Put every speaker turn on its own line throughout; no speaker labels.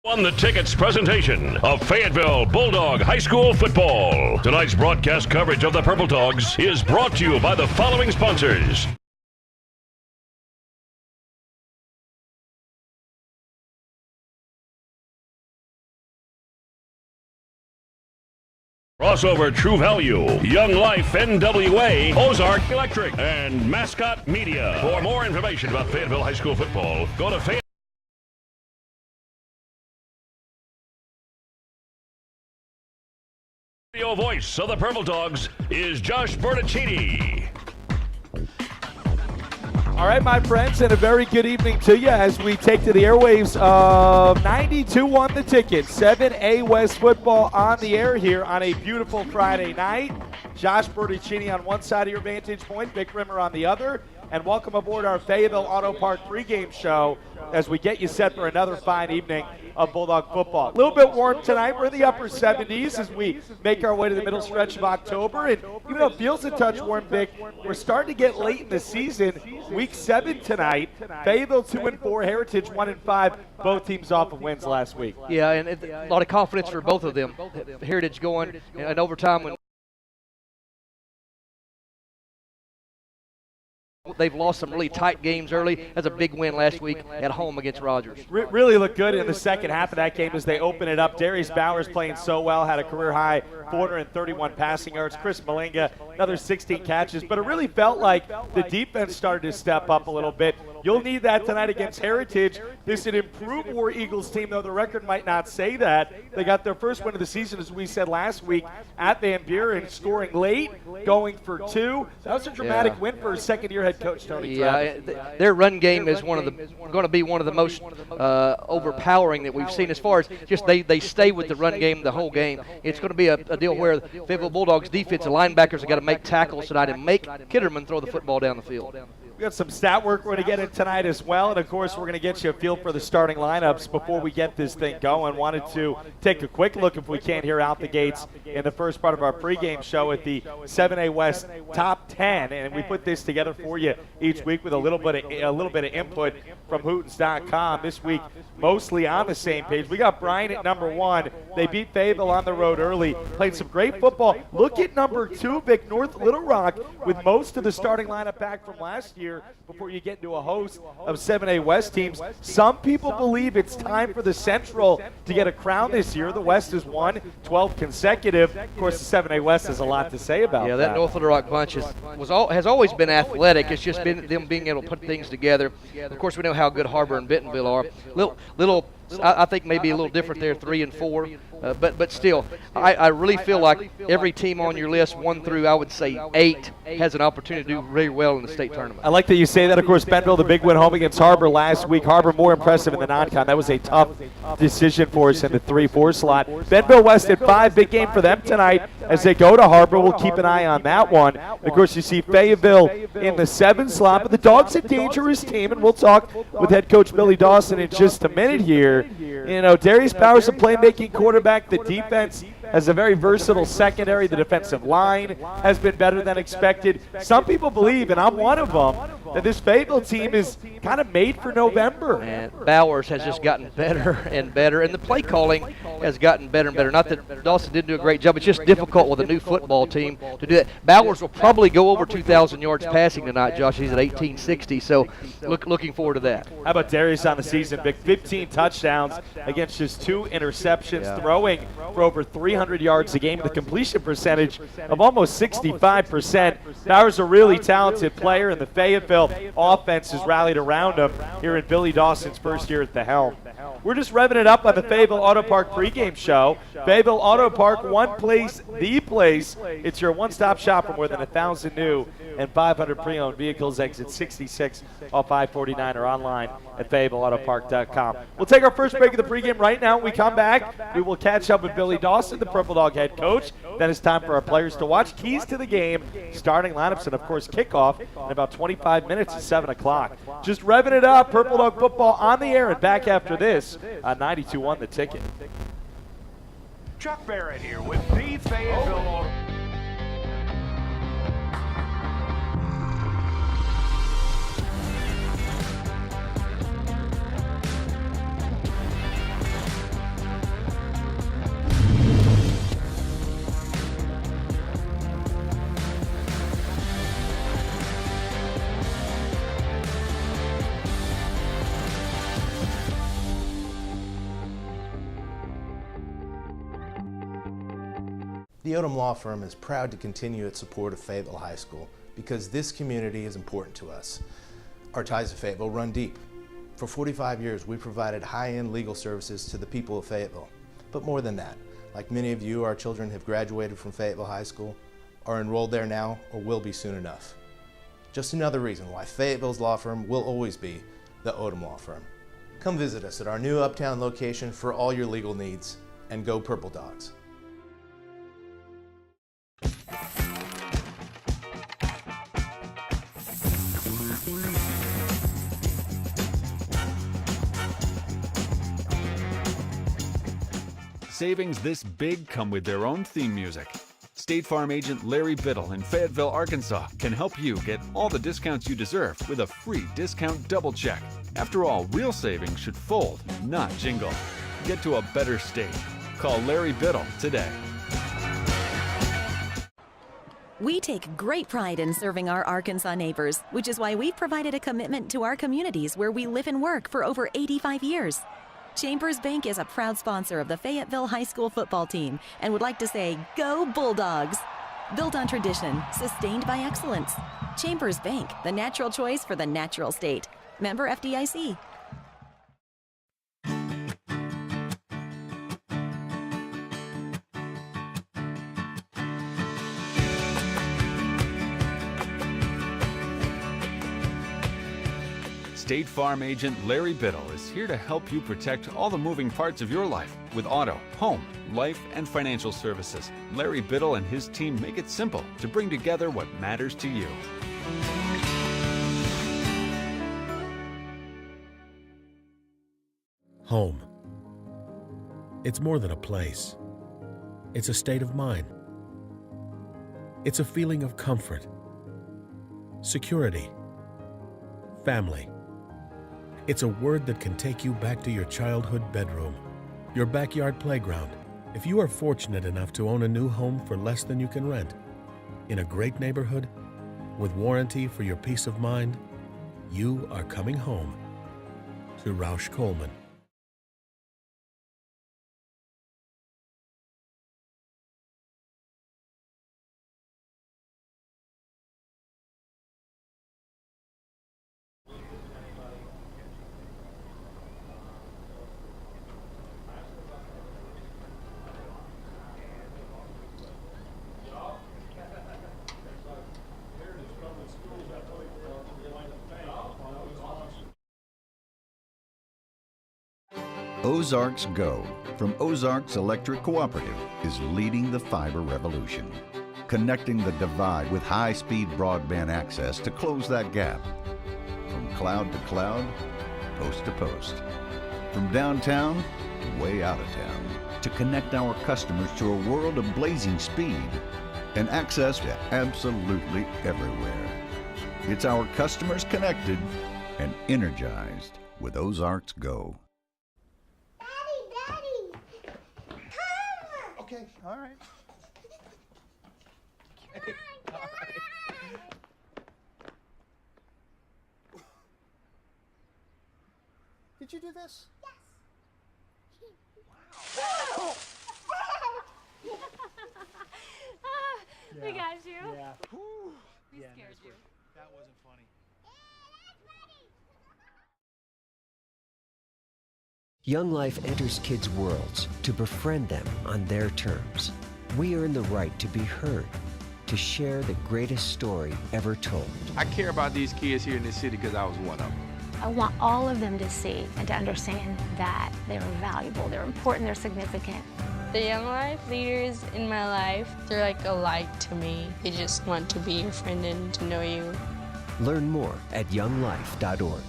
On the Tickets presentation of Fayetteville Bulldog High School football. Tonight's broadcast coverage of the Purple Dogs is brought to you by the following sponsors. Crossover True Value, Young Life NWA, Ozark Electric, and Mascot Media. For more information about Fayetteville High School football, go to Fayetteville. Radio voice of the Purple Dogs is Josh Bertaccini.
All right, my friends, and a very good evening to you as we take to the airwaves of 92.1 The Ticket. 7A West football on the air here on a beautiful Friday night. Josh Bertaccini on one side of your vantage point, Vic Rimmer on the other. And welcome aboard our Fayetteville Auto Park pregame show as we get you set for another fine evening of Bulldog football. A little bit warm tonight. We're in the upper 70s as we make our way to the middle stretch of October. And even though it feels a touch warm, Vic, we're starting to get late in the season. Week 7 tonight. Fayetteville 2-4, Heritage 1-5. Both teams off of wins last week.
Yeah, and a lot of confidence for both of them. Heritage going in overtime when they've lost some really tight games early. That's a big win last week at home against Rogers.
Really looked good in the second half of that game as they open it up. Darius Bowers playing so well, had a career-high 431 passing yards. Chris Malinga, another 16 catches. But it really felt like the defense started to step up a little bit. You'll need that tonight against Heritage. This is an improved War Eagles team, though the record might not say that. They got their first win of the season, as we said last week, at Van Buren, scoring late, going for 2. That was a dramatic win for a second-year head coach, Tony Travis.
Their run game is going to be one of the most overpowering that we've seen as far as just they stay with the run game the whole game. It's going to be a deal where the Fayetteville Bulldogs defensive linebackers have got to make tackles tonight and make Kitterman throw the football down the field.
We got some stat work we're going to get in tonight as well, and of course we're going to get you a feel for the starting lineups before we get this thing going. Wanted to take a quick look, if we can, here out the gates in the first part of our pregame show at the 7A West Top 10, and we put this together for you each week with a little bit of input from Hootens.com. This week, mostly on the same page. We got Bryan at number 1. They beat Fayetteville on the road early, played some great football. Look at number 2, Vic, North Little Rock, with most of the starting lineup back from last year. Before you get into a host of 7A West teams, some people believe it's time for the Central to get a crown this year. The West has won 12 consecutive. Of course, the 7A West has a lot to say about that.
Yeah, that North Little Rock bunch has always been athletic. It's just been them being able to put things together. Of course, we know how good Harbor and Bentonville are. I think maybe a little different there, 3 and 4. But still, I really feel like every team on your list, 1 through, I would say, 8, has an opportunity to do really well in the state tournament.
I like that you say that. Of course, Bentonville, the big win home against Harbor last week. Harbor more impressive in the non-con. That was a tough decision for us in the 3-4 slot. Bentonville West at 5, big game for them tonight as they go to Harbor. We'll keep an eye on that one. Of course, you see Fayetteville in the 7 slot, but the Dogs a dangerous team, and we'll talk with head coach Billy Dawson in just a minute here. You know, Darius Bowers, a playmaking quarterback. The defense has a very versatile secondary. The defensive line has been better than expected. Some people believe, and I'm one of them, that this Fayetteville team is kind of made for November.
And Bowers has just gotten better and better, and the play calling has gotten better and better. Not that Dawson didn't do a great job. It's just difficult with a new football team to do that. Bowers will probably go over 2,000 yards passing tonight, Josh. He's at 1,860, so looking forward to that.
How about Darius on the season, Vic? 15 touchdowns against just 2 interceptions, throwing for over 300 yards a game with a completion percentage of almost 65%. Bowers a really talented player, and the Fayetteville offense has rallied around him here in Billy Dawson's first year at the helm. We're just revving it up on the Fayetteville Auto Park pregame show. Fayetteville Auto Park, one place, the place. It's your one-stop shop for more than 1,000 new and 500 pre-owned vehicles. Exit 66 off I-49 or online at FayettevilleAutoPark.com. We'll take our first break of the pregame right now. When we come back, we will catch up with Billy Dawson, the Purple Dog head coach. Then it's time for our players to watch. Keys to the game, starting lineups, and, of course, kickoff in about 25 minutes at 7 o'clock. Just revving it up. Purple Dog football on the air and back after this on 92.1 The Ticket.
Chuck Barrett here with the Fayetteville.
The Odom Law Firm is proud to continue its support of Fayetteville High School because this community is important to us. Our ties to Fayetteville run deep. For 45 years, we provided high-end legal services to the people of Fayetteville. But more than that, like many of you, our children have graduated from Fayetteville High School, are enrolled there now, or will be soon enough. Just another reason why Fayetteville's law firm will always be the Odom Law Firm. Come visit us at our new Uptown location for all your legal needs, and go Purple Dogs.
Savings this big come with their own theme music. State Farm agent Larry Biddle in Fayetteville, Arkansas can help you get all the discounts you deserve with a free discount double check. After all, real savings should fold, not jingle. Get to a better state. Call Larry Biddle today.
We take great pride in serving our Arkansas neighbors, which is why we've provided a commitment to our communities where we live and work for over 85 years. Chambers Bank is a proud sponsor of the Fayetteville High School football team and would like to say, Go Bulldogs! Built on tradition, sustained by excellence. Chambers Bank, the natural choice for the natural state. Member FDIC.
State Farm agent Larry Biddle is here to help you protect all the moving parts of your life with auto, home, life, and financial services. Larry Biddle and his team make it simple to bring together what matters to you.
Home. It's more than a place. It's a state of mind. It's a feeling of comfort, security, family. It's a word that can take you back to your childhood bedroom, your backyard playground. If you are fortunate enough to own a new home for less than you can rent, in a great neighborhood, with warranty for your peace of mind, you are coming home to Roush Coleman.
Ozarks Go from Ozarks Electric Cooperative is leading the fiber revolution, connecting the divide with high-speed broadband access to close that gap. From cloud to cloud, post to post, from downtown to way out of town, to connect our customers to a world of blazing speed and access to absolutely everywhere. It's our customers connected and energized with Ozarks Go.
Okay, all right. Okay, all right. Did you do this?
Wow. We got you.
Yeah.
We scared you.
That wasn't funny.
Young Life enters kids' worlds to befriend them on their terms. We earn the right to be heard, to share the greatest story ever told.
I care about these kids here in this city because I was one of them.
I want all of them to see and to understand that they're valuable, they're important, they're significant.
The Young Life leaders in my life, they're like a light to me. They just want to be your friend and to know you.
Learn more at younglife.org.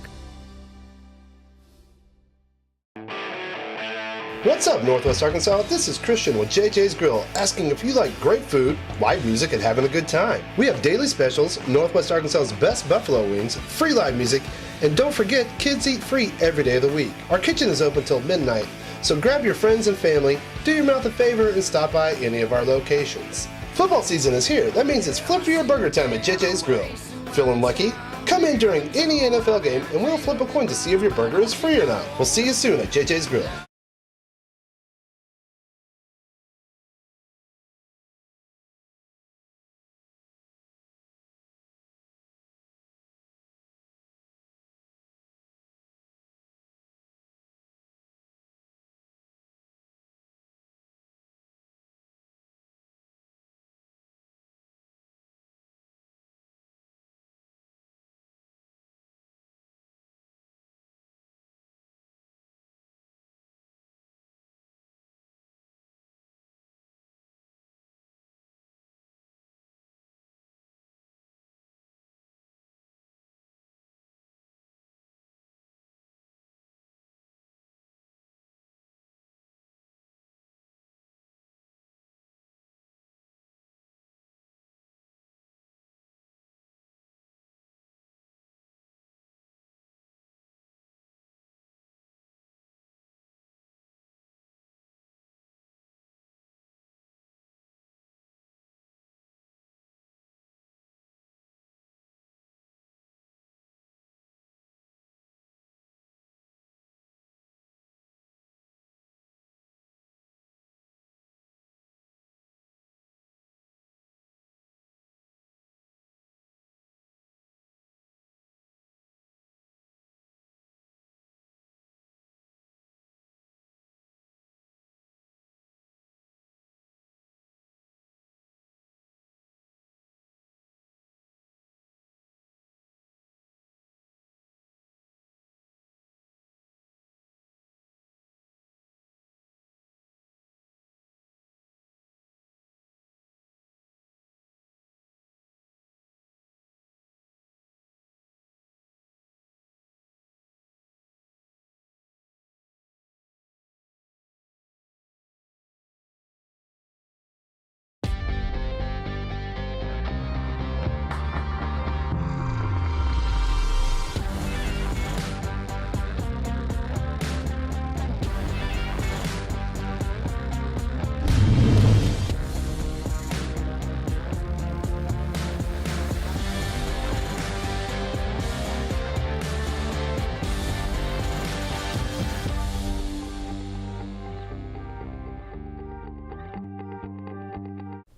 What's up, Northwest Arkansas? This is Christian with JJ's Grill, asking if you like great food, live music, and having a good time. We have daily specials, Northwest Arkansas's best buffalo wings, free live music, and don't forget, kids eat free every day of the week. Our kitchen is open till midnight, so grab your friends and family, do your mouth a favor, and stop by any of our locations. Football season is here. That means it's flip your burger time at JJ's Grill. Feeling lucky? Come in during any NFL game, and we'll flip a coin to see if your burger is free or not. We'll see you soon at JJ's Grill.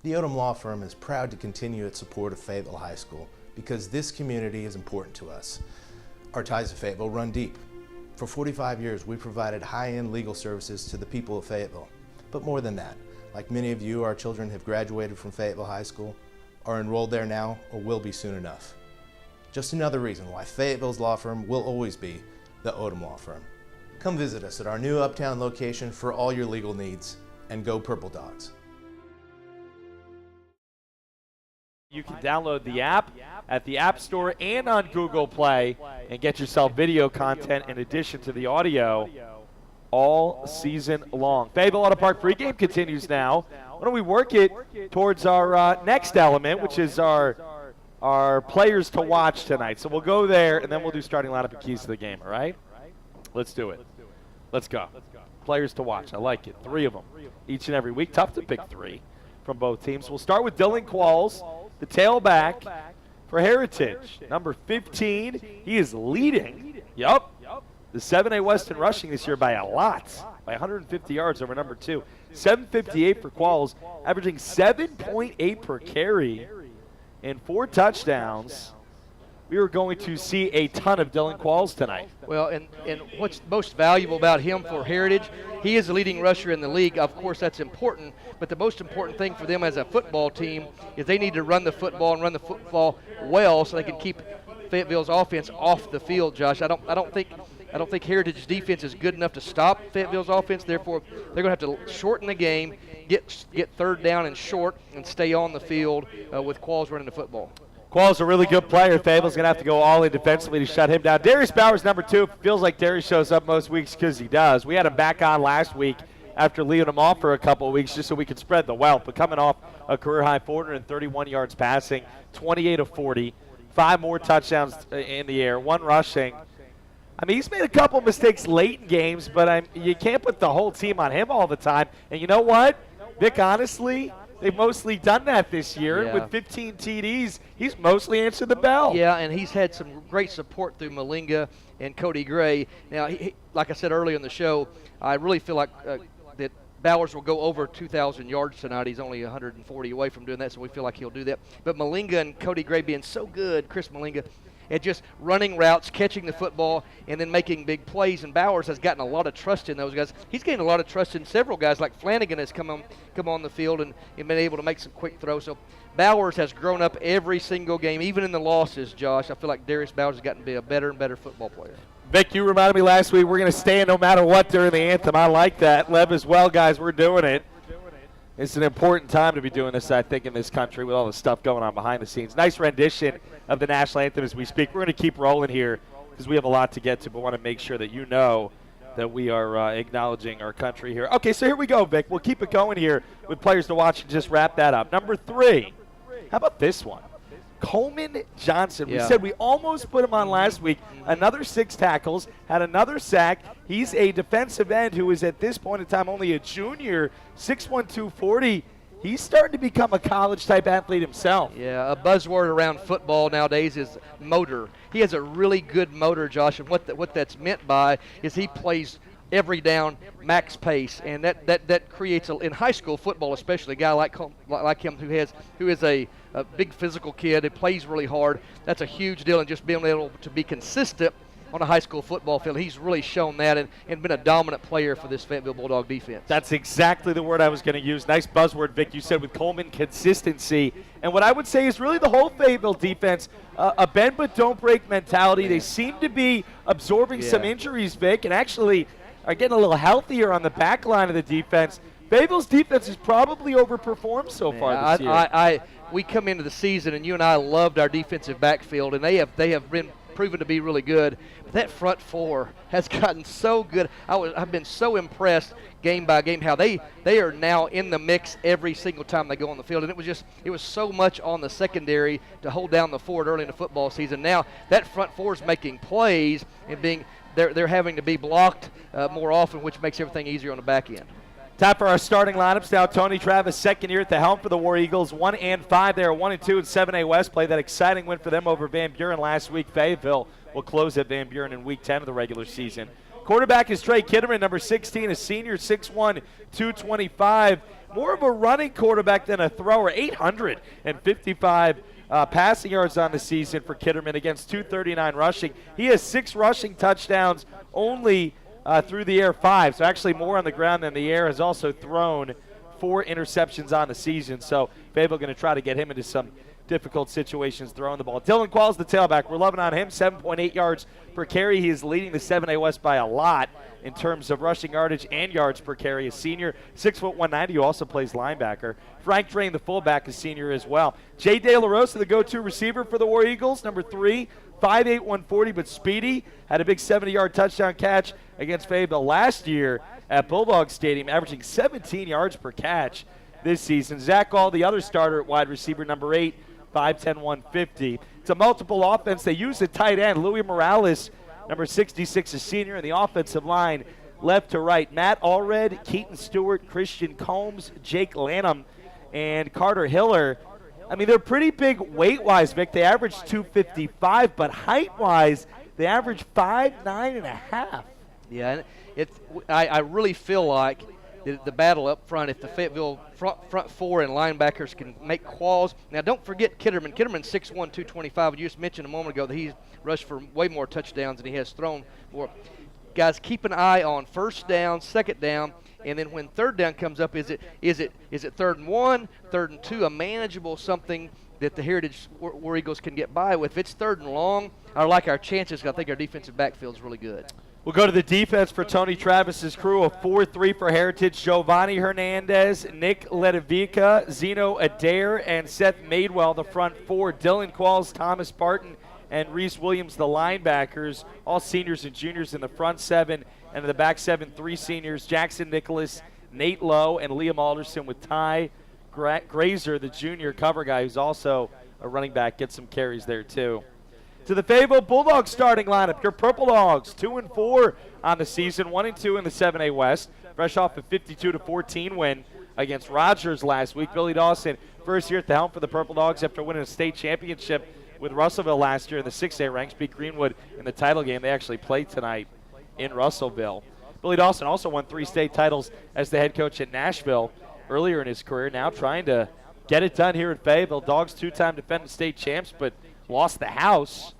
The Odom Law Firm is proud to continue its support of Fayetteville High School because this community is important to us. Our ties to Fayetteville run deep. For 45 years, we provided high-end legal services to the people of Fayetteville. But more than that, like many of you, our children have graduated from Fayetteville High School, are enrolled there now, or will be soon enough. Just another reason why Fayetteville's law firm will always be the Odom Law Firm. Come visit us at our new Uptown location for all your legal needs, and go Purple Dogs.
You can download the app at the App Store and on Google Play and get yourself video content in addition to the audio all season long. Fayetteville Auto Park pregame continues now. Why don't we work it towards our next element, which is our players to watch tonight. So we'll go there, and then we'll do starting lineup and keys to the game, all right? Let's do it. Let's go. Players to watch. I like it. 3 of them each and every week. Tough to pick 3 from both teams. We'll start with Dylan Qualls, the tailback for Heritage. Number 15, he is leading. Yup. The 7A West in rushing this year by a lot, by 150 yards over number 2. 758 for Qualls, averaging 7.8 per carry and 4 touchdowns. We are going to see a ton of Dylan Qualls tonight.
Well, and what's most valuable about him for Heritage, he is the leading rusher in the league. Of course, that's important, but the most important thing for them as a football team is they need to run the football and run the football well so they can keep Fayetteville's offense off the field, Josh. I don't think Heritage's defense is good enough to stop Fayetteville's offense. Therefore, they're going to have to shorten the game, get third down and short, and stay on the field with Qualls running the football.
Qualls a really good player. Fayetteville's going to have to go all in defensively to shut him down. Darius Bowers, number 2. Feels like Darius shows up most weeks because he does. We had him back on last week after leaving him off for a couple of weeks just so we could spread the wealth. But coming off a career-high 431 yards passing, 28 of 40, 5 more touchdowns in the air, 1 rushing. I mean, he's made a couple mistakes late in games, but you can't put the whole team on him all the time. And you know what, Vic, honestly, they've mostly done that this year.
Yeah.
With 15 TDs, he's mostly answered the bell.
Yeah, and he's had some great support through Malinga and Cody Gray. Now, he, like I said earlier in the show, I really feel like that Bowers will go over 2,000 yards tonight. He's only 140 away from doing that, so we feel like he'll do that. But Malinga and Cody Gray being so good, Chris Malinga, at just running routes, catching the football, and then making big plays. And Bowers has gotten a lot of trust in those guys. He's gained a lot of trust in several guys, like Flanagan has come on the field and been able to make some quick throws. So Bowers has grown up every single game, even in the losses, Josh. I feel like Darius Bowers has gotten to be a better and better football player.
Vic, you reminded me last week we're going to stand no matter what during the anthem. I like that. Lev as well, guys. We're doing it. It's an important time to be doing this, I think, in this country with all the stuff going on behind the scenes. Nice rendition of the national anthem as we speak. We're going to keep rolling here because we have a lot to get to, but want to make sure that you know that we are acknowledging our country here. Okay, so here we go, Vic. We'll keep it going here with players to watch and just wrap that up. Number 3, how about this one? Coleman Johnson. We said we almost put him on last week. Another 6 tackles, had another sack. He's a defensive end who is at this point in time only a junior, 6'1", 240. He's starting to become a college-type athlete himself.
Yeah, a buzzword around football nowadays is motor. He has a really good motor, Josh, and what that's meant by is he plays every down, max pace, and that creates, in high school football especially, a guy like him who is a big physical kid who plays really hard. That's a huge deal, and just being able to be consistent on a high school football field. He's really shown that and been a dominant player for this Fayetteville Bulldog defense.
That's exactly the word I was going to use. Nice buzzword, Vic. You said with Coleman, consistency. And what I would say is really the whole Fayetteville defense, a bend but don't break mentality. Yeah. They seem to be absorbing some injuries, Vic, and actually are getting a little healthier on the back line of the defense. Fayetteville's defense has probably overperformed so far this year.
We come into the season, and you and I loved our defensive backfield, and they have been proven to be really good. But that front 4 has gotten so good. I've been so impressed game by game how they are now in the mix every single time they go on the field. And it was so much on the secondary to hold down the fort early in the football season. Now that front 4 is making plays and they're having to be blocked more often, which makes everything easier on the back end.
Time for our starting lineups now. Tony Travis, second year at the helm for the War Eagles. 1-5 there, 1-2 in 7A West play. That exciting win for them over Van Buren last week. Fayetteville will close at Van Buren in Week 10 of the regular season. Quarterback is Trey Kitterman, number 16, a senior, 6'1", 225. more of a running quarterback than a thrower. 855 passing yards on the season for Kitterman against 239 rushing. He has 6 rushing touchdowns, only through the air 5. So actually more on the ground than the air. Has also thrown 4 interceptions on the season. So Fayetteville going to try to get him into some difficult situations throwing the ball. Dylan Qualls, the tailback. We're loving on him. 7.8 yards per carry. He is leading the 7A West by a lot in terms of rushing yardage and yards per carry. A senior, 6'1", 190, who also plays linebacker. Frank Drain, the fullback, is senior as well. Jay De La Rosa, the go-to receiver for the War Eagles, number 3, 5'8", 140, but speedy. Had a big 70-yard touchdown catch against Fayetteville last year at Bulldogs Stadium, averaging 17 yards per catch this season. Zach Gall, the other starter at wide receiver, number 8, 5'10", 150. It's a multiple offense. They use a tight end. Louis Morales, number 66, a senior, and the offensive line left to right. Matt Allred, Keaton Stewart, Christian Combs, Jake Lanham, and Carter Hiller. I mean, they're pretty big weight-wise, Vic. They average 255, but height-wise, they average 5'9.5".
Yeah, and I really feel like the battle up front, if the Fayetteville front 4 and linebackers can make Qualls. Now, don't forget Kitterman. Kitterman's 6'1", 225. You just mentioned a moment ago that he's rushed for way more touchdowns than he has thrown for. Guys, keep an eye on first down, second down, and then when third down comes up, is it 3rd and 1, 3rd and 2, a manageable something that the Heritage War Eagles can get by with. If it's 3rd and long, I like our chances. I think our defensive backfield is really good.
We'll go to the defense for Tony Travis's crew. A 4-3 for Heritage. Giovanni Hernandez, Nick Ledovica, Zeno Adair, and Seth Madewell, the front 4. Dylan Qualls, Thomas Barton, and Reese Williams, the linebackers. All seniors and juniors in the front 7. And in the back 7, 3 seniors, Jackson Nicholas, Nate Lowe, and Liam Alderson, with Ty Grazer, the junior cover guy, who's also a running back, gets some carries there too. To the Fayetteville Bulldogs starting lineup, your Purple Dogs, 2-4 on the season, 1-2 in the 7A West, fresh off a 52-14 win against Rogers last week. Billy Dawson, first year at the helm for the Purple Dogs after winning a state championship with Russellville last year in the 6A ranks, beat Greenwood in the title game. They actually played tonight in Russellville. Billy Dawson also won 3 state titles as the head coach at Nashville earlier in his career, now trying to get it done here at Fayetteville. Dogs 2-time defending state champs, but lost the house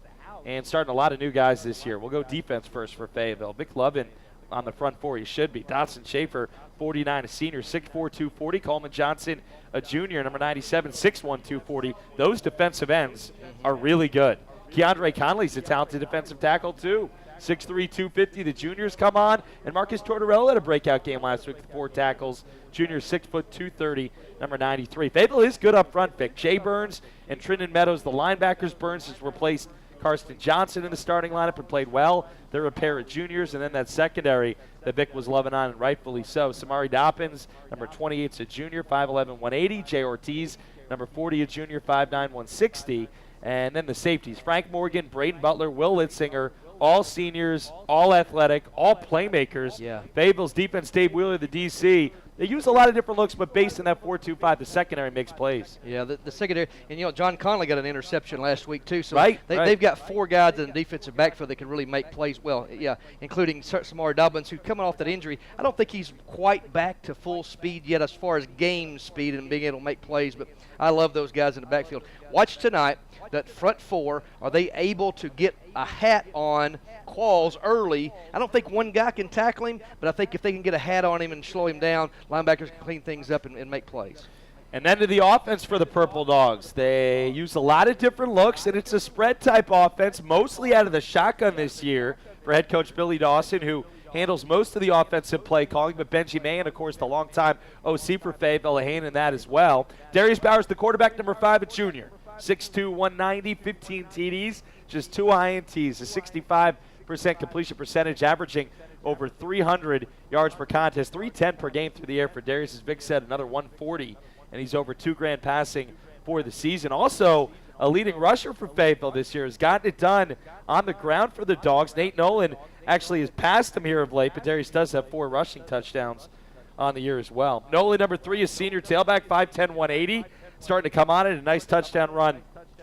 and starting a lot of new guys this year. We'll go defense first for Fayetteville. Vic Lovin on the front 4, he should be. Dotson Schaefer, 49, a senior, 6'4", 240. Coleman Johnson, a junior, number 97, 6'1", 240. Those defensive ends are really good. Keandre Conley's a talented defensive tackle too. 6'3", 250. The juniors come on. And Marcus Tortorella had a breakout game last week with 4 tackles. Junior, 6', 230, number 93. Fayetteville is good up front, Vic. Jay Burns and Trindon Meadows, the linebackers. Burns has replaced Karsten Johnson in the starting lineup and played well. They're a pair of juniors. And then that secondary that Vic was loving on, and rightfully so. Samari Doppins, number 28, is a junior, 5'11", 180. Jay Ortiz, number 40, a junior, 5'9", 160. And then the safeties, Frank Morgan, Braden Butler, Will Litzinger, all seniors, all athletic, all playmakers.
Yeah.
Fayetteville's defense, Dave Wheeler, the DC. They use a lot of different looks, but based on that 4-2-5, the secondary makes plays.
Yeah, the secondary. And, John Conley got an interception last week, too. So
right.
They've got 4 guys in the defensive backfield that can really make plays well, yeah, including Samari Dobbins, who's coming off that injury. I don't think he's quite back to full speed yet as far as game speed and being able to make plays, but I love those guys in the backfield. Watch tonight, that front 4, are they able to get a hat on Qualls early? I don't think one guy can tackle him, but I think if they can get a hat on him and slow him down, linebackers can clean things up and make plays.
And then to the offense for the Purple Dogs. They use a lot of different looks, and it's a spread-type offense, mostly out of the shotgun this year for head coach Billy Dawson, who handles most of the offensive play calling, but Benji Mahan, of course, the longtime OC for Fayetteville, a hand in that as well. Darius Bowers, the quarterback, number 5, a junior. 6'2", 190, 15 TDs, just 2 INTs, a 65% completion percentage, averaging over 300 yards per contest, 310 per game through the air for Darius. As Vic said, another 140, and he's over 2 grand passing for the season. Also, a leading rusher for Fayetteville this year, has gotten it done on the ground for the Dogs. Nate Nolan actually has passed him here of late, but Darius does have 4 rushing touchdowns on the year as well. Nolan, number 3, is senior tailback, 5'10", 180. Starting to come on it, a nice touchdown run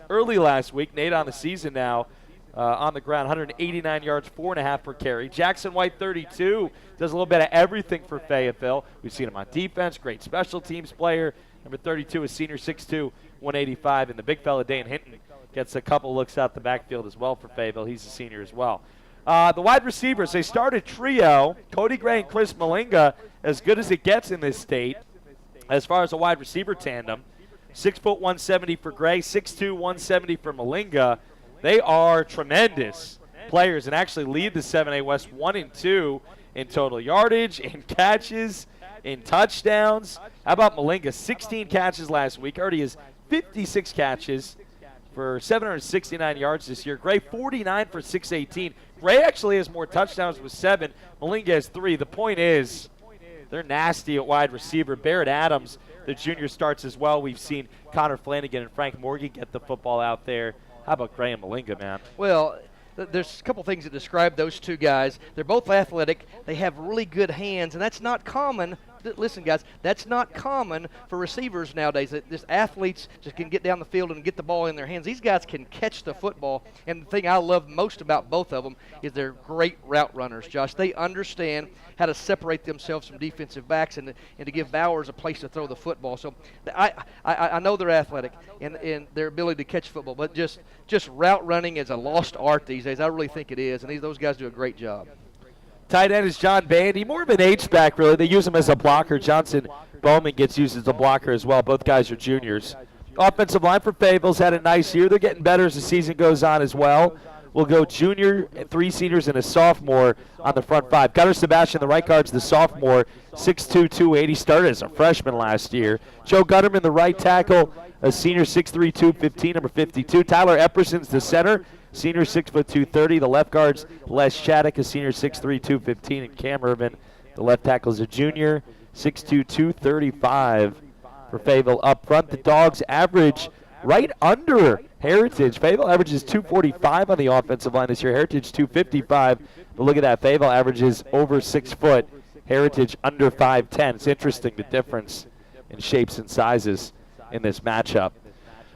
early last week. Nate on the season now, on the ground, 189 yards, 4.5 per carry. Jackson White, 32, does a little bit of everything for Fayetteville. We've seen him on defense, great special teams player. Number 32 is senior, 6'2", 185, and the big fella, Dane Hinton, gets a couple looks out the backfield as well for Fayetteville. He's a senior as well. The wide receivers, they started trio. Cody Gray and Chris Malinga, as good as it gets in this state as far as a wide receiver tandem. 6 foot 170 for Gray, 6'2", 170 for Malinga. They are tremendous players and actually lead the 7A West 1 and 2 in total yardage, in catches, in touchdowns. How about Malinga? 16 catches last week. Already has 56 catches for 769 yards this year. Gray, 49 for 618. Gray actually has more touchdowns with 7. Malinga has 3. The point is, they're nasty at wide receiver. Barrett Adams, the junior, starts as well. We've seen Connor Flanagan and Frank Morgan get the football out there. How about Gray and Malinga, man?
Well, there's a couple things that describe those two guys. They're both athletic. They have really good hands, and that's not common. Listen, guys, that's not common for receivers nowadays. This athletes just can get down the field and get the ball in their hands. These guys can catch the football, and the thing I love most about both of them is they're great route runners, Josh. They understand how to separate themselves from defensive backs and to give Bowers a place to throw the football. So I know they're athletic and their ability to catch football, but just route running is a lost art these days. I really think it is, and those guys do a great job.
Tight end is John Bandy, more of an H-back, really. They use him as a blocker. Johnson Bowman gets used as a blocker as well. Both guys are juniors. Offensive line for Fayetteville's had a nice year. They're getting better as the season goes on as well. We'll go junior, 3 seniors, and a sophomore on the front 5. Gunnar Sebastian, the right guard's the sophomore, 6'2", 280. Started as a freshman last year. Joe Gunnerman, the right tackle, a senior, 6'3", 215, number 52. Tyler Epperson's the center, senior, 6 foot 230. The left guard's Les Shattuck, a senior, 6'3", 215. And Cam Irvin, the left tackle, is a junior, 6'2", 235 for Fayetteville. Up front, the Dogs average right under Heritage. Fayetteville averages 245 on the offensive line this year. Heritage 255. But look at that. Fayetteville averages over 6 foot. Heritage under 5'10". It's interesting the difference in shapes and sizes in this matchup.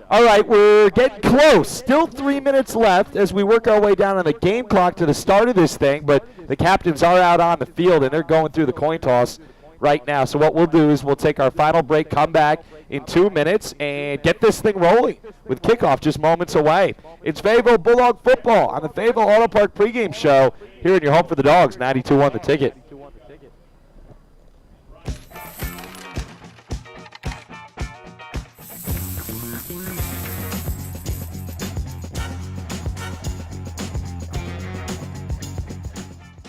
All right, we're getting close. Still 3 minutes left as we work our way down on the game clock to the start of this thing. But the captains are out on the field, and they're going through the coin toss right now. So what we'll do is we'll take our final break, come back in 2 minutes, and get this thing rolling with kickoff just moments away. It's Fayetteville Bulldog football on the Fayetteville Auto Park pregame show here in your home for the Dogs, 92.1 The Ticket.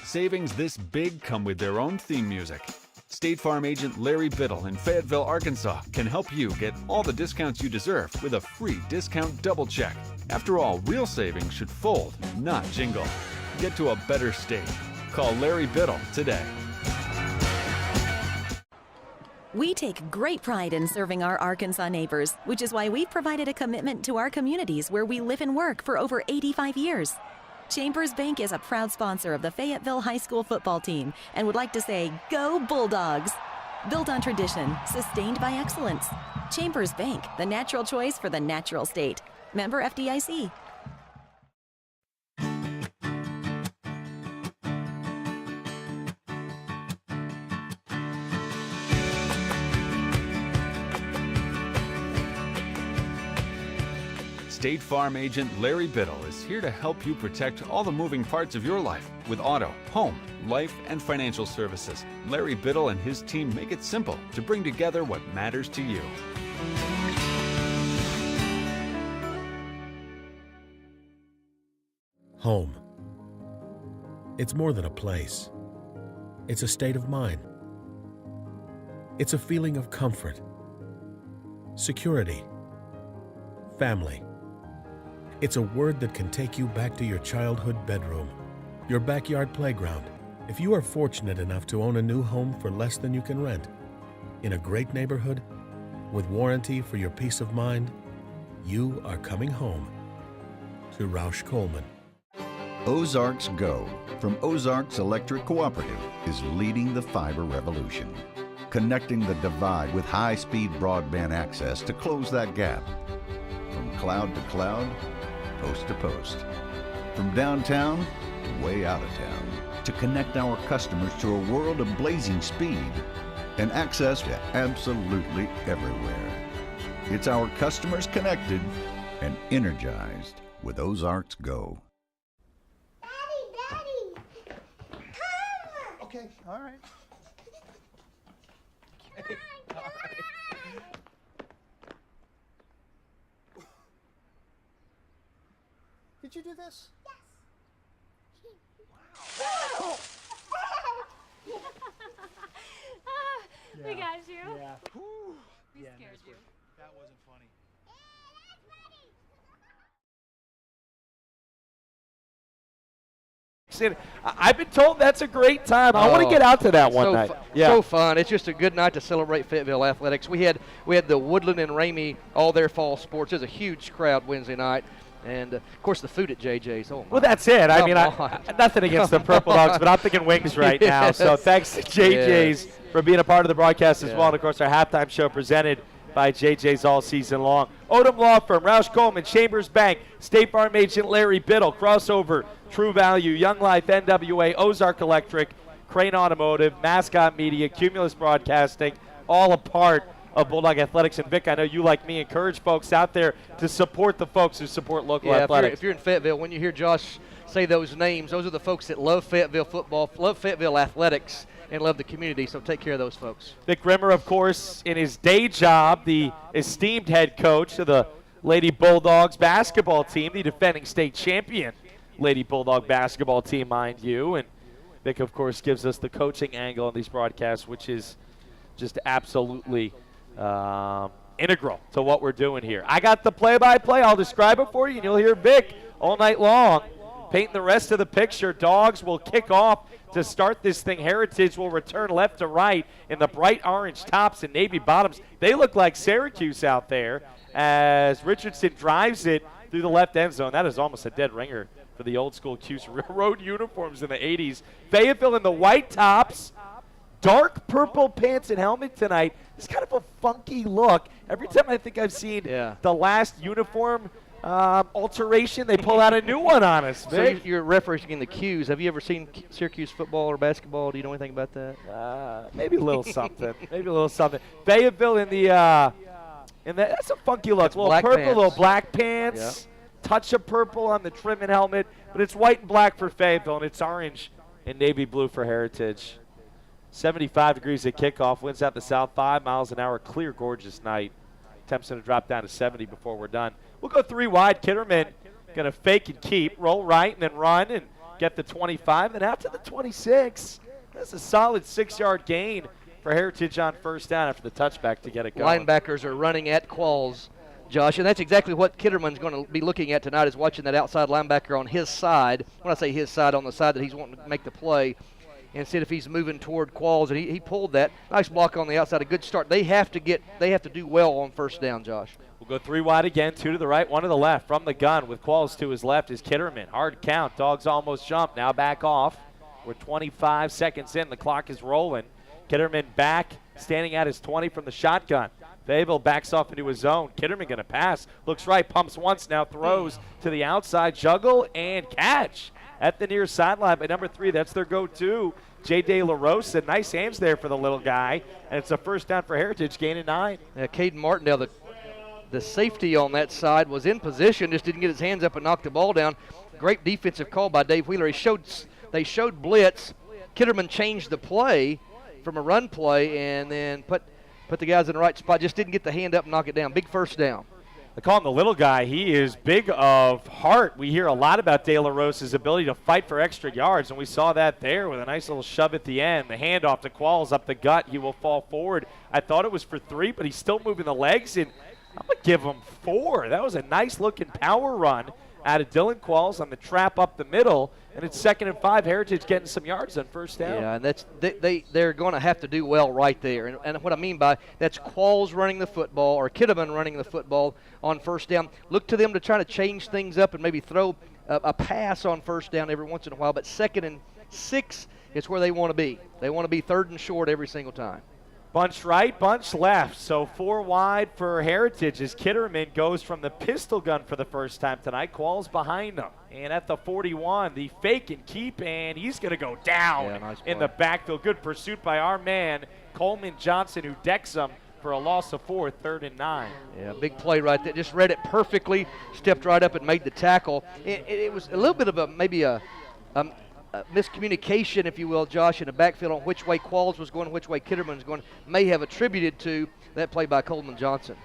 Savings this big come with their own theme music. State Farm agent Larry Biddle in Fayetteville, Arkansas can help you get all the discounts you deserve with a free discount double check. After all, real savings should fold, not jingle. Get to a better state. Call Larry Biddle today.
We take great pride in serving our Arkansas neighbors, which is why we've provided a commitment to our communities where we live and work for over 85 years. Chambers Bank is a proud sponsor of the Fayetteville High School football team and would like to say, Go Bulldogs! Built on tradition, sustained by excellence. Chambers Bank, the natural choice for the natural state. Member FDIC.
State Farm agent Larry Biddle is here to help you protect all the moving parts of your life with auto, home, life, and financial services. Larry Biddle and his team make it simple to bring together what matters to you.
Home. It's more than a place. It's a state of mind. It's a feeling of comfort, security, family. It's a word that can take you back to your childhood bedroom, your backyard playground. If you are fortunate enough to own a new home for less than you can rent, in a great neighborhood, with warranty for your peace of mind, you are coming home to Roush Coleman.
Ozarks Go from Ozarks Electric Cooperative is leading the fiber revolution, connecting the divide with high-speed broadband access to close that gap from cloud to cloud, post to post. from downtown to way out of town, to connect our customers to a world of blazing speed and access to absolutely everywhere. It's our customers connected and energized with Ozarks Go.
Okay, all right. Okay, all right. Did you do this?
We got you.
Yeah.
We
Yeah,
scared
nice
you.
work. That wasn't funny.
I've been told that's a great time. I want to get out to that one night.
So fun. It's just a good night to celebrate Fayetteville athletics. We had the Woodland and Ramey, all their fall sports. There's a huge crowd Wednesday night. And, of course, the food at JJ's. Oh, my.
Well, that's it. I
Come
mean,
on.
nothing against the Purple Dogs, but I'm thinking wings right now. So thanks to JJ's for being a part of the broadcast as well. And, of course, our halftime show presented by JJ's all season long. Odom Law Firm, Roush Coleman, Chambers Bank, State Farm Agent Larry Biddle, Crossover, True Value, Young Life, NWA, Ozark Electric, Crane Automotive, Mascot Media, Cumulus Broadcasting, all a part of Bulldog Athletics. And, Vic, I know you, like me, encourage folks out there to support the folks who support local athletics.
If you're in Fayetteville, when you hear Josh say those names, those are the folks that love Fayetteville football, love Fayetteville athletics, and love the community, so take care of those folks.
Vic Rimmer, of course, in his day job, the esteemed head coach of the Lady Bulldogs basketball team, the defending state champion Lady Bulldog basketball team, mind you. And Vic, of course, gives us the coaching angle on these broadcasts, which is just absolutely integral to what we're doing here. I got the play-by-play. I'll describe it for you, and you'll hear Vic all night long painting the rest of the picture. Dogs will kick off to start this thing. Heritage will return left to right in the bright orange tops and navy bottoms. They look like Syracuse out there as Richardson drives it through the left end zone. That is almost a dead ringer for the old school Cuse road uniforms in the 80s. Fayetteville in the white tops, dark purple pants and helmet tonight. It's kind of a funky look. Every time I think I've seen the last uniform alteration, they pull out a new one on us.
So you're referencing the Qs. Have you ever seen Syracuse football or basketball? Do you know anything about that?
Maybe a little something. Maybe a little something. Fayetteville in the that's a funky look. A little
black
purple,
pants.
little black pants. Touch of purple on the trim and helmet, but it's white and black for Fayetteville, and it's orange and navy blue for Heritage. 75 degrees at kickoff. Winds out the south, 5 miles an hour. Clear, gorgeous night. Temps going to drop down to 70 before we're done. We'll go 3 wide. Kitterman going to fake and keep, roll right, and then run and get the 25. Then out to the 26. That's a solid 6-yard gain for Heritage on first down after the touchback to get it going.
Linebackers are running at Qualls, Josh, and that's exactly what Kitterman's going to be looking at tonight, is watching that outside linebacker on his side. When I say his side, on the side that he's wanting to make the play, and see if he's moving toward Qualls, and he pulled that. Nice block on the outside, a good start. They have to do well on first down, Josh.
We'll go 3 wide again, 2 to the right, 1 to the left. From the gun with Qualls to his left is Kitterman. Hard count. Dogs almost jump. Now back off. We're 25 seconds in. The clock is rolling. Kitterman back, standing at his 20 from the shotgun. Fayetteville backs off into his zone. Kitterman going to pass. Looks right, pumps once, now throws to the outside. Juggle and catch at the near sideline by number 3. That's their go-to, J.D. LaRosa. Nice hands there for the little guy. And it's a first down for Heritage, gain of 9.
Caden Martindale, the safety on that side, was in position, just didn't get his hands up and knock the ball down. Great defensive call by Dave Wheeler. They showed blitz. Kitterman changed the play from a run play and then put the guys in the right spot. Just didn't get the hand up and knock it down. Big first down.
They call him the little guy. He is big of heart. We hear a lot about De La Rosa's ability to fight for extra yards, and we saw that there with a nice little shove at the end. The handoff to Qualls up the gut. He will fall forward. I thought it was for 3, but he's still moving the legs, and I'm going to give him 4. That was a nice-looking power run out of Dylan Qualls on the trap up the middle, and it's 2nd and 5. Heritage getting some yards on first down.
Yeah, and they're going to have to do well right there. And what I mean by that's Qualls running the football or Kitterman running the football on first down. Look to them to try to change things up and maybe throw a pass on first down every once in a while. But 2nd and 6 is where they want to be. They want to be 3rd and short every single time.
Bunch right, bunch left. So 4 wide for Heritage as Kitterman goes from the pistol gun for the first time tonight. Qualls behind him. And at the 41, the fake and keep, and he's going to go down in the backfield. Good pursuit by our man, Coleman Johnson, who decks him for a loss of 4, 3rd and 9.
Yeah, big play right there. Just read it perfectly, stepped right up and made the tackle. It was a little bit of maybe a miscommunication, if you will, Josh, in the backfield on which way Qualls was going, which way Kitterman was going, may have attributed to that play by Coleman Johnson.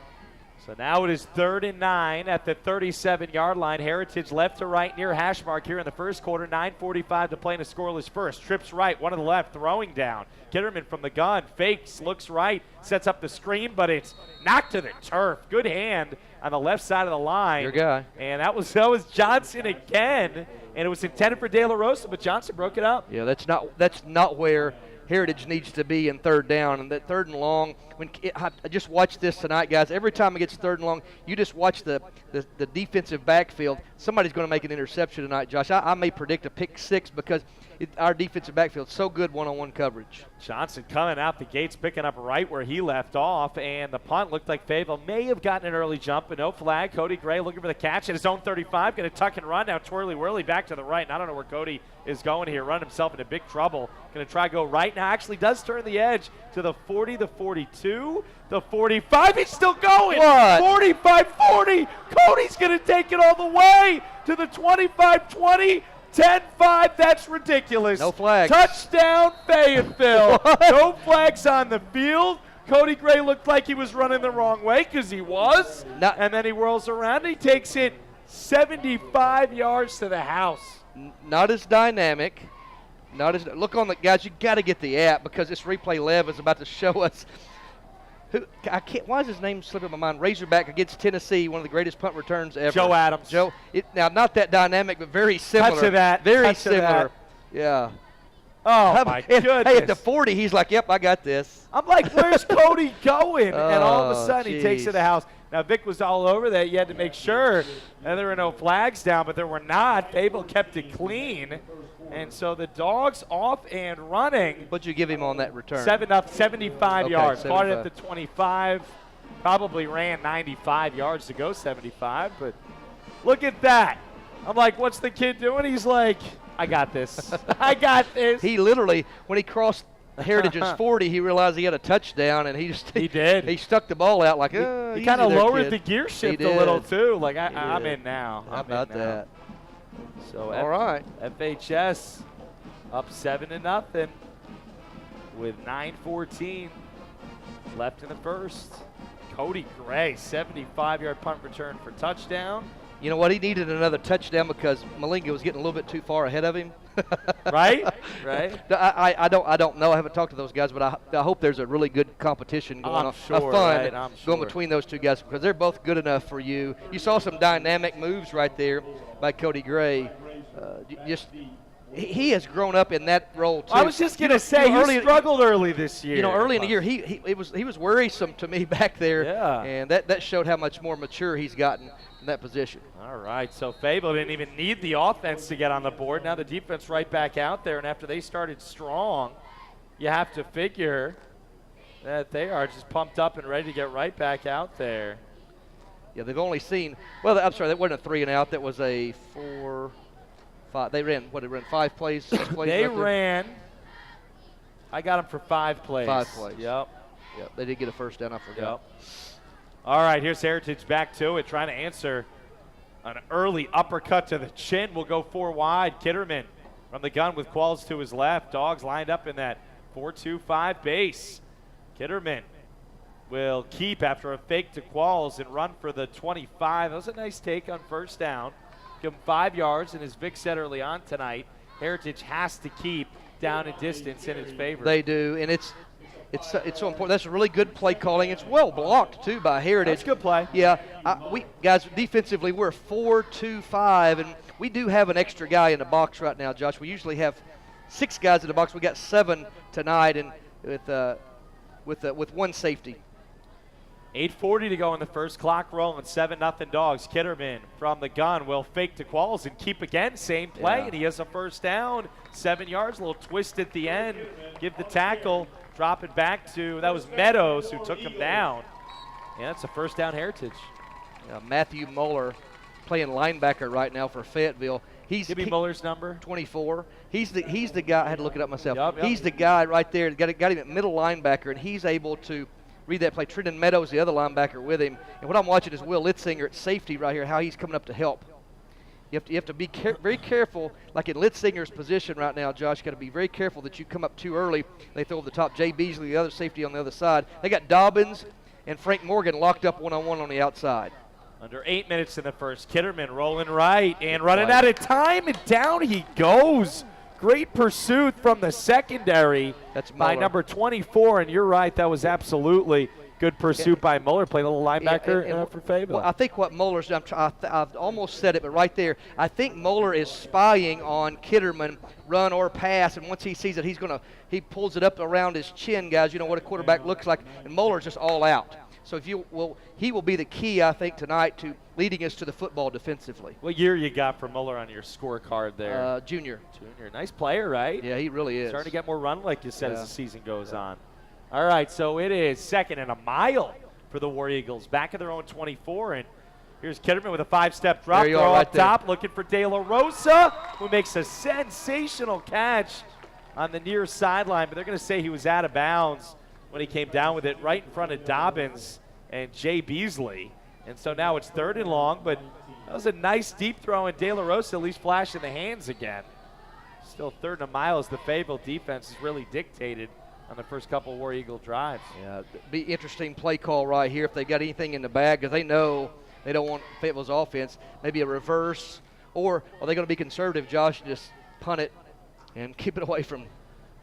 So now it is 3rd and 9 at the 37-yard line. Heritage left to right near hash mark here in the first quarter. 9:45 to play in a scoreless first. Trips right, one to the left, throwing down. Kitterman from the gun, fakes, looks right, sets up the screen, but it's knocked to the turf. Good hand on the left side of the line.
Your guy.
And that was Johnson again, and it was intended for De La Rosa, but Johnson broke it up.
Yeah, that's not where Heritage needs to be in 3rd down, and that 3rd and long. I just watched this tonight, guys. Every time it gets 3rd and long, you just watch the defensive backfield. Somebody's going to make an interception tonight, Josh. I may predict a pick 6 because our defensive backfield is so good one-on-one coverage.
Johnson coming out the gates, picking up right where he left off, and the punt looked like Fayetteville may have gotten an early jump, but no flag. Cody Gray looking for the catch at his own 35, going to tuck and run. Now twirly-whirly back to the right, and I don't know where Cody is going here. Run himself into big trouble. Going to try to go right now. Actually does turn the edge to the 40, the 42, the 45. He's still going.
What?
45-40. Cody's going to take it all the way to the 25-20. 10-5, that's ridiculous.
No flags.
Touchdown, Fayetteville. No flags on the field. Cody Gray looked like he was running the wrong way because he was. And then he whirls around and he takes it 75 yards to the house.
Not as dynamic. Look on the guys. You got to get the app because this replay Lev is about to show us. Why is his name slipping my mind? Razorback against Tennessee, one of the greatest punt returns ever.
Joe Adams.
Now, not that dynamic, but very similar.
Touch of that.
Very similar. Yeah.
Oh, my goodness.
Hey, at the 40, he's like, yep, I got this.
I'm like, where's Cody going? And all of a sudden, he takes it to the house. Now, Vic was all over that. You had to make sure that there were no flags down, but there were not. Fayetteville kept it clean. And so the Dogs off and running.
What'd you give him on that return?
75 yards.
75.
Caught it at the 25. Probably ran 95 yards to go 75. But look at that. I'm like, what's the kid doing? He's like, I got this. I got this.
He literally, when he crossed Heritage's 40, he realized he had a touchdown, and he
did.
He stuck the ball out like,
he kind of lowered the gear shift a little, too. Like, I'm in now.
How about that?
So
all right,
FHS up 7-0 with 9:14 left in the first. Cody Gray, 75-yard punt return for touchdown.
You know what? He needed another touchdown because Malinga was getting a little bit too far ahead of him.
Right.
I don't know. I haven't talked to those guys, but I hope there's a really good competition going on.
Sure,
fun going between those two guys because they're both good enough for you. You saw some dynamic moves right there by Cody Gray. He has grown up in that role too.
I was just gonna say he struggled early this year.
Early in the year he was worrisome to me back there.
Yeah.
And that showed how much more mature he's gotten in that position.
All right, so Fayetteville didn't even need the offense to get on the board. Now the defense right back out there, and after they started strong, you have to figure that they are just pumped up and ready to get right back out there.
Yeah, they've only seen. Well, I'm sorry, that wasn't a 3 and out. That was a 4, 5. They ran 5 plays, 6 plays.
They ran. I got them for 5 plays.
5 plays.
Yep.
They did get a first down. I forgot.
Yep. All right, here's Heritage back to it, trying to answer an early uppercut to the chin. Will go 4 wide. Kitterman from the gun with Qualls to his left. Dogs lined up in that 4-2-5 base. Kitterman will keep after a fake to Qualls and run for the 25. That was a nice take on first down. Give him 5 yards, and as Vic said early on tonight, Heritage has to keep down and distance in its favor.
They do, and it's so important. That's a really good play calling. It's well blocked too by Heritage.
That's good play.
Yeah, we guys defensively we're 4-2-5, and we do have an extra guy in the box right now, Josh. We usually have 6 guys in the box. We got 7 tonight, and with one safety.
8:40 to go in the first, clock rolling, 7-0 Dogs. Kitterman from the gun will fake to Qualls and keep again, same play, and he has a first down, 7 yards, a little twist at the end, give the tackle drop it back to, that was Meadows who took him down. Yeah, that's a first down Heritage.
Matthew Muller playing linebacker right now for Fayetteville.
Give me Muller's number.
24. He's the guy. I had to look it up myself.
Yep.
He's the guy right there. Got him at middle linebacker, and he's able to read that play. Trenton Meadows, the other linebacker, with him. And what I'm watching is Will Litzinger at safety right here, how he's coming up to help. You have to be very careful, like in Litzinger's position right now, Josh. You got to be very careful that you come up too early. They throw over the top. Jay Beasley, the other safety on the other side. They got Dobbins and Frank Morgan locked up one-on-one on the outside.
Under 8 minutes in the first. Kitterman rolling right and running out of time, and down he goes. Great pursuit from the secondary.
That's
by number 24, and you're right, that was absolutely good pursuit by Muller, playing a little linebacker for Fayetteville.
Well, I think what Muller's done, I've almost said it, but right there, I think Muller is spying on Kitterman, run or pass, and once he sees it, he pulls it up around his chin, guys. You know what a quarterback looks like, and Muller's just all out. So he will be the key, I think, tonight to leading us to the football defensively.
What year you got for Muller on your scorecard there?
Junior.
Nice player, right?
Yeah, he really is.
Starting to get more run, like you said, as the season goes on. All right, so it is 2nd and a mile for the War Eagles. Back at their own 24, and here's Kitterman with a 5-step drop throw
right
up top, looking for De La Rosa, who makes a sensational catch on the near sideline, but they're going to say he was out of bounds when he came down with it right in front of Dobbins and Jay Beasley. And so now it's 3rd and long, but that was a nice deep throw, and De La Rosa at least flashing the hands again. Still 3rd and a mile as the Fayetteville defense has really dictated on the first couple War Eagle drives.
Yeah, be interesting play call right here if they got anything in the bag, because they know they don't want Fayetteville's offense. Maybe a reverse, or are they going to be conservative, Josh, and just punt it and keep it away from.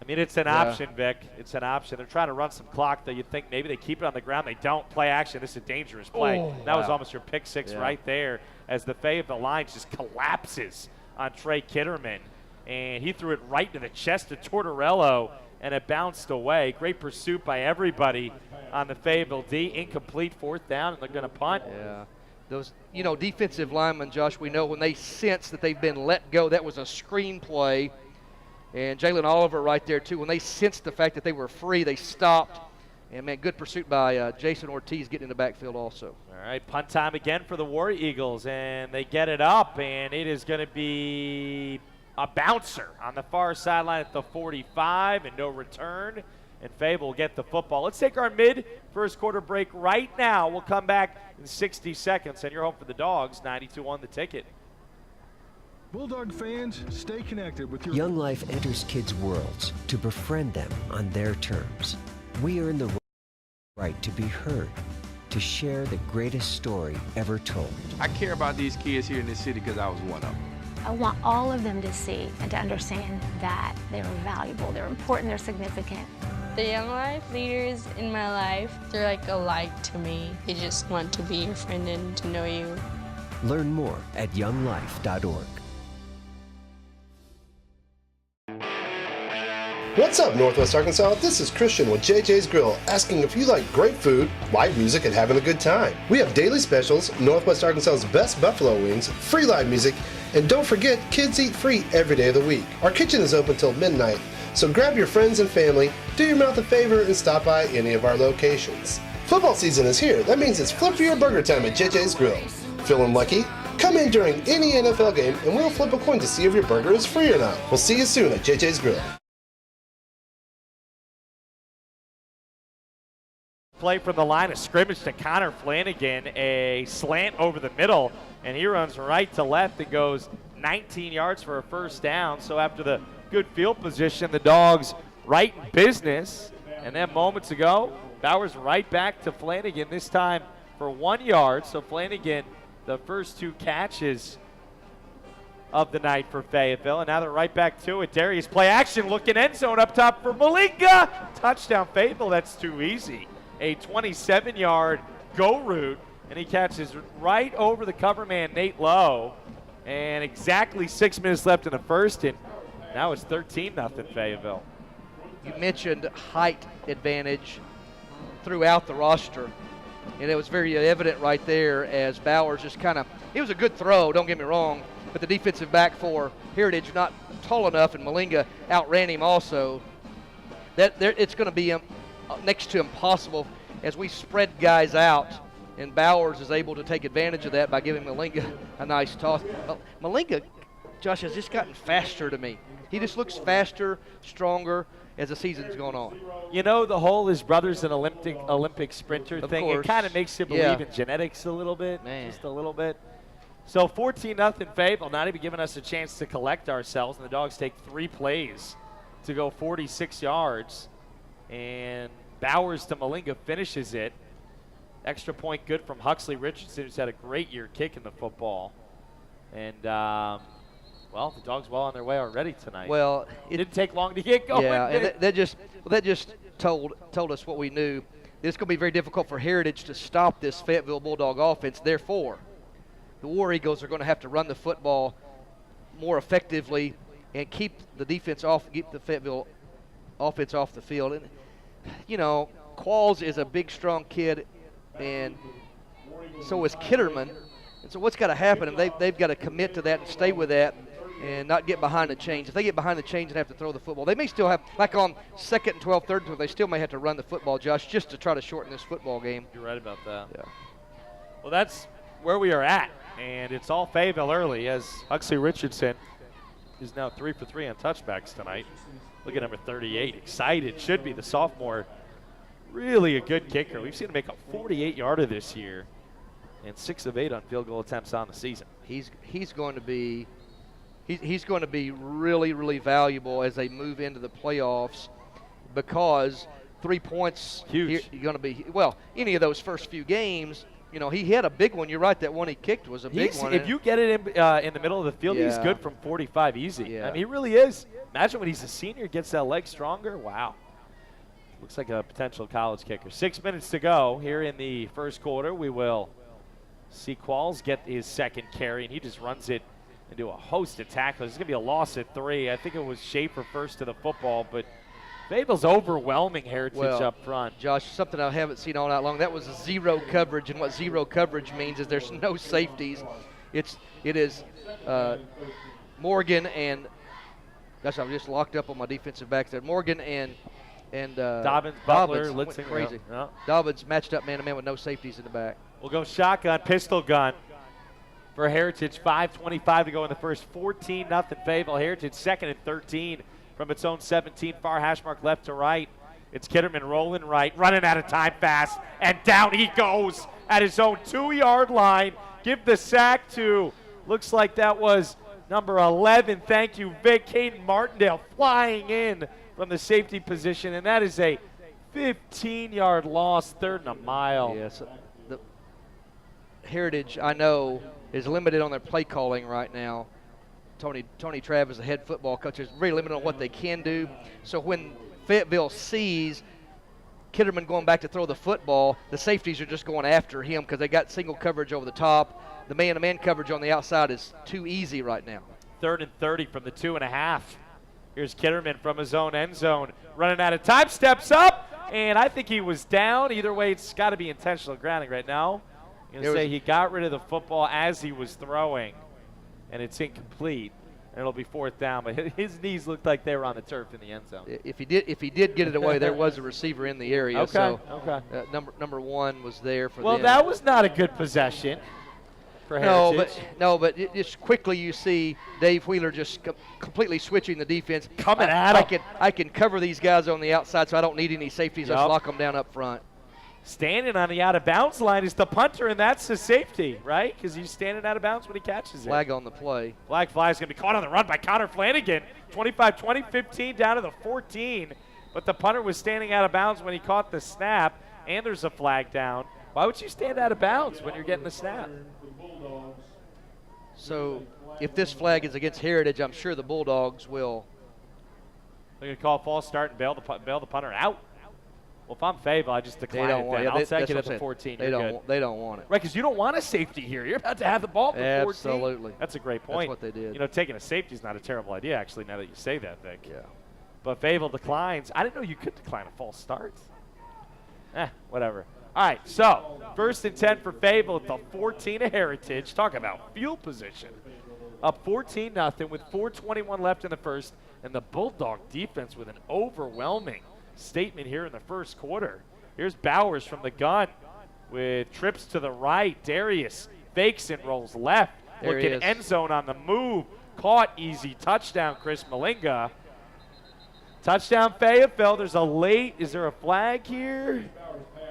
I mean, it's an option, Vic. It's an option. They're trying to run some clock, though. You'd think maybe they keep it on the ground. They don't. Play action. This is a dangerous play. That was almost your pick six right there, as the Fayetteville line just collapses on Trey Kitterman. And he threw it right to the chest of Tortorello, and it bounced away. Great pursuit by everybody on the Fayetteville D. Incomplete, 4th down, and they're going to punt.
Yeah. Those, defensive linemen, Josh, we know when they sense that they've been let go, that was a screen play. And Jalen Oliver right there, too. When they sensed the fact that they were free, they stopped. And, man, good pursuit by Jason Ortiz getting in the backfield also.
All right, punt time again for the War Eagles. And they get it up, and it is going to be a bouncer on the far sideline at the 45, and no return. And Fayetteville will get the football. Let's take our mid-first quarter break right now. We'll come back in 60 seconds. And you're home for the Dogs, 92 on the ticket.
Bulldog fans, stay connected with your...
Young Life enters kids' worlds to befriend them on their terms. We earn the right to be heard, to share the greatest story ever told.
I care about these kids here in this city because I was one of them.
I want all of them to see and to understand that they're valuable, they're important, they're significant.
The Young Life leaders in my life, they're like a light to me. They just want to be your friend and to know you.
Learn more at younglife.org.
What's up, Northwest Arkansas? This is Christian with JJ's Grill, asking if you like great food, live music, and having a good time. We have daily specials, Northwest Arkansas's best buffalo wings, free live music, and don't forget, kids eat free every day of the week. Our kitchen is open till midnight, so grab your friends and family, do your mouth a favor, and stop by any of our locations. Football season is here. That means it's flip for your burger time at JJ's Grill. Feeling lucky? Come in during any NFL game, and we'll flip a coin to see if your burger is free or not. We'll see you soon at JJ's Grill.
Play from the line of scrimmage to Connor Flanagan, a slant over the middle, and he runs right to left and goes 19 yards for a first down. So after the good field position, the Dogs right in business. And then moments ago, Bowers right back to Flanagan, this time for 1 yard. So Flanagan, the first 2 catches of the night for Fayetteville, and now they're right back to it. Darius play action, looking end zone up top for Malinga. Touchdown Fayetteville, that's too easy. A 27-yard go route, and he catches right over the cover man, Nate Lowe. And exactly 6 minutes left in the first, and now it's 13-0 Fayetteville.
You mentioned height advantage throughout the roster, and it was very evident right there as Bowers just kind of, it was a good throw, don't get me wrong, but the defensive back for Heritage not tall enough, and Malinga outran him also. it's going to be next to impossible as we spread guys out, and Bowers is able to take advantage of that by giving Malinga a nice toss. Malinga, Josh, has just gotten faster to me. He just looks faster, stronger as the season's gone on.
You know, the whole his brother's an Olympic sprinter
Of
thing.
course.
It kind of makes you believe in genetics a little bit, just a little bit. So 14-0 Fayetteville, not even giving us a chance to collect ourselves, and the Dogs take 3 plays to go 46 yards, and Bowers to Malinga finishes it. Extra point good from Huxley Richardson, who's had a great year kicking the football. And, well, the Dogs well on their way already tonight.
Well,
it didn't take long to get going.
Yeah, and that just told us what we knew. It's going to be very difficult for Heritage to stop this Fayetteville Bulldog offense. Therefore, the War Eagles are going to have to run the football more effectively and keep the defense off, keep the Fayetteville offense off the field. And, you know, Qualls is a big, strong kid, and so is Kitterman. And so what's got to happen? And they've got to commit to that and stay with that and not get behind the chains. If they get behind the chains and have to throw the football, they may still have, like on 2nd and 12, 3rd and 12, they still may have to run the football, Josh, just to try to shorten this football game.
You're right about that.
Yeah.
Well, that's where we are at, and it's all Fayetteville early as Huxley Richardson is now 3 for 3 on touchbacks tonight. Look at number 38, excited, should be the sophomore. Really a good kicker. We've seen him make a 48-yarder this year and 6 of 8 on field goal attempts on the season.
He's going to be really, really valuable as they move into the playoffs because 3 points
huge.
Going to be, well, any of those first few games, you know, he had a big one. You're right, that one he kicked was a big one.
If you get it in the middle of the field, he's good from 45 easy.
Yeah.
I mean, he really is. Imagine when he's a senior, gets that leg stronger. Wow. Looks like a potential college kicker. 6 minutes to go here in the first quarter. We will see Qualls get his second carry, and he just runs it into a host of tackles. It's going to be a loss at 3. I think it was Schaefer first to the football, but Fayetteville's overwhelming Heritage up front.
Josh, something I haven't seen all night long. That was zero coverage, and what zero coverage means is there's no safeties. It is Morgan and gosh, I'm just locked up on my defensive backs there. Morgan and
Dobbins, Butler,
went
Litzing,
crazy.
yeah.
Dobbins matched up man-to-man with no safeties in the back.
We'll go shotgun, pistol gun for Heritage. 5:25 to go in the first. 14-0 Fayetteville. Heritage 2nd and 13 from its own 17. Far hash mark left to right. It's Kitterman rolling right, running out of time fast, and down he goes at his own 2-yard line. Give the sack to, looks like that was number 11. Thank you, Vic. Caden Martindale flying in from the safety position, and that is a 15-yard loss, 3rd and a mile.
Yes, the Heritage, I know, is limited on their play calling right now. Tony Travis, the head football coach, is very limited on what they can do. So when Fayetteville sees Kitterman going back to throw the football, the safeties are just going after him because they got single coverage over the top. The man-to-man coverage on the outside is too easy right now.
3rd and 30 from the 2.5. Here's Kitterman from his own end zone, running out of time, steps up, and I think he was down. Either way, it's got to be intentional grounding right now. I'm going to say he got rid of the football as he was throwing, and it's incomplete, and it'll be 4th down. But his knees looked like they were on the turf in the end zone.
If he did get it away, there was a receiver in the area.
Okay,
so,
okay.
Number 1 was there for
Well,
them.
that was not a good possession for Heritage.
But just quickly you see Dave Wheeler just completely switching the defense.
Coming at him.
I can cover these guys on the outside, so I don't need any safeties. Just lock them down up front.
Standing on the out-of-bounds line is the punter, and that's the safety, right? Because he's standing out of bounds when he catches it.
Flag on the play.
Flag fly is going to be caught on the run by Connor Flanagan. 25-20, 15 down to the 14. But the punter was standing out of bounds when he caught the snap, and there's a flag down. Why would you stand out of bounds when you're getting the snap?
So if this flag is against Heritage, I'm sure the Bulldogs will.
They're going to call a false start and bail the punter out. Well, if I'm Fayetteville, I just decline it then. I'll take it at the 14.
They don't want it.
Right, because you don't want a safety here. You're about to have the ball for 14.
Absolutely.
That's a great point.
That's what they did.
You know, taking a safety is not a terrible idea, actually, now that you say that, Vic.
Yeah.
But Fayetteville declines. I didn't know you could decline a false start. Whatever. All right, so 1st and 10 for Fayetteville at the 14 of Heritage. Talk about field position. Up 14-0 with 4:21 left in the first, and the Bulldog defense with an overwhelming statement here in the first quarter. Here's Bowers from the gun with trips to the right. Darius fakes and rolls left.
There he
Looking
is.
end zone on the move. Caught, easy touchdown, Chris Malinga. Touchdown Fayetteville. There's a late, is there a flag here?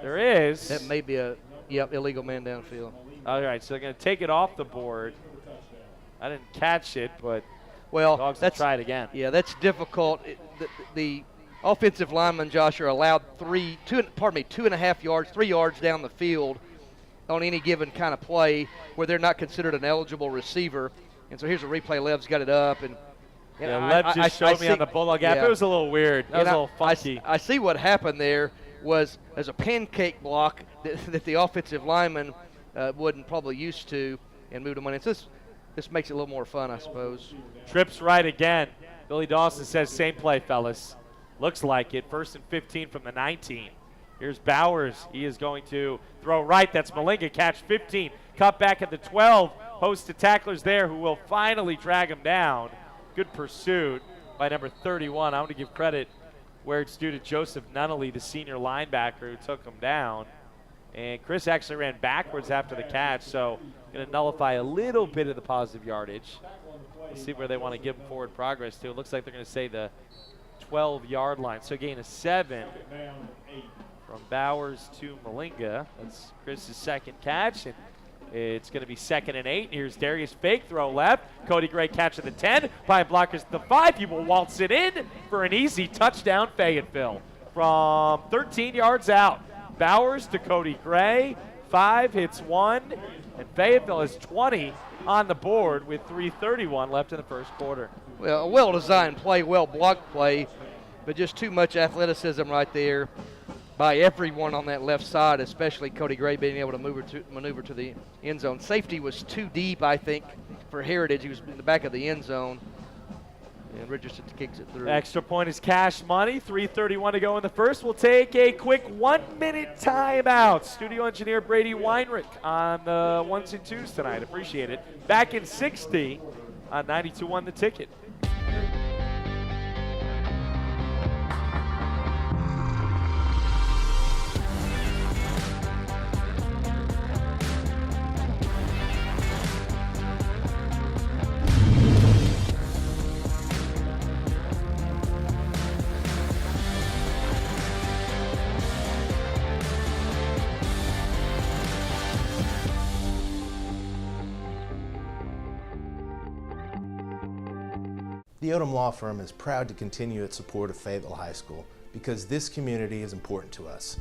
There is.
That may be a, illegal man downfield.
All right, so they're going to take it off the board. I didn't catch it, but
well,
Dogs will try it again.
Yeah, that's difficult. The offensive linemen, Josh, are allowed 2.5 yards, 3 yards down the field on any given kind of play where they're not considered an eligible receiver. And so here's a replay. Lev's got it up, and
Lev just showed me on the Bulldog app.
Yeah.
It was a little weird. That was a little funky.
I see what happened there was there's a pancake block that the offensive lineman wasn't probably used to and moved him on. So this makes it a little more fun, I suppose.
Trips right again. Billy Dawson says same play, fellas. Looks like it. 1st and 15 from the 19. Here's Bowers. He is going to throw right. That's Malinga. Catch 15. Cut back at the 12. Host of tacklers there who will finally drag him down. Good pursuit by number 31. I want to give credit where it's due to Joseph Nunnally, the senior linebacker who took him down. And Chris actually ran backwards after the catch, so going to nullify a little bit of the positive yardage. Let's see where they want to give him forward progress to. It looks like they're going to say the 12-yard line. So gain of 7 from Bowers to Malinga. That's Chris's second catch, and it's going to be 2nd and 8. Here's Darius fake throw left. Cody Gray catch at the 10. Five blockers at the 5. He will waltz it in for an easy touchdown Fayetteville from 13 yards out. Bowers to Cody Gray. 5 hits 1, and Fayetteville has 20 on the board with 3:31 left in the first quarter.
Well, a well-designed play, well-blocked play, but just too much athleticism right there by everyone on that left side, especially Cody Gray being able to maneuver to the end zone. Safety was too deep, I think, for Heritage. He was in the back of the end zone, and Richardson kicks it through.
Extra point is cash money. 3:31 to go in the first. We'll take a quick 1-minute timeout. Studio engineer Brady Weinrich on the 1s and 2s tonight. Appreciate it. Back in 60 on 92.1 The Ticket.
The Odom Law Firm is proud to continue its support of Fayetteville High School because this community is important to us.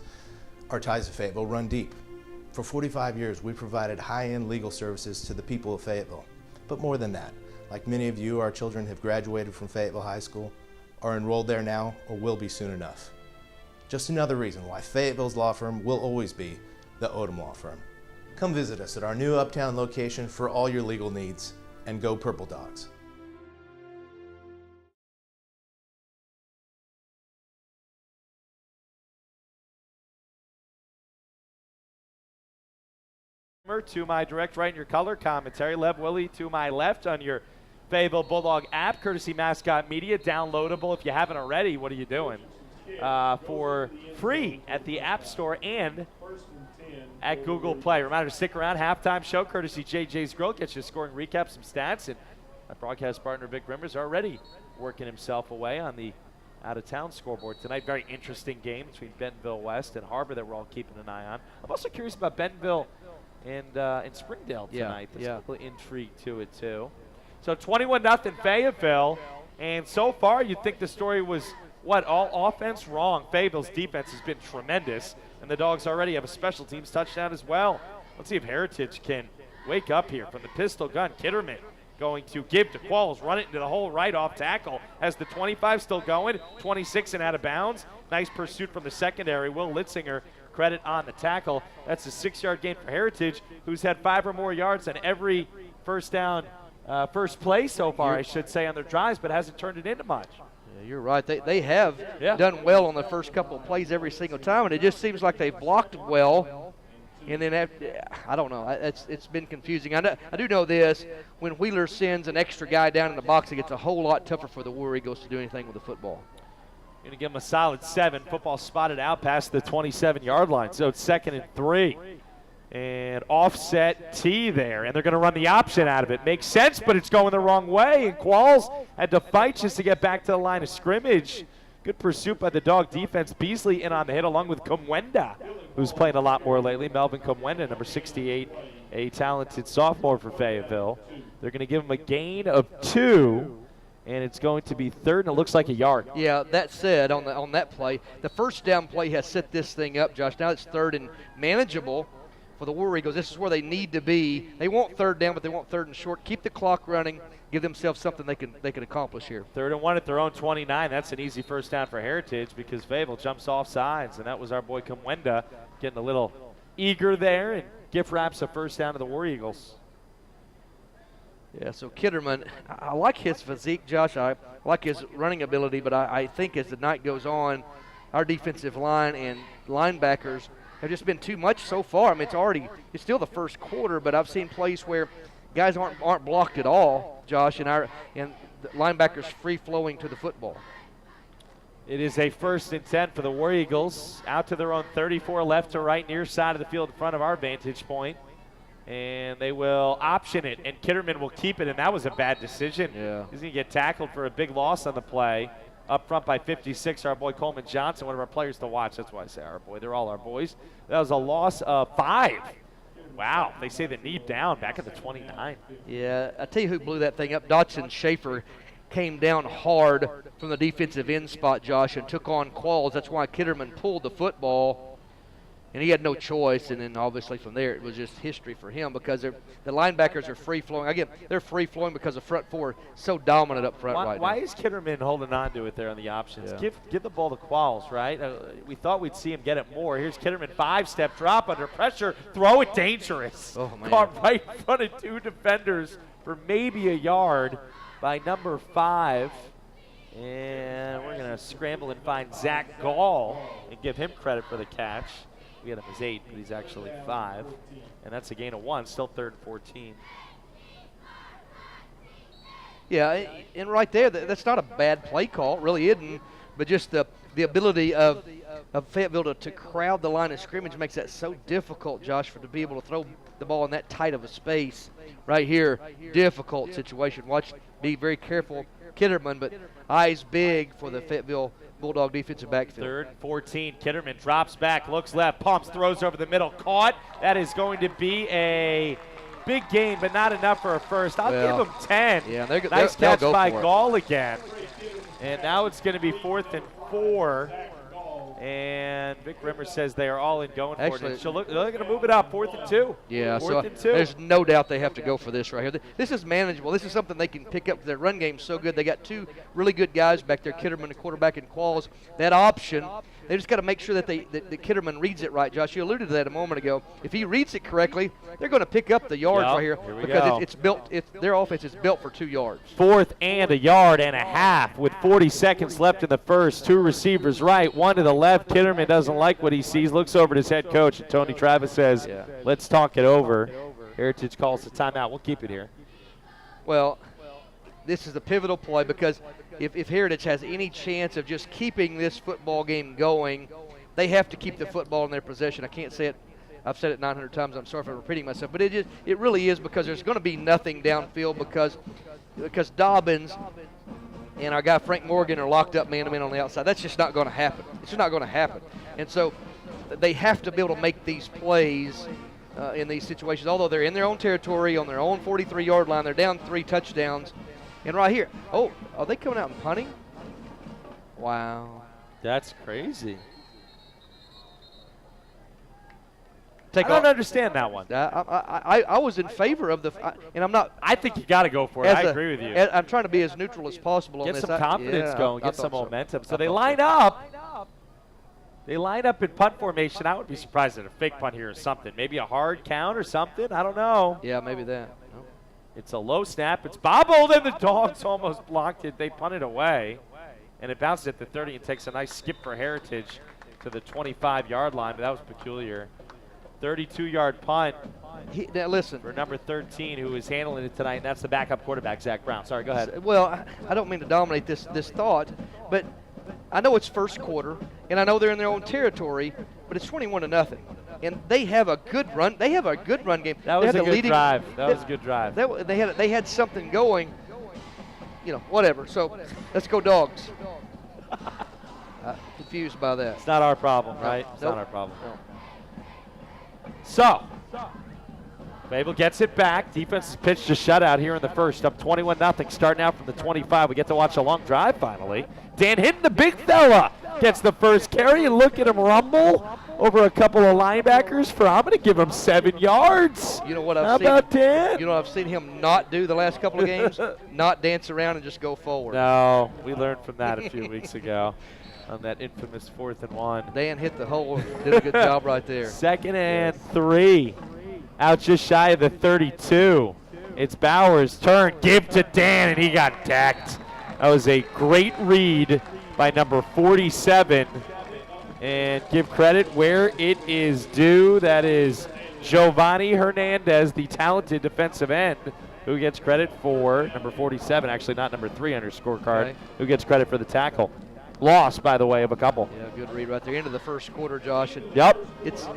Our ties to Fayetteville run deep. For 45 years, we provided high-end legal services to the people of Fayetteville. But more than that, like many of you, our children have graduated from Fayetteville High School, are enrolled there now, or will be soon enough. Just another reason why Fayetteville's law firm will always be the Odom Law Firm. Come visit us at our new Uptown location for all your legal needs, and go Purple Dogs.
To my direct right in your color commentary. Lev Willie to my left on your Fayetteville Bulldog app, courtesy Mascot Media. Downloadable if you haven't already. What are you doing? For free at the App Store and at Google Play. Reminder to stick around. Halftime show, courtesy JJ's Grill. Gets you a scoring recap, some stats. And my broadcast partner, Vic Rimmers, already working himself away on the out-of-town scoreboard tonight. Very interesting game between Bentonville West and Harbor that we're all keeping an eye on. I'm also curious about Bentonville and Springdale tonight. There's a little intrigue to it, too. So 21-0 Fayetteville. And so far, you'd think the story was, what, all offense? Wrong. Fayetteville's defense has been tremendous. And the Dogs already have a special teams touchdown as well. Let's see if Heritage can wake up here from the pistol gun. Kitterman going to give to Qualls. Run it into the hole right off tackle. Has the 25 still going. 26 and out of bounds. Nice pursuit from the secondary. Will Litzinger credit on the tackle. That's a 6-yard gain for Heritage, who's had 5 or more yards on every first down, first play so far, I should say, on their drives, but hasn't turned it into much.
Yeah, you're right. They have done well on the first couple of plays every single time, and it just seems like they've blocked well. And then, I don't know. It's been confusing. I do know this. When Wheeler sends an extra guy down in the box, it gets a whole lot tougher for the War Eagles to do anything with the football.
Going to give them a solid 7. Football spotted out past the 27-yard line, so it's 2nd and 3. And offset T there, and they're going to run the option out of it. Makes sense, but it's going the wrong way, and Qualls had to fight just to get back to the line of scrimmage. Good pursuit by the Dog defense. Beasley in on the hit along with Kumwenda, who's playing a lot more lately. Melvin Kumwenda, number 68, a talented sophomore for Fayetteville. They're going to give him a gain of 2, and it's going to be 3rd, and it looks like a yard.
Yeah, that said, on that play, the first down play has set this thing up, Josh. Now it's 3rd and manageable for the War Eagles. This is where they need to be. They want 3rd down, but they want 3rd and short. Keep the clock running. Give themselves something they can accomplish here.
3rd and 1 at their own 29. That's an easy first down for Heritage because Fayetteville jumps off sides, and that was our boy Kumwenda getting a little eager there, and gift wraps a first down to the War Eagles.
Yeah, so Kitterman, I like his physique, Josh. I like his running ability, but I think as the night goes on, our defensive line and linebackers have just been too much so far. I mean, it's still the first quarter, but I've seen plays where guys aren't blocked at all, Josh, and the linebackers free flowing to the football.
It is a 1st and 10 for the War Eagles, out to their own 34, left to right, near side of the field in front of our vantage point. And they will option it, and Kitterman will keep it, and that was a bad decision.
Yeah.
He's going to get tackled for a big loss on the play. Up front by 56, our boy Coleman Johnson, one of our players to watch. That's why I say our boy. They're all our boys. That was a loss of 5. Wow, they say the knee down back at the 29.
Yeah, I tell you who blew that thing up. Dotson Schaefer came down hard from the defensive end spot, Josh, and took on Qualls. That's why Kitterman pulled the football. And he had no choice, and then obviously from there it was just history for him because the linebackers are free-flowing. Again, they're free-flowing because the front four so dominant up front right now.
Why is Kitterman holding on to it there on the options?
Yeah.
Give the ball to Qualls, right? We thought we'd see him get it more. Here's Kitterman, 5-step drop under pressure. Throw it dangerous.
Oh, man.
Caught right in front of 2 defenders for maybe a yard by number 5. And we're going to scramble and find Zach Gall and give him credit for the catch. We had him as 8, but he's actually 5. And that's a gain of 1, still 3rd and 14.
Yeah, and right there, that's not a bad play call. It really isn't. But just the ability of Fayetteville to crowd the line of scrimmage makes that so difficult, Josh, to be able to throw the ball in that tight of a space right here. Difficult situation. Be very careful, Kitterman, but eyes big for the Fayetteville Bulldog defensive backfield.
3rd and 14. Kitterman drops back, looks left, pumps, throws over the middle, caught. That is going to be a big gain, but not enough for a first. I'll give him 10.
Yeah,
nice catch by
for it.
Gall again. And now it's going to be 4th and 4. And Vic Rimmer says they are all in going for it. And they're going to move it up, 4th and 2.
Yeah,
4th and 2.
There's no doubt they have to go for this right here. This is manageable. This is something they can pick up. Their run game's so good. They got 2 really good guys back there, Kitterman, the quarterback, and Qualls. That option, they just got to make sure that that Kitterman reads it right. Josh, you alluded to that a moment ago. If he reads it correctly, they're going to pick up the yards right here because it's built. Their offense is built for 2 yards.
4th and a yard and a half with 40 seconds left in the first. 2 receivers right, 1 to the left. Kitterman doesn't like what he sees, looks over at his head coach, and Tony Travis says, let's talk it over. Heritage calls the timeout. We'll keep it here.
Well, this is a pivotal play because if Heritage has any chance of just keeping this football game going, they have to keep the football in their possession. I can't say it. I've said it 900 times. I'm sorry for repeating myself, but it really is because there's going to be nothing downfield because Dobbins and our guy Frank Morgan are locked up man-to-man on the outside. That's just not going to happen. It's just not going to happen. And so they have to be able to make these plays in these situations. Although they're in their own territory, on their own 43-yard line, they're down 3 touchdowns. And right here, are they coming out and punting? Wow.
That's crazy. I don't understand that one.
I was in favor of and I'm not.
I think you got to go for it. I agree with you.
I'm trying to be as neutral as possible on this.
Get some confidence going. Get some momentum. So they line up. They line up in punt formation. I would be surprised at a fake punt here or something. Maybe a hard count or something. I don't know.
Yeah, maybe that. No.
It's a low snap. It's bobbled, and the Dogs almost blocked it. They punted away, and it bounces at the 30 and takes a nice skip for Heritage to the 25-yard line. But that was peculiar. 32-yard punt.
Now listen.
For number 13, who is handling it tonight, and that's the backup quarterback, Zach Brown. Sorry, go ahead.
Well, I don't mean to dominate this thought, but I know it's first quarter, and I know they're in their own territory, but it's 21-0, and they have a good run. They have a good run game.
That was a good drive. That was a good drive.
They had something going. You know, whatever. So let's go Dogs. Confused by that.
It's not our problem, right? It's
Nope.
not our problem. So, Fayetteville gets it back. Defense has pitched a shutout here in the first, up 21-0, starting out from the 25. We get to watch a long drive finally. Dan Hinton, the big fella, gets the first carry, and look at him rumble over a couple of linebackers for, I'm going to give him 7 yards.
You know what
How about Dan?
You know what I've seen him not do the last couple of games? Not dance around and just go forward.
No, we learned from that a few weeks ago on that infamous 4th and 1.
Dan hit the hole, did a good job right there.
2nd and 3. Out just shy of the 32. It's Bowers' turn. Give to Dan, and he got decked. That was a great read by number 47. And give credit where it is due. That is Giovanni Hernandez, the talented defensive end, who gets credit for number 47, actually not number 3 on your scorecard,
Okay.
who gets credit for the tackle. Loss, by the way, of a couple.
Yeah, good read right there. Into the first quarter, Josh. And
Yep.
It's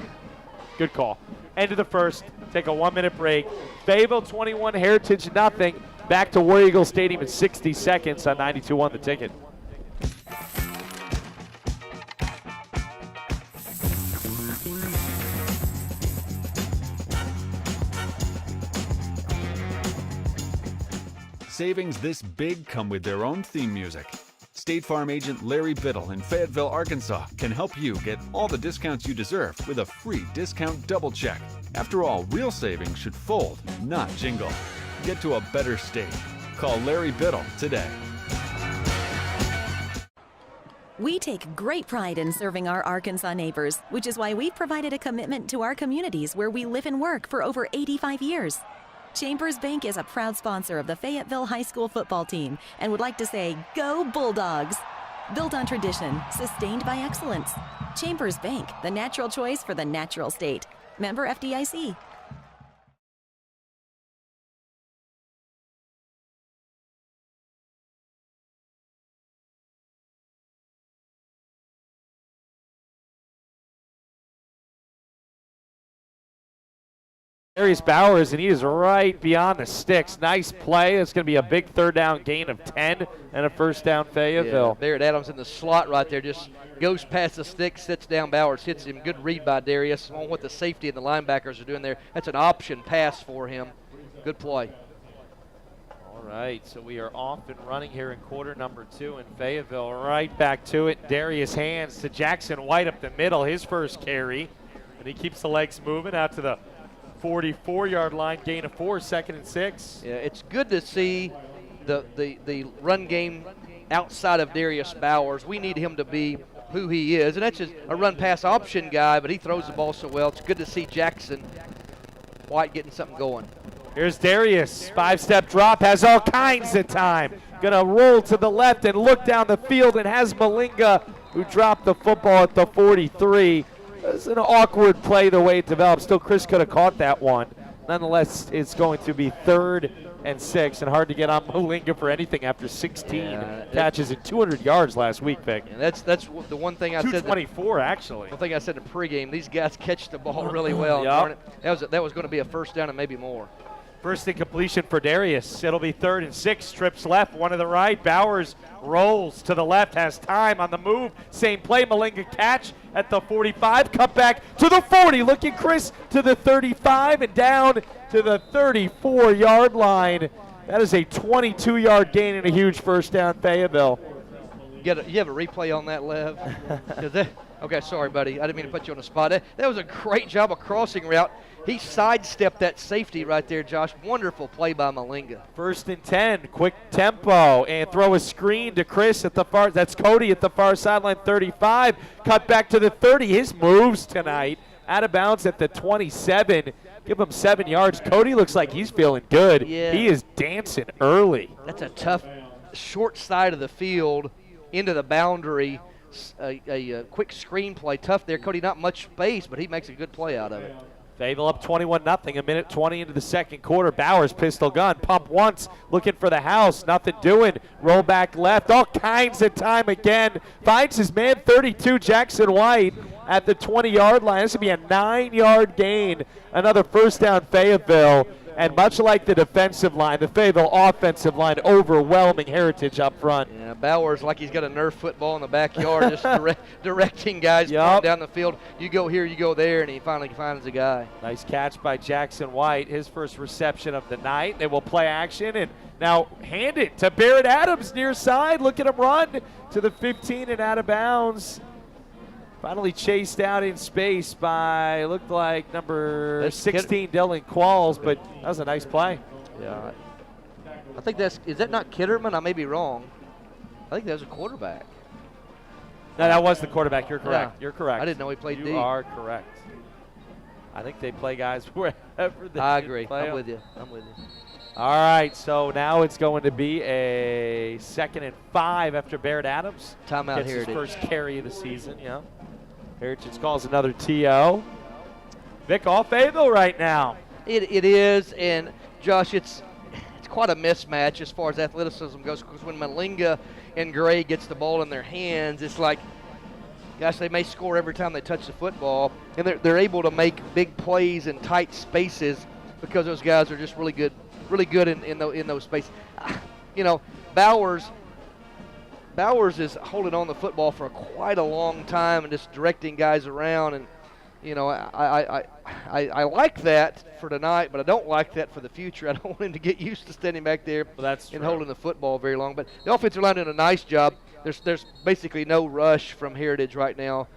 Good call. End of the first. Take a 1-minute break. Fayetteville 21, Heritage nothing. Back to War Eagle Stadium in 60 seconds on 92.1 The Ticket.
Savings this big come with their own theme music. State Farm agent Larry Biddle in Fayetteville, Arkansas can help you get all the discounts you deserve with a free discount double check. After all, real savings should fold, not jingle. Get to a better state. Call Larry Biddle today.
We take great pride in serving our Arkansas neighbors, which is why we've provided a commitment to our communities where we live and work for over 85 years. Chambers Bank is a proud sponsor of the Fayetteville High School football team and would like to say, Go Bulldogs! Built on tradition, sustained by excellence. Chambers Bank, the natural choice for the natural state. Member FDIC.
Darius Bowers, and he is right beyond the sticks. Nice play. It's going to be a big 3rd down gain of 10 and a 1st down Fayetteville.
Yeah, Barrett Adams in the slot right there, just goes past the stick, sits down. Bowers hits him. Good read by Darius on what the safety and the linebackers are doing there. That's an option pass for him. Good play.
All right, so we are off and running here in quarter number 2 in Fayetteville. Right back to it. Darius hands to Jackson White up the middle, his first carry. And he keeps the legs moving out to the 44-yard line, gain of 4, 2nd and 6.
Yeah, it's good to see the run game outside of Darius Bowers. We need him to be who he is, and that's just a run-pass option guy, but he throws the ball so well. It's good to see Jackson White getting something going.
Here's Darius, 5-step drop, has all kinds of time. Gonna roll to the left and look down the field, and has Malinga, who dropped the football at the 43. It's an awkward play the way it developed. Still, Chris could have caught that one. Nonetheless, it's going to be 3rd and 6, and hard to get on Malinga for anything after 16 catches and 200 yards last week, Vic.
And that's the one thing I said.
224, actually.
One thing I said in pregame, these guys catch the ball really well.
Yep.
That was going to be a 1st down and maybe more.
First in completion for Darius. It'll be 3rd and 6. Trips left, one to the right. Bowers rolls to the left, has time on the move. Same play, Malinga catch at the 45. Cut back to the 40. Look at Chris to the 35 and down to the 34-yard line. That is a 22-yard gain and a huge 1st down, Fayetteville.
You have a replay on that, Lev? Okay, sorry, buddy. I didn't mean to put you on the spot. That was a great job of crossing route. He sidestepped that safety right there, Josh. Wonderful play by Malinga.
1st and 10, quick tempo, and throw a screen to Chris at the far, that's Cody at the far sideline, 35. Cut back to the 30. His moves tonight, out of bounds at the 27. Give him 7 yards. Cody looks like he's feeling good.
Yeah.
He is dancing early.
That's a tough short side of the field into the boundary. A quick screen play. Tough there. Cody, not much space, but he makes a good play out of it.
Fayetteville up 21-0, a minute 20 into the second quarter. Bowers pistol gun, pump once, looking for the house, nothing doing. Roll back left, all kinds of time again. Finds his man 32, Jackson White, at the 20-yard line. This would be a 9-yard gain. Another first down Fayetteville. And much like the defensive line, the Fayetteville offensive line overwhelming Heritage up front.
Yeah, Bowers like he's got a Nerf football in the backyard, just directing guys down the field. You go here, you go there, and he finally finds a guy.
Nice catch by Jackson White, his first reception of the night. They will play action and now hand it to Barrett Adams near side. Look at him run to the 15 and out of bounds. Finally chased out in space by, looked like number 16, Dylan Qualls, but that was a nice play.
Yeah. I think is that not Kitterman? I may be wrong. I think that was a quarterback.
No, that was the quarterback. You're correct.
Yeah.
You're correct.
I didn't know he played
You
D.
are correct. I think they play guys wherever they
I agree.
play
I'm
them.
with you. I'm with you.
All right, so now it's going to be a 2nd and 5 after Barrett Adams
Timeout
gets
Heritage.
his first carry of the season. Yeah. Heritage calls another TO. Vic off Fayetteville right now.
It is, and Josh, it's quite a mismatch as far as athleticism goes, because when Malinga and Gray gets the ball in their hands, it's like, gosh, they may score every time they touch the football, and they're able to make big plays in tight spaces because those guys are just really good in those spaces. You know, Bowers is holding on the football for quite a long time and just directing guys around, and you know, I like that for tonight, but I don't like that for the future. I don't want him to get used to standing back there and holding the football very long. But the offensive line doing a nice job. There's basically no rush from Heritage right now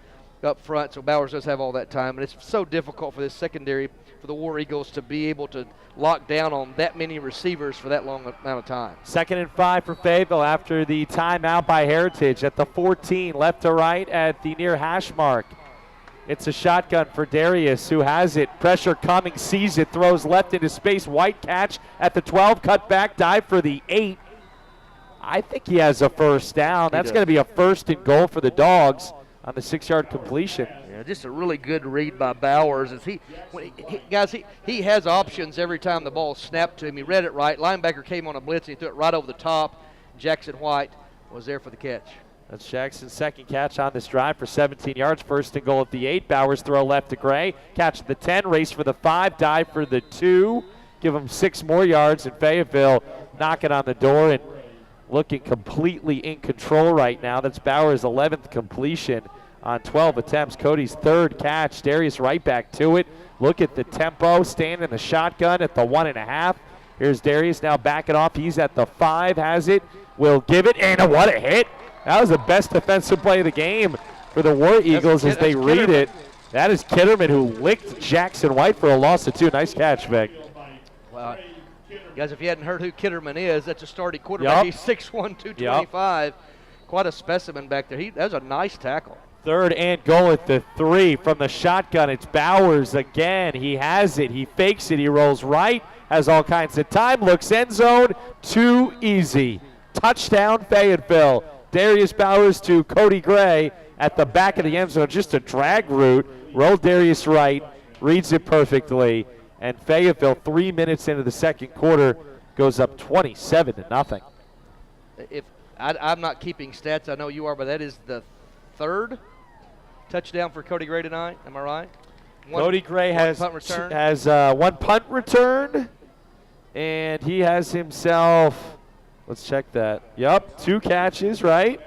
up front, so Bowers does have all that time, and it's so difficult for this secondary for the War Eagles to be able to lock down on that many receivers for that long amount of time.
2nd and 5 for Fayetteville after the timeout by Heritage at the 14, left to right at the near hash mark. It's a shotgun for Darius, who has it. Pressure coming, sees it, throws left into space. White catch at the 12, cut back, dive for the 8. I think he has a first down. That's going to be a 1st and goal for the Dogs on the 6-yard completion.
Yeah, just a really good read by Bowers. As he has options every time the ball snapped to him. He read it right. Linebacker came on a blitz, and he threw it right over the top. Jackson White was there for the catch.
That's Jackson's second catch on this drive for 17 yards. 1st and goal at the 8. Bowers throw left to Gray. Catch at the 10, race for the 5, dive for the 2. Give him 6 more yards, and Fayetteville knocking on the door and looking completely in control right now. That's Bowers' 11th completion on 12 attempts. Cody's 3rd catch. Darius right back to it. Look at the tempo. Staying in the shotgun at the 1.5. Here's Darius now backing off. He's at the 5, has it. Will give it, and what a hit. That was the best defensive play of the game for the War Eagles as they read it. That is Kitterman, who licked Jackson White for a loss of 2. Nice catch, Vic.
Wow. Guys, if you hadn't heard who Kitterman is, that's a starting quarterback. He's 6'1", 225. Quite a specimen back there. That was a nice tackle.
3rd and goal at the 3 from the shotgun. It's Bowers again. He has it. He fakes it. He rolls right. Has all kinds of time. Looks end zone. Too easy. Touchdown, Fayetteville. Darius Bowers to Cody Gray at the back of the end zone. Just a drag route. Roll Darius right. Reads it perfectly. And Fayetteville, 3 minutes into the second quarter, goes up 27-0.
If I'm not keeping stats, I know you are, but that is the 3rd touchdown for Cody Gray tonight. Am I right?
Cody Gray has 1 punt return, and he has himself, let's check that. Yep, 2 catches, right?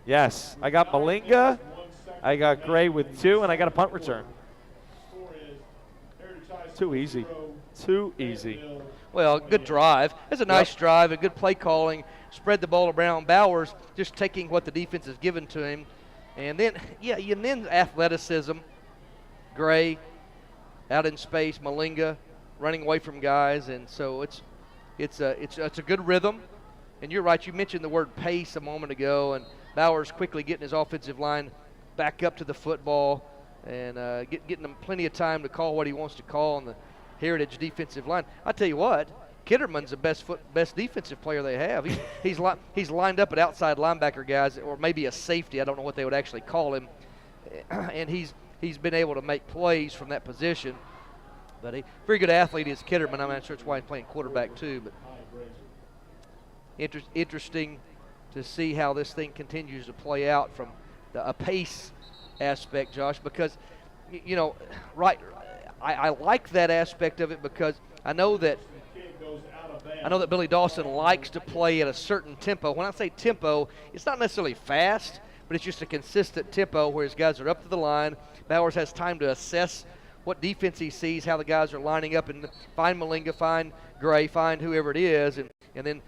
Yes, I got Malinga, I got Gray with 2, and I got a punt return. Too easy. Too easy.
Well, good drive. It's a nice drive, a good play calling. Spread the ball around. Bowers just taking what the defense has given to him. And then, and then athleticism. Gray out in space. Malinga running away from guys. And so it's a good rhythm. And you're right. You mentioned the word pace a moment ago. And Bowers quickly getting his offensive line back up to the football. And getting him plenty of time to call what he wants to call on the Heritage defensive line. I tell you what, Kitterman's the best defensive player they have. He's lined up at outside linebacker guys, or maybe a safety. I don't know what they would actually call him. And he's he's been able to make plays from that position. But a very good athlete is Kitterman. I'm not sure that's why he's playing quarterback too. But interesting to see how this thing continues to play out from a pace aspect, Josh, because, you know, I like that aspect of it because I know that Billy Dawson likes to play at a certain tempo. When I say tempo, it's not necessarily fast, but it's just a consistent tempo where his guys are up to the line. Bowers has time to assess what defense he sees, how the guys are lining up, and find Malinga, find Gray, find whoever it is, and then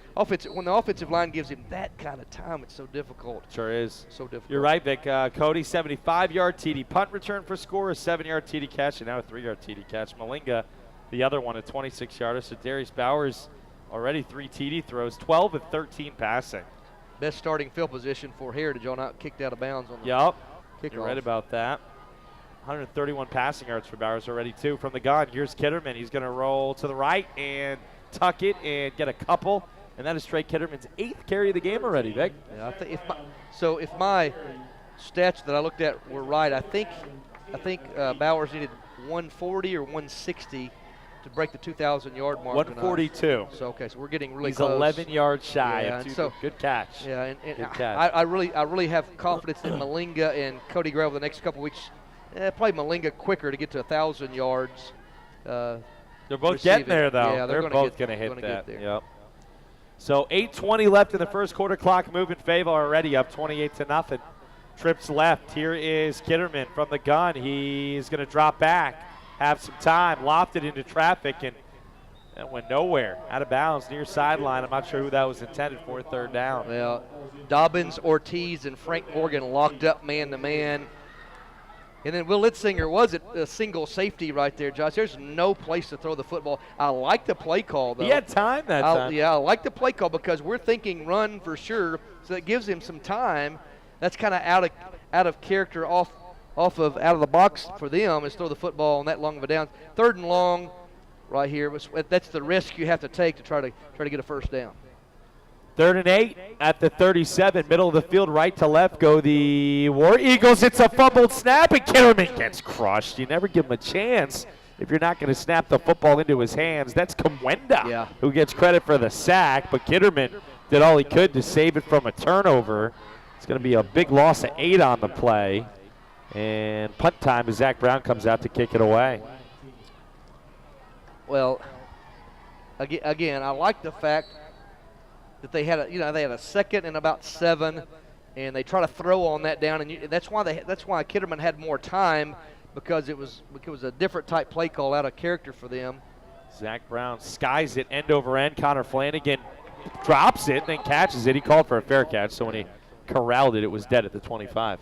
when the offensive line gives him that kind of time, it's so difficult.
Sure is.
So difficult.
You're right, Vic. Cody, 75-yard TD punt return for score, a 7-yard TD catch, and now a 3-yard TD catch. Malinga, the other one, a 26-yarder. So Darius Bowers already 3 TD throws, 12 of 13 passing.
Best starting field position for Heritage on out, kicked out of bounds on the
kickoff.
You're
right about that. 131 passing yards for Bowers already, too. From the gun, here's Kitterman. He's going to roll to the right and tuck it and get a couple. And that is Trey Kitterman's 8th carry of the game already, Vic.
Yeah, I think if my stats that I looked at were right, I think Bowers needed 140 or 160 to break the 2,000-yard mark.
142.
Tonight. So okay, so we're getting really close.
He's 11 yards shy.
Yeah, so
good catch.
Yeah, and
good catch.
I really have confidence that Malinga and Cody Gray over the next couple weeks. Probably Malinga quicker to get to 1,000 yards.
They're both getting there, though.
Yeah,
they're both going to hit that. Yep. So 8:20 left in the first quarter. Clock moving. Fayetteville already up 28-0. Trips left. Here is Kitterman from the gun. He's going to drop back, have some time, lofted into traffic, and went nowhere. Out of bounds near sideline. I'm not sure who that was intended for. 3rd down.
Well, Dobbins, Ortiz, and Frank Morgan locked up man-to-man. And then Will Litzinger was it a single safety right there, Josh. There's no place to throw the football. I like the play call, though.
He had time that time.
Yeah, I like the play call because we're thinking run for sure, so that gives him some time. That's kind of out of character, out of the box for them is throw the football on that long of a down. 3rd and long, right here. That's the risk you have to take to try to get a first down.
3rd and 8 at the 37, middle of the field, right to left go the War Eagles. It's a fumbled snap, and Kitterman gets crushed. You never give him a chance if you're not going to snap the football into his hands. That's Kamwenda who gets credit for the sack, but Kitterman did all he could to save it from a turnover. It's going to be a big loss of 8 on the play, and punt time as Zach Brown comes out to kick it away.
Well, again, I like the fact that they had a 2nd and about 7, and they try to throw on that down, and that's why Kitterman had more time because it was a different type play call out of character for them.
Zach Brown skies it end over end. Connor Flanagan drops it, then catches it. He called for a fair catch, so when he corralled it, it was dead at the 25.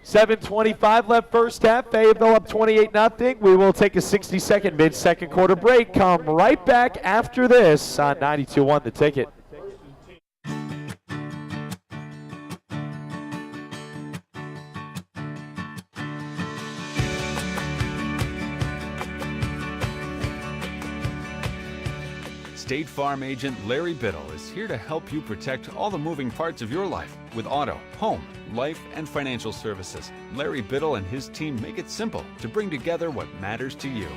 7:25 left first half. Fayetteville up 28-0. We will take a 60-second mid-second quarter break. Come right back after this on 92.1 The Ticket.
State Farm agent Larry Biddle is here to help you protect all the moving parts of your life with auto, home, life, and financial services. Larry Biddle and his team make it simple to bring together what matters to you.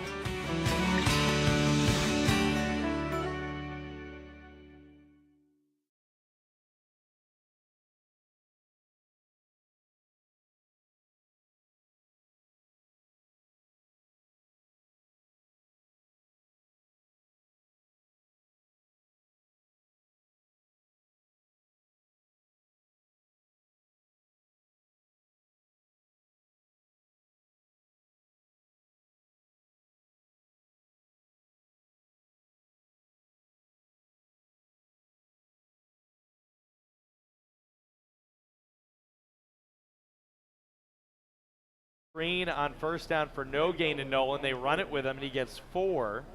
Green on first down for no gain to Nolan. They run it with him, and he gets 4.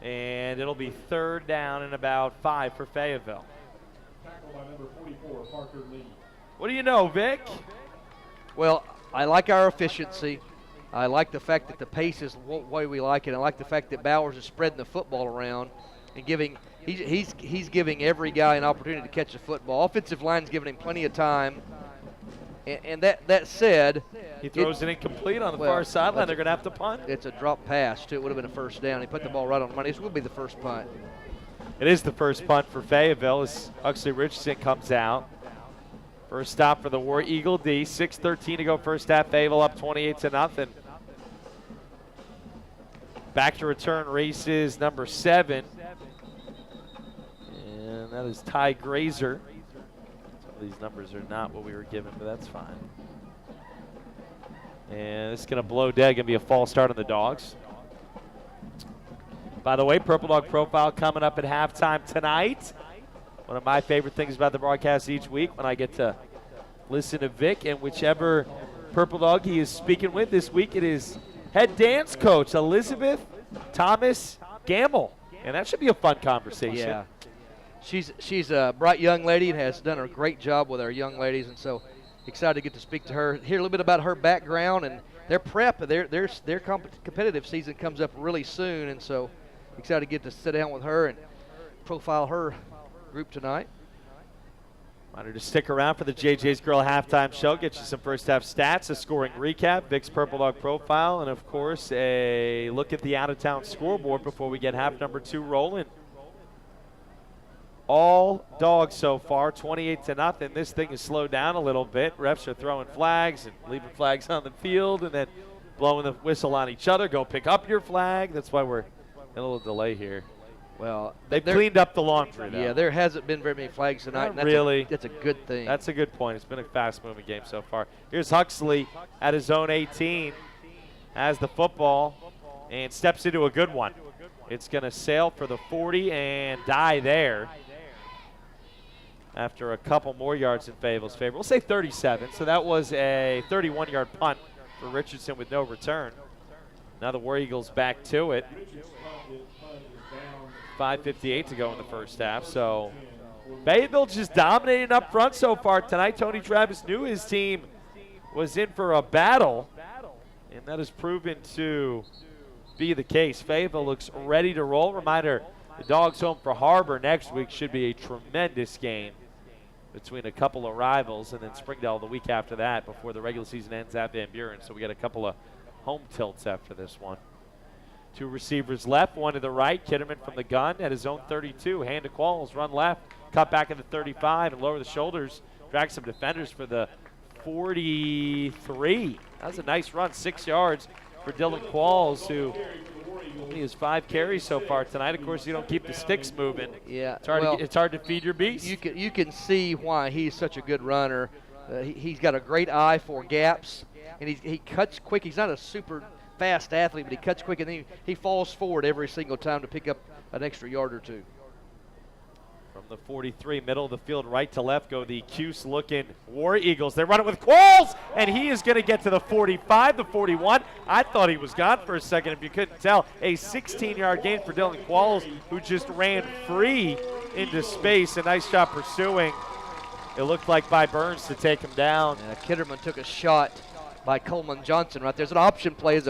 And it'll be 3rd down and about 5 for Fayetteville. What do you know, Vic?
Well, I like our efficiency. I like the fact that the pace is the way we like it. I like the fact that Bowers is spreading the football around and he's giving every guy an opportunity to catch the football. Offensive line's giving him plenty of time. And that said,
he throws it incomplete on the far sideline. They're going to have to punt.
It's a drop pass, too. It would have been a first down. He put the ball right on the money. This will be the first punt.
It is the first punt for Fayetteville as Huxley Richardson comes out. First stop for the War Eagle D. 6:13 to go first half. Fayetteville up 28-0. Back to return races number 7. And that is Ty Grazer. Some of these numbers are not what we were given, but that's fine. And it's going to blow dead. Going to be a false start on the Dogs. By the way, Purple Dog Profile coming up at halftime tonight. One of my favorite things about the broadcast each week when I get to listen to Vic and whichever Purple Dog he is speaking with. This week it is head dance coach Elizabeth Thomas Gamble. And that should be a fun conversation.
Yeah. She's a bright young lady and has done a great job with our young ladies. And so excited to get to speak to her, hear a little bit about her background and their prep. Their competitive season comes up really soon. And so excited to get to sit down with her and profile her group tonight.
Reminder to stick around for the JJ's Girl halftime show. Get you some first half stats, a scoring recap, Vic's Purple Dog profile, and of course a look at the out-of-town scoreboard before we get half number 2 rolling. All Dogs so far, 28-0. This thing is slowed down a little bit. Refs are throwing flags and leaving flags on the field and then blowing the whistle on each other. Go pick up your flag. That's why we're in a little delay here.
Well,
they've cleaned up the laundry, though.
Yeah, there hasn't been very many flags tonight.
Not really.
That's a good thing.
That's a good point. It's been a fast-moving game so far. Here's Huxley at his own 18, has the football, and steps into a good one. It's going to sail for the 40 and die there after a couple more yards in Fayetteville's favor. We'll say 37, so that was a 31-yard punt for Richardson with no return. Now the War Eagles back to it. 5:58 to go in the first half. So Fayetteville just dominating up front so far tonight. Tony Travis knew his team was in for a battle, and that has proven to be the case. Fayetteville looks ready to roll. Reminder, the Dogs home for Harbor next week. Should be a tremendous game between a couple of rivals, and then Springdale the week after that before the regular season ends at Van Buren. So we got a couple of home tilts after this one. 2 receivers left, one to the right. Kitterman from the gun at his own 32. Hand to Qualls, run left, cut back at the 35 and lower the shoulders. Drag some defenders for the 43. That was a nice run, 6 yards for Dylan Qualls, who only has 5 carries so far tonight. Of course, you don't keep the sticks moving.
Yeah,
it's hard to feed your beast.
You can see why he's such a good runner. He's got a great eye for gaps, and he cuts quick. He's not a super fast athlete, but he cuts quick, and then he falls forward every single time to pick up an extra yard or 2.
From the 43, middle of the field, right to left, go the Cuse-looking War Eagles. They run it with Qualls, and he is going to get to the 45, the 41. I thought he was gone for a second, if you couldn't tell. A 16-yard gain for Dylan Qualls, who just ran free into space. A nice shot pursuing. It looked like by Burns to take him down.
Yeah, Kitterman took a shot by Coleman Johnson right there. It's an option play.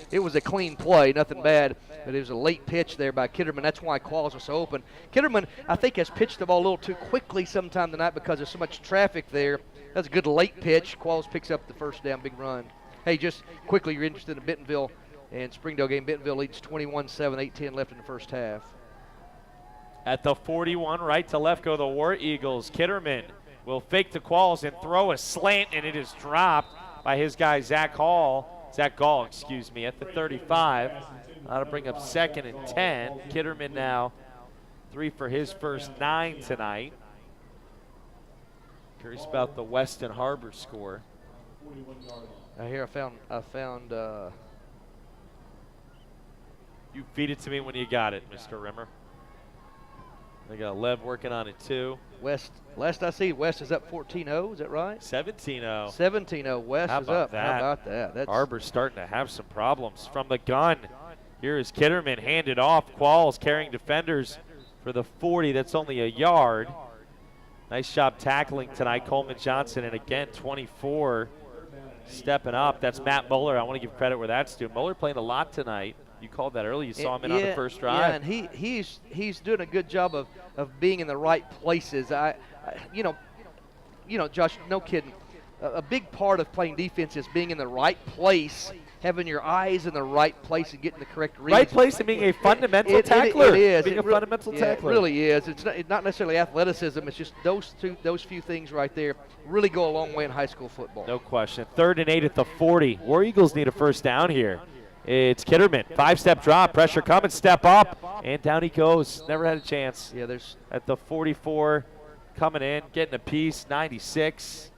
It was a clean play, nothing bad, but it was a late pitch there by Kitterman. That's why Qualls was so open. Kitterman, I think, has pitched the ball a little too quickly sometime tonight because there's so much traffic there. That's a good late pitch. Qualls picks up the first down, big run. Hey, just quickly, you're interested in Bentonville and Springdale game. Bentonville leads 21-7, 8-10 left in the first half.
At the 41, right to left go the War Eagles. Kitterman will fake to Qualls and throw a slant, and it is dropped by his guy Zach Gall, excuse me, at the 35. That'll bring up 2nd and 10. Kitterman now 3 for his first 9 tonight. Curious about the Weston Harbor score.
Here I found.
You feed it to me when you got it, Mr. Rimmer. They got Lev working on it too.
West, last I see, West is up 14-0. Is that right?
17-0.
17-0. West is up.
That?
How about that? That's
Harbor's starting to have some problems. From the gun, here is Kitterman handed off. Qualls carrying defenders for the 40. That's only a yard. Nice job tackling tonight, Coleman Johnson. And again, 24 stepping up. That's Matt Muller. I want to give credit where that's due. Muller playing a lot tonight. You called that early. You saw him in on the first drive.
Yeah, and he's doing a good job of being in the right places. You know, Josh, no kidding. a big part of playing defense is being in the right place, having your eyes in the right place and getting the correct reads.
Right place and being a fundamental tackler.
It is.
Being a fundamental tackler.
It really is. It's not necessarily athleticism. It's just those few things right there really go a long way in high school football.
No question. 3rd and 8 at the 40. War Eagles need a first down here. It's Kitterman. 5-step drop. Pressure coming. Step up. And down he goes. Never had a chance.
Yeah, there's
at the 44. Coming in. Getting a piece. 96.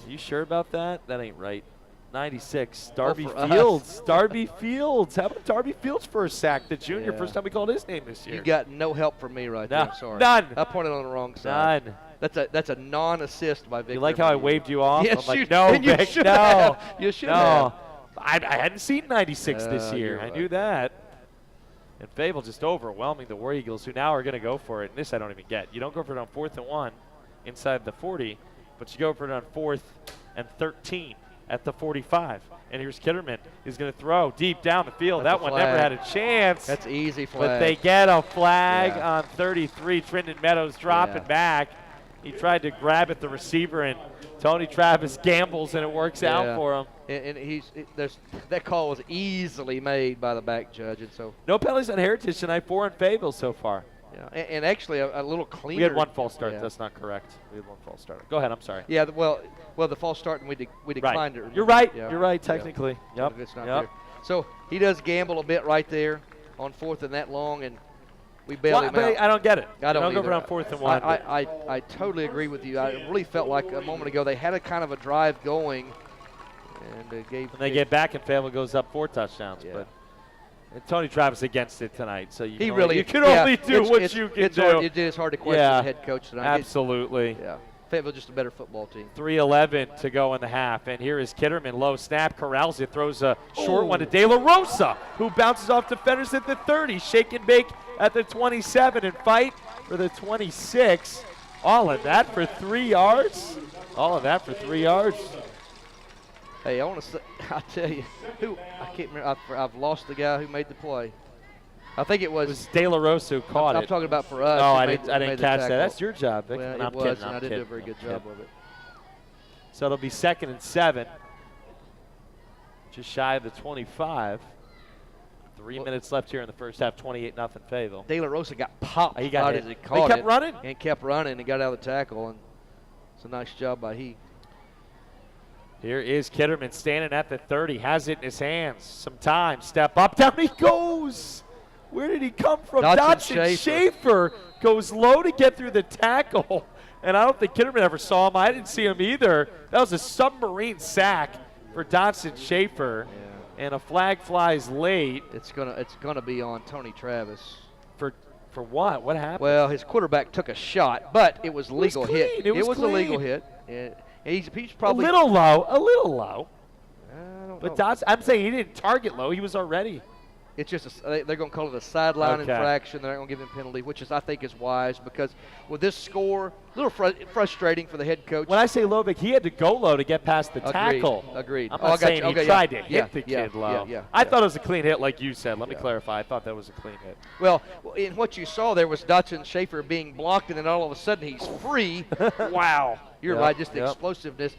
You sure about that? That ain't right. 96. Darby Fields. Darby Fields. How about Darby Fields for a sack? The junior.
Yeah.
First time we called his name this year.
You got no help from me right there. I'm sorry.
None.
I pointed on the wrong side.
None.
That's a non-assist by Victor.
You like how I waved you off?
Yes,
I'm like, no,
you
Vic,
should
no.
have. You should have.
I hadn't seen 96 this year.
You're
I
right.
knew that. And Fayetteville just overwhelming the War Eagles, who now are going to go for it. And this I don't even get. You don't go for it on 4th and 1 inside the 40, but you go for it on 4th and 13 at the 45. And here's Kitterman. He's going to throw deep down the field.
That's
that one never had a chance.
That's easy flag.
But they get a flag on 33. Trendon Meadows dropping back. He tried to grab at the receiver, and Tony Travis gambles, and it works out for him.
And that call was easily made by the back judge, and so
no penalties on Heritage tonight. 4 in Fayetteville so far.
Yeah, and actually a little cleaner.
We had one false start. That's not correct. We had one false start. Go ahead. I'm sorry.
Yeah. Well, the false start, and we declined it.
You're right.
Yeah.
You're right. Technically.
Yep. It's not there. So he does gamble a bit right there on 4th and that long, and we bail him out.
I don't get it.
I don't
go
either.
on 4th and 1.
I totally agree with you. I really felt like a moment ago they had a kind of a drive going, and
they get back, and Fayetteville goes up 4 touchdowns.
Yeah.
But and Tony Travis against it tonight, so you can
only
do what you can do.
It is hard to question the head coach tonight.
Absolutely.
Yeah. Fayetteville just a better football team.
3:11 to go in the half, and here is Kitterman. Low snap, corrals it, throws a short one to De La Rosa, who bounces off defenders at the 30. Shake and bake at the 27 and fight for the 26. All of that for 3 yards. All of that for 3 yards.
Hey, I want to say, I'll tell you, I can't remember. I've lost the guy who made the play. I think it was
De La Rosa who caught it.
I'm talking about for us.
No, I didn't catch that. That's your job, Vic.
Well,
I'm
it was,
kidding,
and
I'm
I didn't do a
kidding,
very good job of it.
So it'll be 2nd and 7. Just shy of the 25. 3 minutes left here in the first half. 28-0 Fayetteville.
De La Rosa got popped.
He got
as
hit.
he caught
He kept running.
And kept running and got out of the tackle, and it's a nice job by he.
Here is Kitterman standing at the 30, has it in his hands. Some time, step up, down he goes. Where did he come from? Dotson Schaefer goes low to get through the tackle. And I don't think Kitterman ever saw him. I didn't see him either. That was a submarine sack for Dotson Schaefer. Yeah. And a flag flies late.
It's gonna be on Tony Travis.
For what? What happened?
Well, his quarterback took a shot, but it was legal hit.
It was
a legal hit. He's probably
a little low.
I don't know.
But I'm saying he didn't target low. He was already.
It's just they're going to call it a sideline infraction. They're not going to give him a penalty, which I think is wise because with this score, a little frustrating for the head coach.
When I say low, Vic, he had to go low to get past the tackle.
Agreed.
I'm not saying he tried to hit the kid low. I thought it was a clean hit, like you said. Let me clarify. I thought that was a clean hit.
Well, in what you saw there was Dotson Schaefer being blocked, and then all of a sudden he's free. Wow. You're right, just the explosiveness.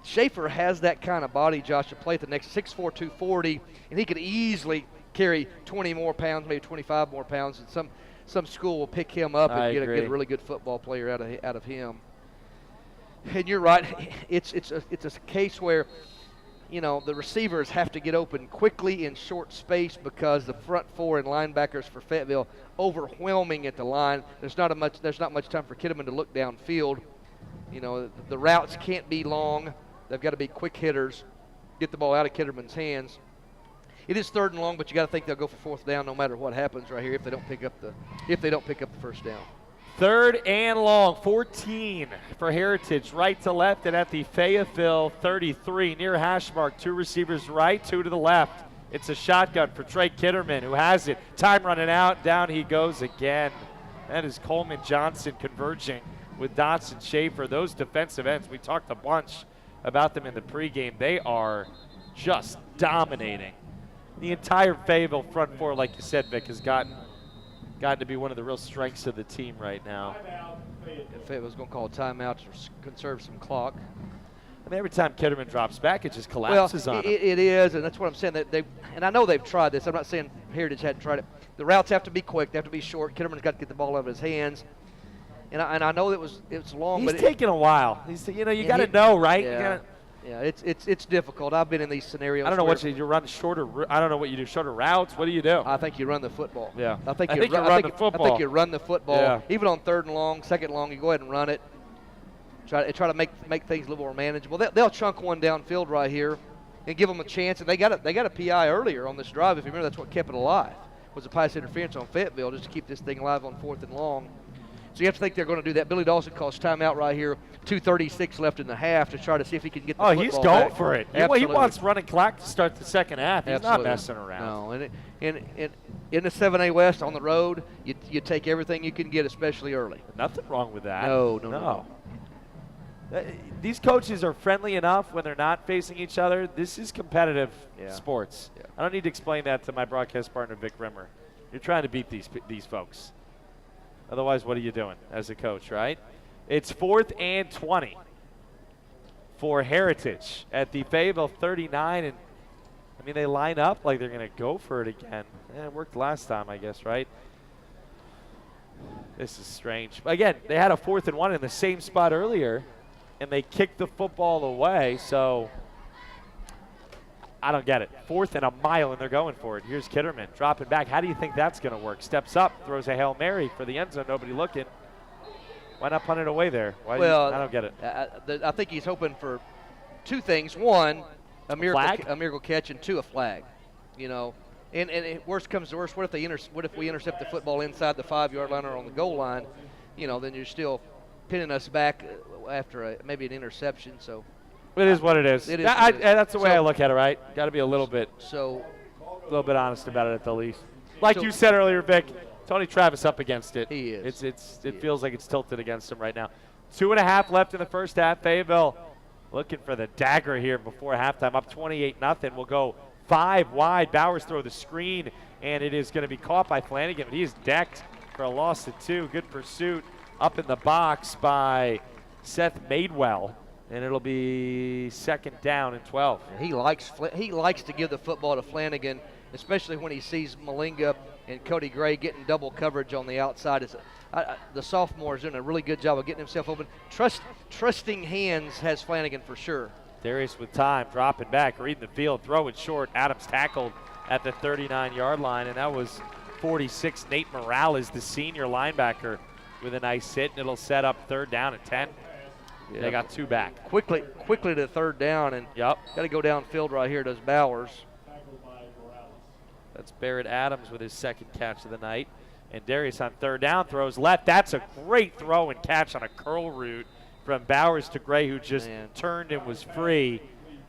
Schaefer has that kind of body, Josh, to play at the next 6'4", 240, and he could easily carry 20 more pounds, maybe 25 more pounds, and some school will pick him up and get a really good football player out of him. And you're right, it's a case where, you know, the receivers have to get open quickly in short space because the front four and linebackers for Fayetteville overwhelming at the line. There's not much time for Kitterman to look downfield. You know, the routes can't be long. They've got to be quick hitters, get the ball out of Kitterman's hands. It is 3rd and long, but you got to think they'll go for 4th down no matter what happens right here if they don't pick up the first down.
3rd and long, 14 for Heritage, right to left and at the Fayetteville 33 near hash mark. 2 receivers right, 2 to the left. It's a shotgun for Trey Kitterman, who has it. Time running out, down he goes again. That is Coleman Johnson converging with Dotson Schaefer. Those defensive ends, we talked a bunch about them in the pregame. They are just dominating. The entire Fayetteville front four, like you said, Vic, has gotten to be one of the real strengths of the team right now.
If it was going to call a timeout to conserve some clock.
I mean, every time Kitterman drops back, it just collapses on him.
It is, and that's what I'm saying. That and I know they've tried this. I'm not saying Heritage hadn't tried it. The routes have to be quick. They have to be short. Kitterman's got to get the ball out of his hands. And I know it's long,
He's
but
taking a while. You got to know, right?
Yeah, it's difficult. I've been in these scenarios.
I don't know what you run shorter. I don't know what you do. Shorter routes. What do you do?
I think you run the football.
Yeah.
I think
you run the football.
I think you run the football.
Yeah.
Even on 3rd and long, 2nd and long, you go ahead and run it. Try to make things a little more manageable. They'll chunk one downfield right here, and give them a chance. And they got a PI earlier on this drive. If you remember, that's what kept it alive. Was a pass interference on Fayetteville just to keep this thing alive on 4th and long. So you have to think they're going to do that. Billy Dawson calls timeout right here. 2:36 left in the half to try to see if he can get the football
he's going
back.
for it.
Absolutely.
He wants running clock to start the second half. He's
Absolutely.
not messing around.
No, and in the 7A West on the road, you take everything you can get, especially early.
Nothing wrong with that.
No.
These coaches are friendly enough when they're not facing each other. This is competitive sports.
Yeah.
I don't need to explain that to my broadcast partner, Vic Rimmer. You're trying to beat these folks. Otherwise, what are you doing as a coach, right? It's 4th and 20 for Heritage at the Fayetteville 39. And, I mean, they line up like they're going to go for it again. It worked last time, I guess, right? This is strange. Again, they had a 4th and 1 in the same spot earlier, and they kicked the football away. So I don't get it. 4th and a mile, and they're going for it. Here's Kitterman dropping back. How do you think that's going to work? Steps up, throws a Hail Mary for the end zone. Nobody looking. Why not punt it away there? I don't get it.
I think he's hoping for two things. One, a miracle catch, and two, a flag. You know, and worst comes to worst, what if we intercept the football inside the 5-yard line or on the goal line? You know, then you're still pinning us back after maybe an interception. So
it is what it is.
It is.
That's the way I look at it, right? Got to be a little bit honest about it at the least. Like you said earlier, Vic, Tony Travis up against it.
He is.
It feels like it's tilted against him right now. 2.5 left in the first half. Fayetteville looking for the dagger here before halftime. Up 28-0. We'll go 5 wide. Bowers throw the screen, and it is going to be caught by Flanagan. But he is decked for a loss of 2. Good pursuit up in the box by Seth Madewell. And it'll be 2nd down and 12.
He likes to give the football to Flanagan, especially when he sees Malinga and Cody Gray getting double coverage on the outside. The sophomore is doing a really good job of getting himself open. Trusting hands has Flanagan for sure.
Darius with time, dropping back, reading the field, throwing short. Adams tackled at the 39-yard line, and that was 46. Nate Morales, the senior linebacker, with a nice hit, and it'll set up 3rd down and 10. Yeah. They got 2 back.
Quickly to 3rd down, and got to go downfield right here, does Bowers.
That's Barrett Adams with his 2nd catch of the night. And Darius on 3rd down throws left. That's a great throw and catch on a curl route from Bowers to Gray, who just turned and was free.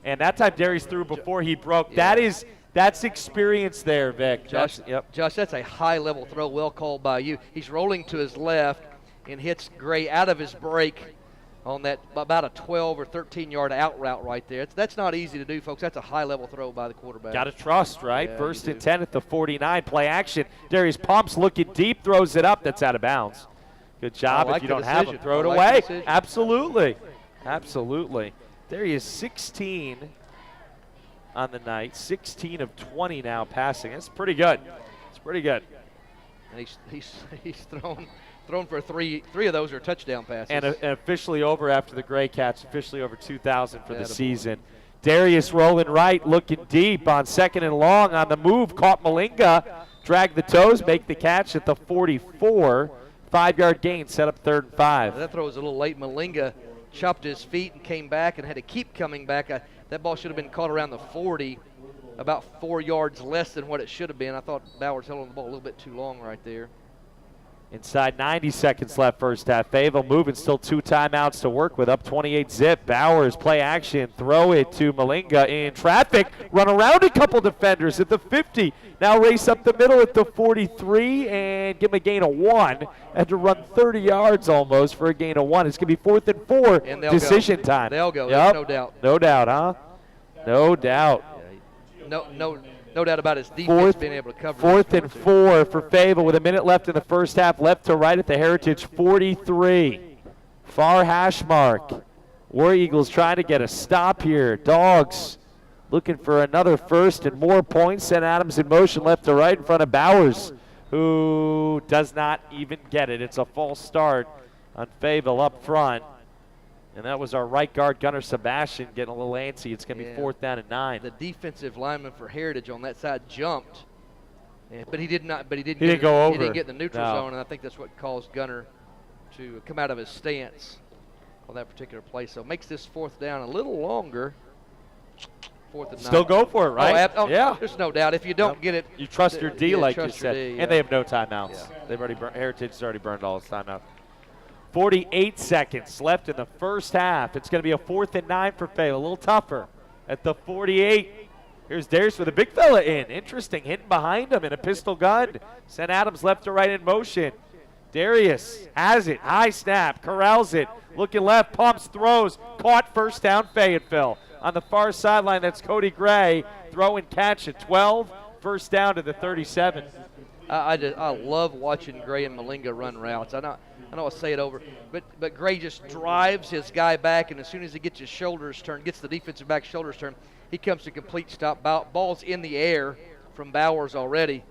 And that time Darius threw before he broke. Yeah. That's experience there, Vic.
Josh, that's a high-level throw, well called by you. He's rolling to his left and hits Gray out of his break on that about a 12 or 13-yard out route right there. That's not easy to do, folks. That's a high-level throw by the quarterback.
Got to trust, right?
Yeah,
1st and 10 at the 49. Play action. Darius pumps, looking deep, throws it up. That's out of bounds. Good job. If you don't have him, throw it away. Absolutely. Darius 16 on the night. 16 of 20 now passing. That's pretty good. It's pretty good.
And he's thrown for three of those are touchdown passes.
And officially over after the Gray catch, officially over 2,000 for the season. Darius rolling right, looking deep on 2nd and long on the move. Caught Malinga, dragged the toes, make the catch at the 44. 5-yard gain, set up 3rd and 5.
That throw was a little late. Malinga chopped his feet and came back and had to keep coming back. That ball should have been caught around the 40, about 4 yards less than what it should have been. I thought Bowers held on the ball a little bit too long right there.
Inside 90 seconds left first half. Fayetteville moving, still 2 timeouts to work with, up 28-zip. Bowers play action, throw it to Malinga in traffic, run around a couple defenders at the 50. Now race up the middle at the 43 and give him a gain of 1. Had to run 30 yards almost for a gain of 1. It's going to be 4th and 4,
and
decision time.
They'll go,
yep.
no doubt.
No doubt, huh? No doubt.
No no doubt about his defense being able to cover.
Fourth and 4 for Fayetteville with a minute left in the first half. Left to right at the Heritage 43. Far hash mark. War Eagles trying to get a stop here. Dogs looking for another first and more points. Send Adams in motion left to right in front of Bowers, who does not even get it. It's a false start on Fayetteville up front. And that was our right guard, Gunnar Sebastian, getting a little antsy. It's going to be 4th down and 9.
The defensive lineman for Heritage on that side jumped, but he did not. But he didn't.
He didn't go over.
He didn't get in the neutral zone, and I think that's what caused Gunnar to come out of his stance on that particular play. So it makes this 4th down a little longer. 4th and 9.
Still go for it, right?
Yeah. There's no doubt. If you don't get it,
you trust your D, like you said.
D,
and they have no timeouts.
Yeah.
They've already Heritage has already burned all its timeouts. 48 seconds left in the first half. It's going to be a 4th and 9 for Fayetteville. A little tougher at the 48. Here's Darius with a big fella in. Interesting, hitting behind him in a pistol gun. Sent Adams left to right in motion. Darius has it. High snap. Corrals it. Looking left. Pumps. Throws. Caught. First down Fayetteville. On the far sideline, that's Cody Gray. Throw and catch at 12. First down to the 37.
I love watching Gray and Malinga run routes. I know I say it over, but Gray just drives his guy back, and as soon as he gets his shoulders turned, gets the defensive back shoulders turned, he comes to complete stop. Ball's in the air from Bowers already.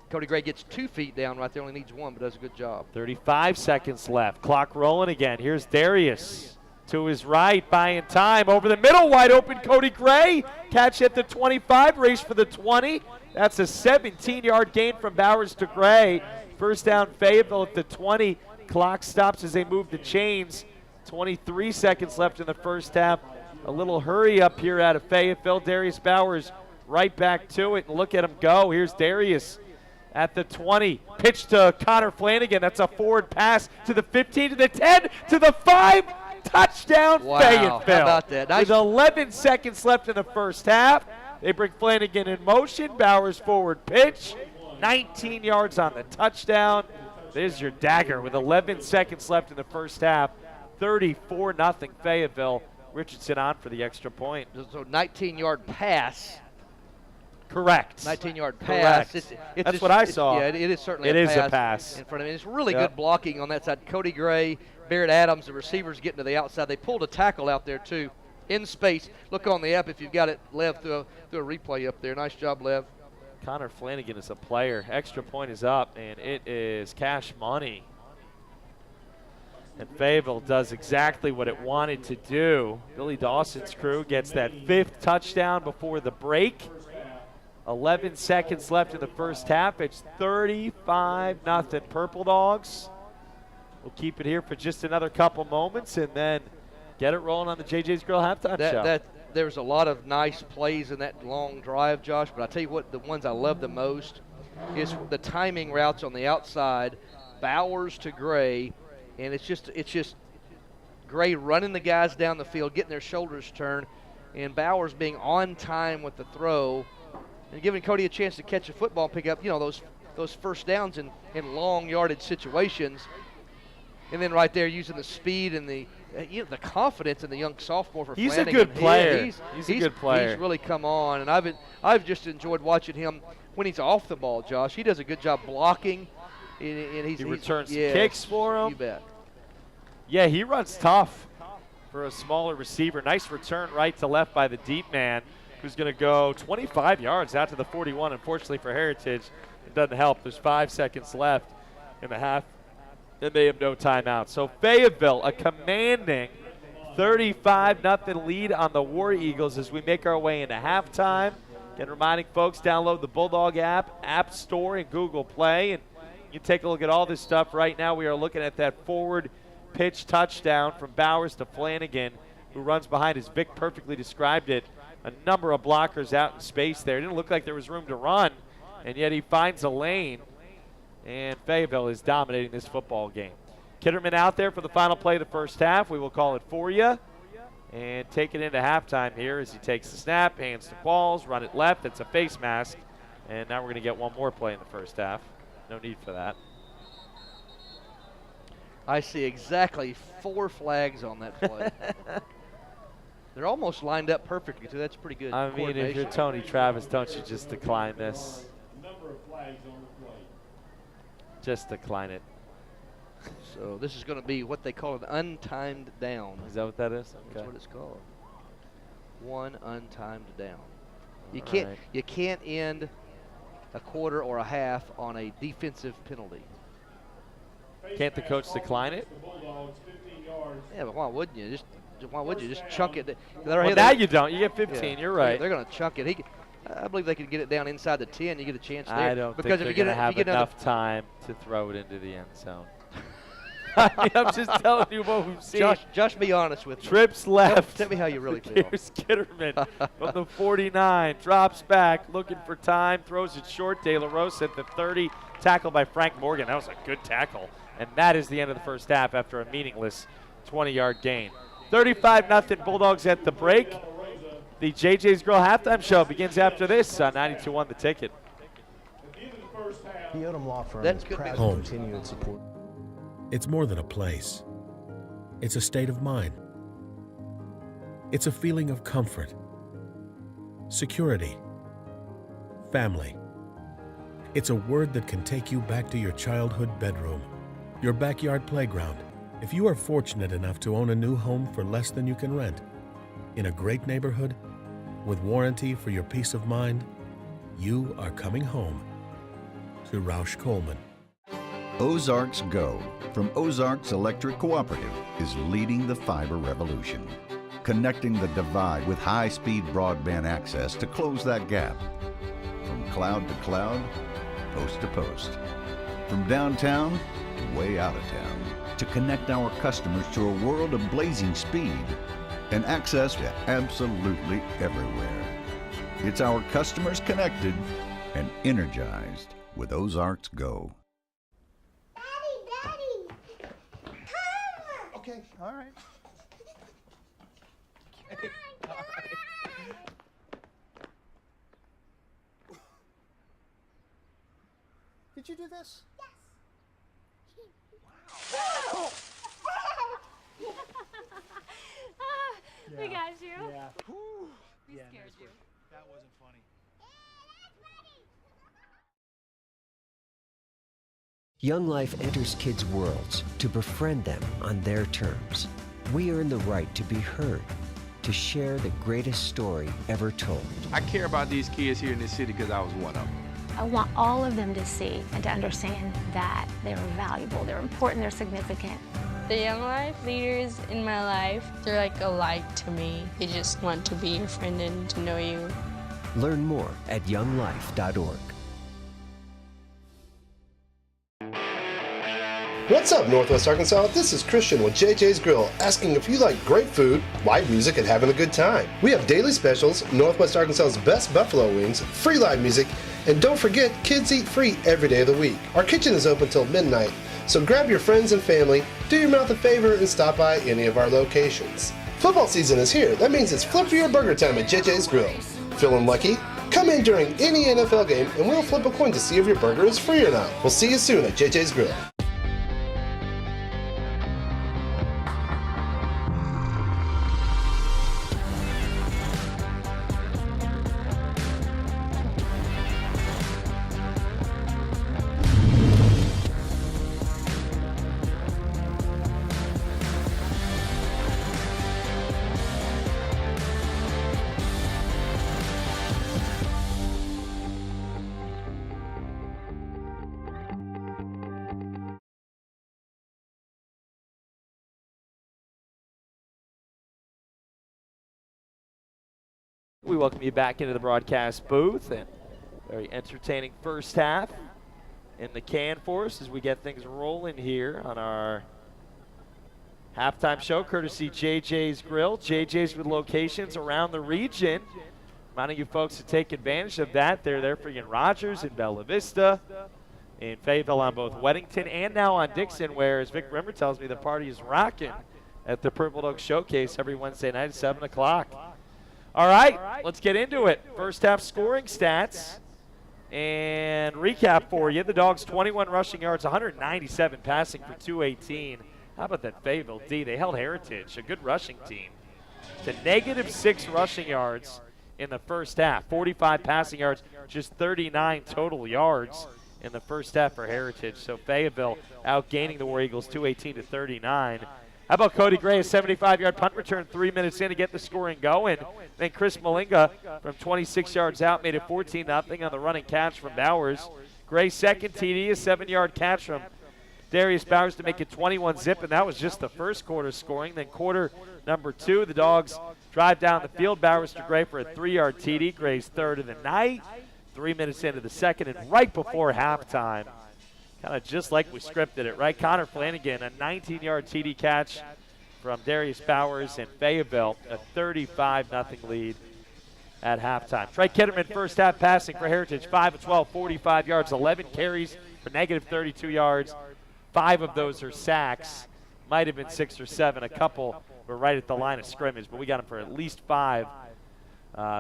Cody Gray gets 2 feet down right there, only needs 1, but does a good job.
35 seconds left. Clock rolling again. Here's Darius to his right, buying time. Over the middle, wide open Cody Gray. Catch at the 25, race for the 20. That's a 17-yard gain from Bowers to Gray. First down Fayetteville at the 20. Clock stops as they move the chains. 23 seconds left in the first half. A little hurry up here out of Fayetteville. Darius Bowers right back to it, and look at him go. Here's Darius at the 20. Pitch to Connor Flanagan. That's a forward pass to the 15, to the 10, to the 5. Touchdown Fayetteville.
How about that? Nice.
With 11 seconds left in the first half. They bring Flanagan in motion. Bowers forward pitch. 19 yards on the touchdown. There's your dagger with 11 seconds left in the first half. 34-0 Fayetteville. Richardson on for the extra point.
So 19-yard pass.
Correct.
19-yard pass.
Correct. That's what I saw.
Yeah, it is certainly
a pass
in front of him. It's really good blocking on that side. Cody Gray, Barrett Adams, the receivers getting to the outside. They pulled a tackle out there, too, in space. Look on the app if you've got it, Lev, through a replay up there. Nice job, Lev.
Connor Flanagan is a player. Extra point is up, and it is cash money. And Fayetteville does exactly what it wanted to do. Billy Dawson's crew gets that 5th touchdown before the break. 11 seconds left in the first half. It's 35-0 Purple Dogs. We'll keep it here for just another couple moments and then get it rolling on the JJ's Grill halftime show.
There's a lot of nice plays in that long drive, Josh, but I tell you what, the ones I love the most is the timing routes on the outside, Bowers to Gray, and it's just Gray running the guys down the field, getting their shoulders turned, and Bowers being on time with the throw and giving Cody a chance to catch a football and pick up, those first downs in long yardage situations. And then right there using the speed and the confidence in the young sophomore for Flanagan.
He's a good player. He's a good player.
He's really come on, and I've just enjoyed watching him when he's off the ball, Josh. He does a good job blocking. And he
returns kicks for him.
You bet.
Yeah, he runs tough for a smaller receiver. Nice return right to left by the deep man, who's going to go 25 yards out to the 41. Unfortunately for Heritage, it doesn't help. There's 5 seconds left in the half, and they have no timeout. So Fayetteville, a commanding 35-0 lead on the War Eagles as we make our way into halftime. Again, reminding folks, download the Bulldog app, App Store, and Google Play. And you take a look at all this stuff. Right now we are looking at that forward pitch touchdown from Bowers to Flanagan, who runs behind, as Vic perfectly described it. A number of blockers out in space there. It didn't look like there was room to run, and yet he finds a lane. And Fayetteville is dominating this football game. Kitterman out there for the final play of the first half. We will call it for you. And take it into halftime here as he takes the snap, hands to Qualls, run it left. It's a face mask. And now we're going to get one more play in the first half. No need for that.
I see exactly 4 flags on that play. They're almost lined up perfectly, too. That's pretty good.
I mean, if you're Tony Travis, don't you just decline this? Just decline it.
So this is going to be what they call an untimed down.
Is that what that is? Okay.
That's what it's called. One untimed down.
Right.
You can't end a quarter or a half on a defensive penalty.
Can't the coach decline it?
Yeah, but why wouldn't you? Why would you just chunk it?
Well, now you don't. You get 15.
Yeah,
you're right.
They're going to chunk it. I believe they can get it down inside the 10. You get a chance there.
I don't
because
think
if
they're
you
going to have
get
enough time to throw it into the end zone. I mean, I'm just telling you what we've seen.
Josh, be honest with me.
Trips left.
Tell me how you really feel.
Here's Kitterman from the 49. Drops back, looking for time, throws it short. De La Rosa at the 30. Tackled by Frank Morgan. That was a good tackle. And that is the end of the first half after a meaningless 20-yard gain. 35-0 Bulldogs at the break. The JJ's Grill halftime show begins after this on 92.1 The Ticket.
The Odom Law Firm
That
is
could be
proud to
home.
continue its support.
It's more than a place. It's a state of mind. It's a feeling of comfort, security, family. It's a word that can take you back to your childhood bedroom, your backyard playground. If you are fortunate enough to own a new home for less than you can rent, in a great neighborhood, with warranty for your peace of mind, you are coming home to Roush Coleman.
Ozarks Go from Ozarks Electric Cooperative is leading the fiber revolution, connecting the divide with high-speed broadband access to close that gap. From cloud to cloud, post to post. From downtown to way out of town, to connect our customers to a world of blazing speed and access to absolutely everywhere. It's our customers connected and energized with Ozarks Go.
Okay, all right. Okay. All right. Did you do this?
We got you.
Yeah.
We scared you.
That wasn't funny.
Young Life enters kids' worlds to befriend them on their terms. We earn the right to be heard, to share the greatest story ever told.
I care about these kids here in this city because I was one of them.
I want all of them to see and to understand that they're valuable, they're important, they're significant.
The Young Life leaders in my life, they're like a light to me. They just want to be your friend and to know you.
Learn more at younglife.org.
What's up, Northwest Arkansas? This is Christian with JJ's Grill, asking if you like great food, live music, and having a good time. We have daily specials, Northwest Arkansas's best buffalo wings, free live music, and don't forget, kids eat free every day of the week. Our kitchen is open till midnight, so grab your friends and family, do your mouth a favor, and stop by any of our locations. Football season is here. That means it's flip for your burger time at JJ's Grill. Feeling lucky? Come in during any NFL game, and we'll flip a coin to see if your burger is free or not. We'll see you soon at JJ's Grill.
We welcome you back into the broadcast booth, and very entertaining first half in the can for us as we get things rolling here on our halftime show, courtesy JJ's Grill. JJ's with locations around the region. Reminding you folks to take advantage of that. They're there for you in Rogers, in Bella Vista, in Fayetteville on both Weddington and now on Dixon, where, as Vic Rimmer tells me, the party is rocking at the Purple Dog Showcase every Wednesday night at 7 o'clock. All right, let's get into it. First half scoring stats and recap for you. The Dogs 21 rushing yards, 197 passing for 218. How about that Fayetteville D? They held Heritage, a good rushing team. to -6 rushing yards in the first half. 45 passing yards, just 39 total yards in the first half for Heritage. So Fayetteville outgaining the War Eagles 218-39. How about Cody Gray, a 75-yard punt return 3 minutes in to get the scoring going. Then Chris Malinga from 26 yards out made it 14-0 on the running catch from Bowers. Gray's second TD, a 7-yard catch from Darius Bowers to make it 21-0, and that was just the first quarter scoring. Then quarter number 2, the Dogs drive down the field. Bowers to Gray for a 3-yard TD. Gray's third of the night. 3 minutes into the second, and right before halftime, kind of just like we scripted it, right? Connor Flanagan, a 19-yard TD catch from Darius Bowers, and Fayetteville, a 35-0 lead at halftime. Trey Kitterman, first half passing for Heritage, 5 of 12, 45 yards, 11 carries for -32 yards. 5 of those are sacks. Might have been 6 or 7. A couple were right at the line of scrimmage, but we got him for at least 5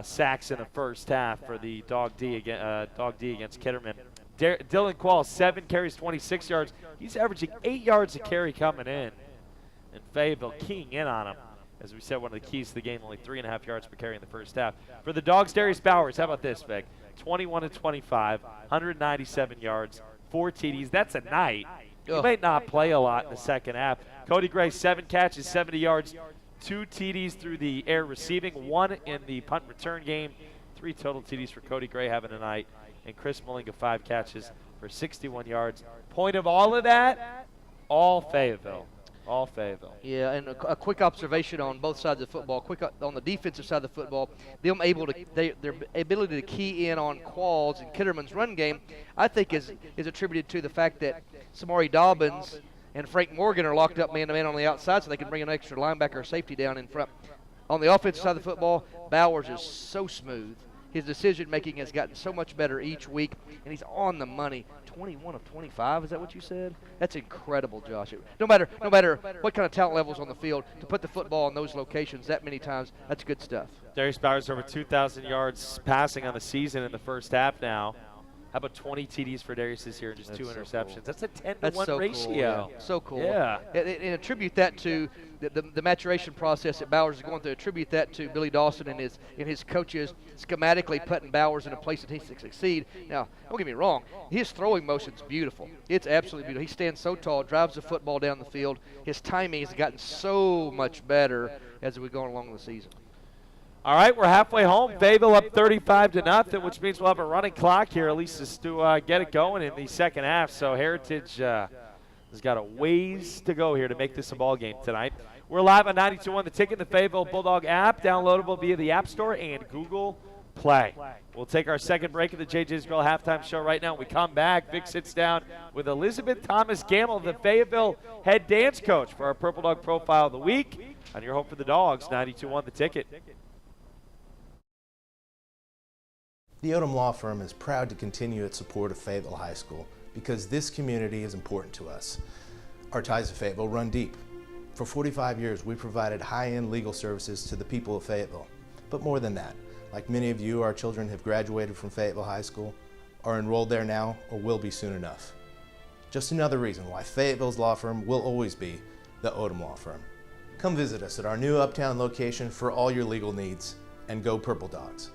sacks in the first half for the Dog D against Kitterman. Dylan Quall, 7 carries, 26 yards. He's averaging 8 yards a carry coming in. And Fayetteville keying in on him. As we said, one of the keys to the game, only 3.5 yards per carry in the first half. For the Dogs, Darius Bowers, how about this, Vic? 21 of 25, 197 yards, 4 TDs. That's a night. He might not play a lot in the second half. Cody Gray, 7 catches, 70 yards, 2 TDs through the air receiving, 1 in the punt return game. 3 total TDs for Cody Gray having a night. And Chris Malinga, 5 catches for 61 yards. Point of all of that, all Fayetteville. All Fayetteville.
Yeah, and a quick observation on both sides of the football. On the defensive side of the football, their ability to key in on Qualls and Kitterman's run game, I think is attributed to the fact that Samari Dobbins and Frank Morgan are locked up man-to-man on the outside, so they can bring an extra linebacker or safety down in front. On the offensive side of the football, Bowers is so smooth. His decision-making has gotten so much better each week, and he's on the money. 21 of 25, is that what you said? That's incredible, Josh. No matter what kind of talent levels on the field, to put the football in those locations that many times, that's good stuff.
Darius Bowers over 2,000 yards passing on the season in the first half now. How about 20 TDs for Darius this year and just 2 interceptions?
Cool.
That's a 10-to-1 ratio.
Cool, yeah. So cool.
Yeah.
And attribute that to the maturation process that Bowers is going through. Attribute that to Billy Dawson and his coaches schematically putting Bowers in a place that he can succeed. Now, don't get me wrong. His throwing motion's beautiful. It's absolutely beautiful. He stands so tall, drives the football down the field. His timing has gotten so much better as we go along the season.
All right, we're halfway home. Fayetteville up 35-0, which means we'll have a running clock here, at least just to get it going in the second half. So Heritage has got a ways to go here to make this a ball game tonight. We're live on 92.1 The Ticket, the Fayetteville Bulldog app, downloadable via the App Store and Google Play. We'll take our second break of the JJ's Grill halftime show right now. When we come back, Vic sits down with Elizabeth Thomas Gamble, the Fayetteville head dance coach, for our Purple Dog Profile of the Week. On your home for the Dogs, 92.1 The Ticket.
The Odom Law Firm is proud to continue its support of Fayetteville High School because this community is important to us. Our ties to Fayetteville run deep. For 45 years, we provided high-end legal services to the people of Fayetteville. But more than that, like many of you, our children have graduated from Fayetteville High School, are enrolled there now, or will be soon enough. Just another reason why Fayetteville's law firm will always be the Odom Law Firm. Come visit us at our new Uptown location for all your legal needs, and go Purple Dogs.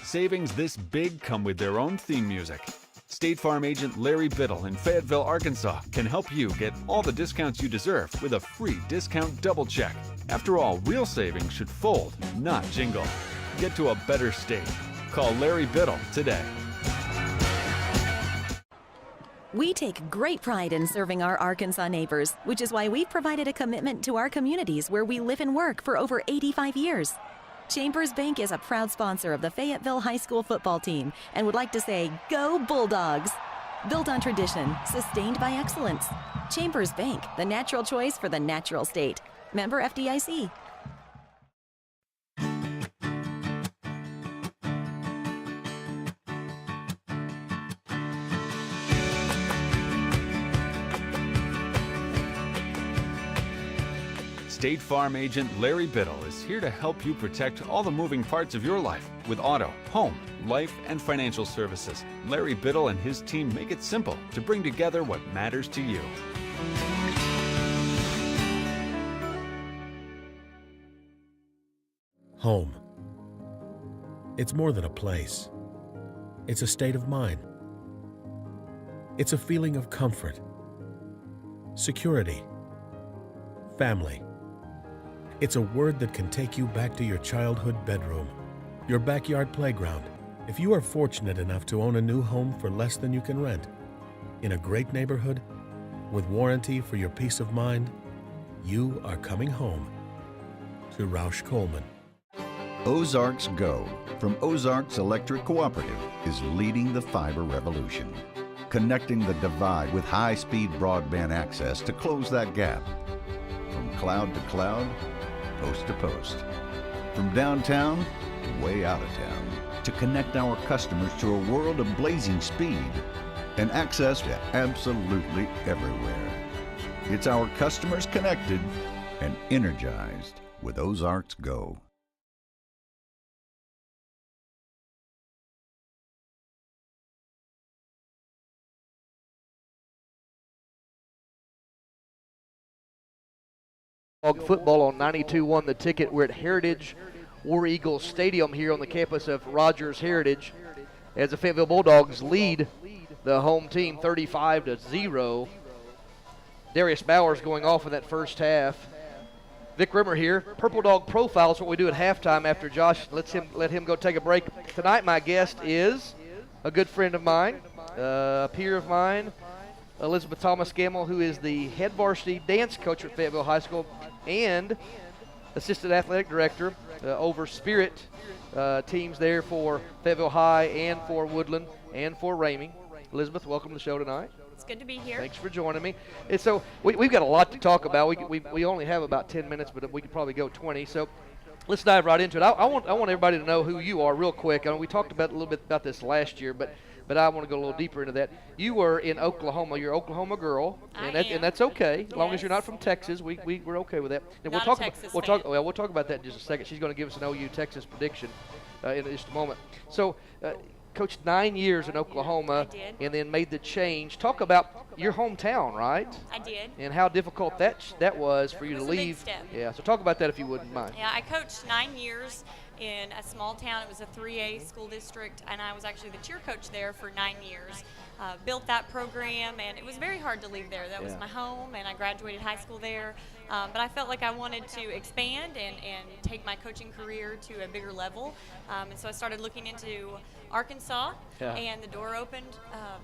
Savings this big come with their own theme music. State Farm agent Larry Biddle in Fayetteville, Arkansas can help you get all the discounts you deserve with a free discount double check. After all, real savings should fold, not jingle. Get to a better state. Call Larry Biddle today.
We take great pride in serving our Arkansas neighbors, which is why we've provided a commitment to our communities where we live and work for over 85 years. Chambers Bank is a proud sponsor of the Fayetteville High School football team and would like to say, Go Bulldogs! Built on tradition, sustained by excellence. Chambers Bank, the natural choice for the natural state. Member FDIC.
State Farm agent Larry Biddle is here to help you protect all the moving parts of your life with auto, home, life, and financial services. Larry Biddle and his team make it simple to bring together what matters to you.
Home. It's more than a place. It's a state of mind. It's a feeling of comfort, security, family. It's a word that can take you back to your childhood bedroom, your backyard playground. If you are fortunate enough to own a new home for less than you can rent, in a great neighborhood, with warranty for your peace of mind, you are coming home to Roush Coleman.
Ozarks Go from Ozarks Electric Cooperative is leading the fiber revolution, connecting the divide with high-speed broadband access to close that gap. From cloud to cloud, post to post. From downtown to way out of town, to connect our customers to a world of blazing speed and access to absolutely everywhere. It's our customers connected and energized with Ozarks Go.
Football on 92.1 The Ticket. We're at Heritage War Eagles Stadium here on the campus of Rogers Heritage as the Fayetteville Bulldogs lead the home team 35-0. Darius Bowers going off in that first half. Vic Rimmer here. Purple Dog Profile is what we do at halftime after Josh let him go take a break. Tonight my guest is a good friend of mine, a peer of mine, Elizabeth Thomas Gamble, who is the head varsity dance coach at Fayetteville High School and assistant athletic director over spirit teams there for Fayetteville High and for Woodland and for Ramey. Elizabeth, welcome to the show tonight.
It's good to be here.
Thanks for joining me. And so we've got a lot to talk about. We only have about 10 minutes, but we could probably go 20. So let's dive right into it. I want everybody to know who you are real quick. I mean, we talked about a little bit about this last year, but I want to go a little deeper into that. You were in Oklahoma. You're an Oklahoma girl, and that's okay as long as you're not from Texas. We're okay with that. And we'll talk about that in just a second. She's going to give us an OU Texas prediction in just a moment. So, coached 9 years in Oklahoma, and then made the change. Talk about your hometown, right?
I did.
And how difficult that was for you to
It was a big
leave.
step.
Yeah. So talk about that if you wouldn't mind.
Yeah, I coached 9 years in a small town. It was a 3A school district, and I was actually the cheer coach there for 9 years. Built that program, and it was very hard to leave there. That was my home, and I graduated high school there. But I felt like I wanted to expand and take my coaching career to a bigger level. And so I started looking into Arkansas, and the door opened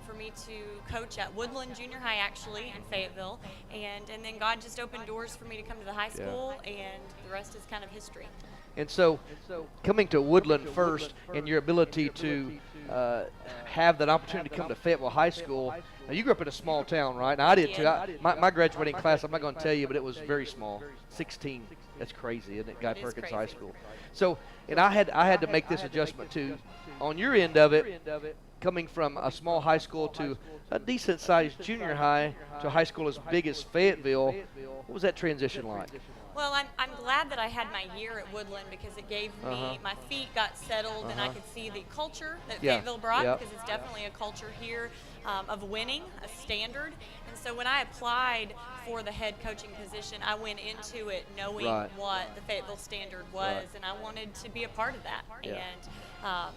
for me to coach at Woodland Junior High, actually, in Fayetteville. And then God just opened doors for me to come to the high school, and the rest is kind of history.
And so coming to Woodland first and your ability to have that opportunity to come to Fayetteville High School. Now, you grew up in a small town, right? Now, I did too. My graduating class, I'm not going to tell you, but it was very small, 16. That's crazy, isn't it? Guy Perkins High School. So, and I had to make this adjustment too. On your end of it, coming from a small high school to a decent-sized junior high to a high school as big as Fayetteville, what was that transition like?
Well, I'm glad that I had my year at Woodland because it gave me, my feet got settled and I could see the culture that Fayetteville brought because it's definitely a culture here of winning, a standard. And so when I applied for the head coaching position, I went into it knowing what the Fayetteville standard was, and I wanted to be a part of that. And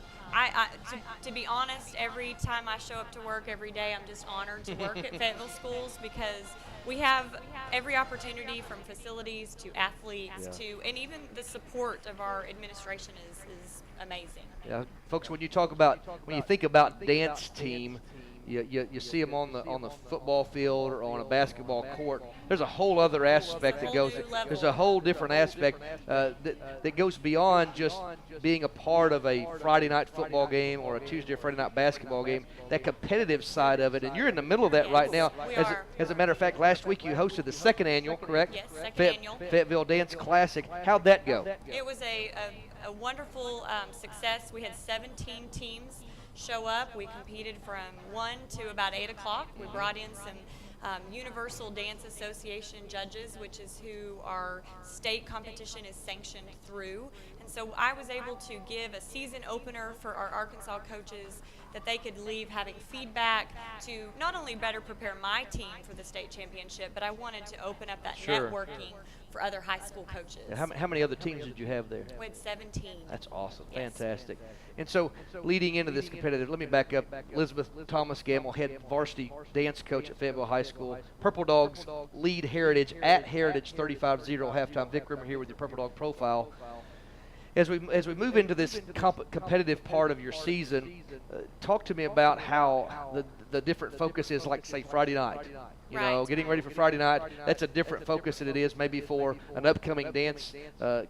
to be honest, every time I show up to work every day, I'm just honored to work at Fayetteville Schools because we have every opportunity from facilities to athletes to, and even the support of our administration is amazing.
Yeah, folks, when you think about dance team, you see them on the football field or on a basketball court. There's a whole other aspect that goes. There's a whole different aspect that goes beyond just being a part of a Friday night football game or a Tuesday or Friday night basketball game. That competitive side of it, and you're in the middle of that right now. As a matter of fact, last week you hosted the second annual, correct?
Yes, second annual
Fayetteville Dance Classic. How'd that go?
It was a wonderful success. We had 17 teams show up. We competed from 1 to about 8 o'clock. We brought in some Universal Dance Association judges, which is who our state competition is sanctioned through. And so I was able to give a season opener for our Arkansas coaches that they could leave having feedback to not only better prepare my team for the state championship, but I wanted to open up that networking for other high school coaches.
How many other teams did you have there?
We had 17.
That's awesome.
Yes.
Fantastic. And so leading into this competitive, let me back up. Elizabeth Thomas Gamble, head varsity dance coach at Fayetteville High School. Purple Dogs lead Heritage at Heritage 35-0 halftime. Vic Rimmer here with your Purple Dog profile. As we move into this competitive part of your season, talk to me about how the different focus is, like, say, Friday night. You know, getting ready for Friday night, that's a different focus than it is maybe for an upcoming dance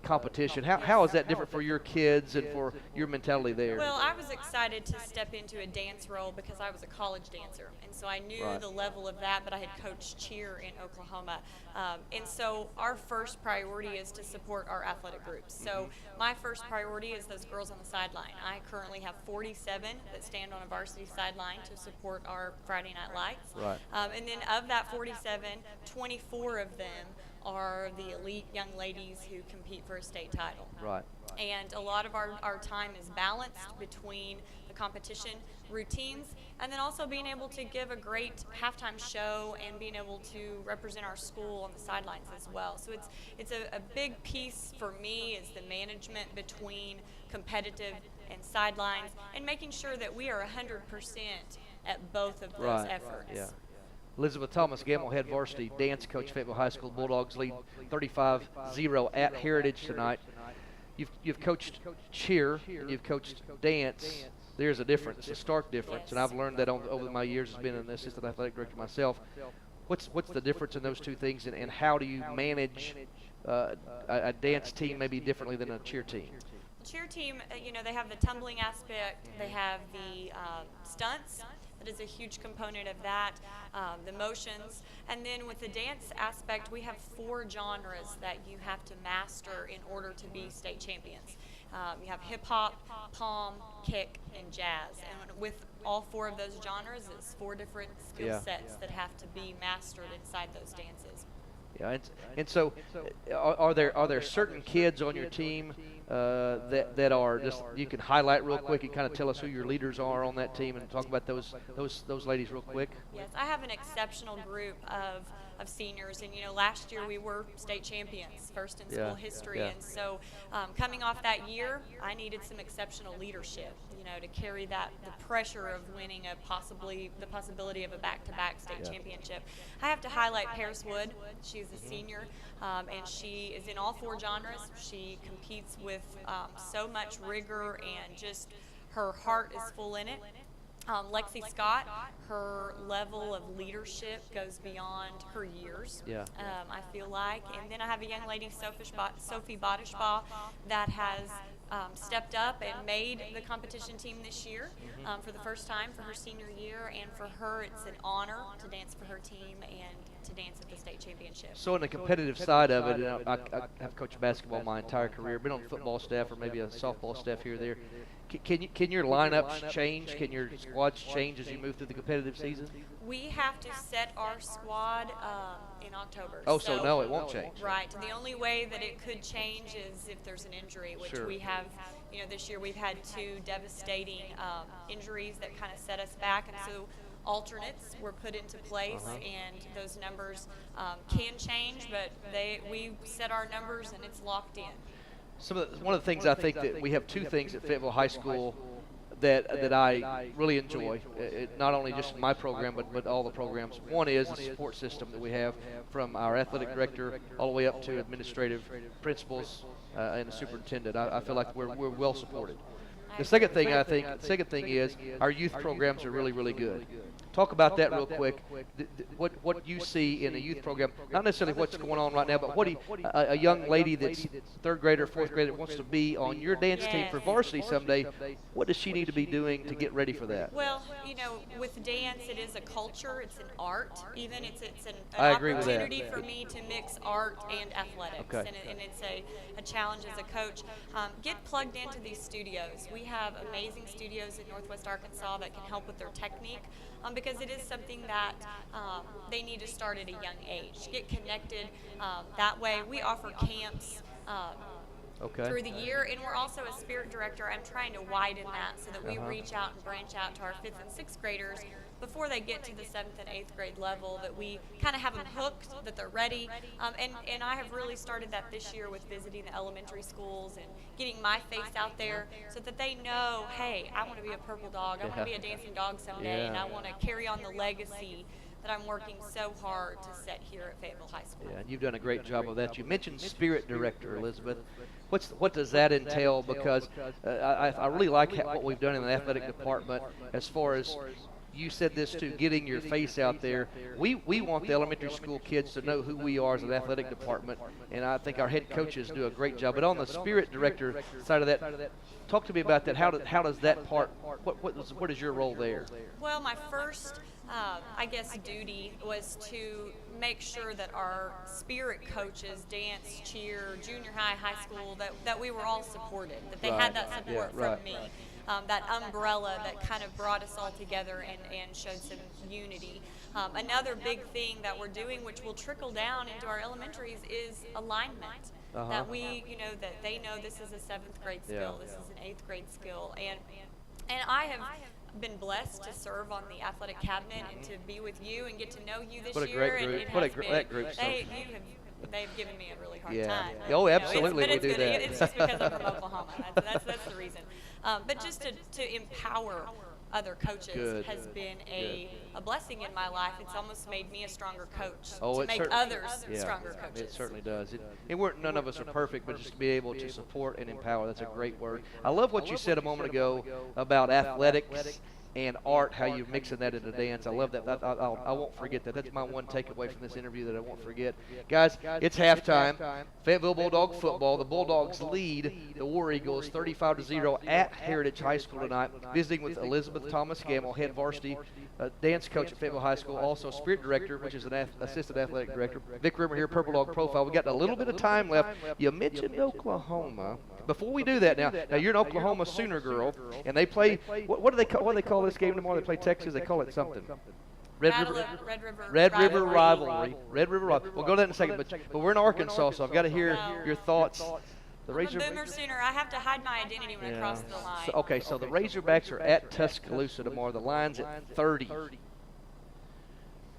competition. How is that different for your kids and for your mentality there?
Well, I was excited to step into a dance role because I was a college dancer, and so I knew the level of that, but I had coached cheer in Oklahoma. And so our first priority is to support our athletic groups. So my first priority is those girls on the sideline. I currently have 47 that stand on a varsity sideline to support our Friday Night Lights. And then of that 47, 24 of them are the elite young ladies who compete for a state title. And a lot of our time is balanced between the competition routines and then also being able to give a great halftime show and being able to represent our school on the sidelines as well. So it's a big piece for me is the management between competitive and sidelines and making sure that we are 100% at both of those efforts.
Elizabeth Thomas Gamble, head varsity dance coach, Fayetteville High School Bulldogs lead 35-0 at Heritage tonight. You've coached cheer, and you've coached dance. There's a difference, a stark difference, and I've learned that over my years as being an assistant athletic director myself. What's the difference in those two things, and how do you manage a dance team maybe differently than a cheer team?
The cheer team, you know, they have the tumbling aspect, they have the stunts. That is a huge component of that, the motions. And then with the dance aspect, we have 4 genres that you have to master in order to be state champions. You have hip hop, palm, kick, and jazz. And with all 4 of those genres, it's 4 different skill sets that have to be mastered inside those dances.
And so are there certain kids on your team that are just, you can highlight real quick and kind of tell us who your leaders are on that team and talk about those ladies real quick?
Yes, I have an exceptional group of seniors, and you know, last year we were state champions, first in school history, and so coming off that year, I needed some exceptional leadership, you know, to carry the pressure of winning the possibility of a back-to-back state championship. I have to highlight Paris Wood. She's a senior, and she is in all 4 genres. She competes with so much rigor, and just her heart is full in it. Lexi Scott, her level of leadership goes beyond her years, I feel like. And then I have a young lady, Sophie Bodishbaugh, that has stepped up and made the competition team this year for the first time for her senior year. And for her, it's an honor to dance for her team and to dance at the state championship.
So on the competitive side of it, and I have coached basketball my entire career, been on the football staff or maybe a softball staff here or there. Can your lineups change? Can your squads change as you move through the competitive season?
We have to set our squad in October.
Oh, so no, it won't change.
Right. The only way that it could change is if there's an injury, which we have. You know, this year we've had 2 devastating injuries that kind of set us back, and so alternates were put into place, and those numbers can change, but we set our numbers and it's locked in.
One of the things I think that we have 2 things at Fayetteville High School that I really enjoy, not only just in my program but all the programs. One is the support system that we have from our athletic director all the way up to administrative principals and the superintendent. I feel like we're well supported. The second thing is our youth programs are really, really good. Talk about that real quick. What you see in a youth program, not necessarily what's going on right now, but what a young lady that's 3rd grader, 4th grader wants to be on your dance team for varsity someday, what does she need to be doing to get ready for that?
Well, you know, with dance, it is a culture, it's an art, even it's an
opportunity
for me to mix art and athletics, and it's a challenge as a coach. Get plugged into these studios. We we have amazing studios in Northwest Arkansas that can help with their technique, because it is something that they need to start at a young age. Get connected that way. We offer camps through the year, and we're also a spirit director. I'm trying to widen that so that we reach out and branch out to our 5th and 6th graders before they get to the 7th and 8th grade level, that we kind of have them hooked, that they're ready. And I have really started that this year with visiting the elementary schools and getting my face out there so that they know, hey, I want to be a purple dog. I want to be a dancing dog someday, and I want to carry on the legacy that I'm working so hard to set here at Fayetteville High School.
Yeah, and you've done a great job of that. You mentioned spirit director, Elizabeth. What does that entail? Because I really like what we've done in the athletic department as far as, you said this too, getting your face out there. We want the elementary school kids to know who we are as an athletic department, and I think our head coaches do a great job. But on the spirit director side of that, talk to me about that. How does that part, what is your role there?
Well, my first, I guess, duty was to make sure that our spirit coaches, dance, cheer, junior high, high school, that we were all supported, that they had that support from me. That umbrella that kind of brought us all together and showed some unity. Another big thing that we're doing, which will trickle down into our elementaries, is alignment. That we, that they know this is a 7th grade skill, this is an 8th grade skill, and I have been blessed to serve on the athletic cabinet and to be with you and get to know you this year.
That group's
They've given me a really hard time.
Oh, absolutely, we do that.
It's just because I'm from Oklahoma. That's the reason. But just to empower other coaches has been a blessing in my life. It's almost made me a stronger coach to make others stronger coaches.
It certainly does. None of us are perfect, but just to be able to support and empower, that's a great word. I love what you said a moment ago about athletics and art, how you're mixing that into dance. I love that. I won't forget that. That's my one takeaway from this interview that I won't forget. Guys, it's halftime. Fayetteville Bulldog football. The Bulldogs lead the War Eagles 35-0 at Heritage High School tonight. Visiting with Elizabeth Thomas Gamble, head varsity dance coach at Fayetteville High School, also spirit director, which is an assistant athletic director. Vic Rimmer here, Purple Dog Profile. We got a little bit of time left. You mentioned Oklahoma. Before we do that, now you're an Oklahoma Sooner girl, and they play. What do they call this game tomorrow? They play Texas. They call it something. Red River Rivalry. Red River Rivalry. We'll go to that in a second. But we're in Arkansas, so I've got to hear your thoughts.
I'm a Boomer Sooner. I have to hide my identity when I cross the line.
So the Razorbacks are at Tuscaloosa tomorrow. The line's at 30.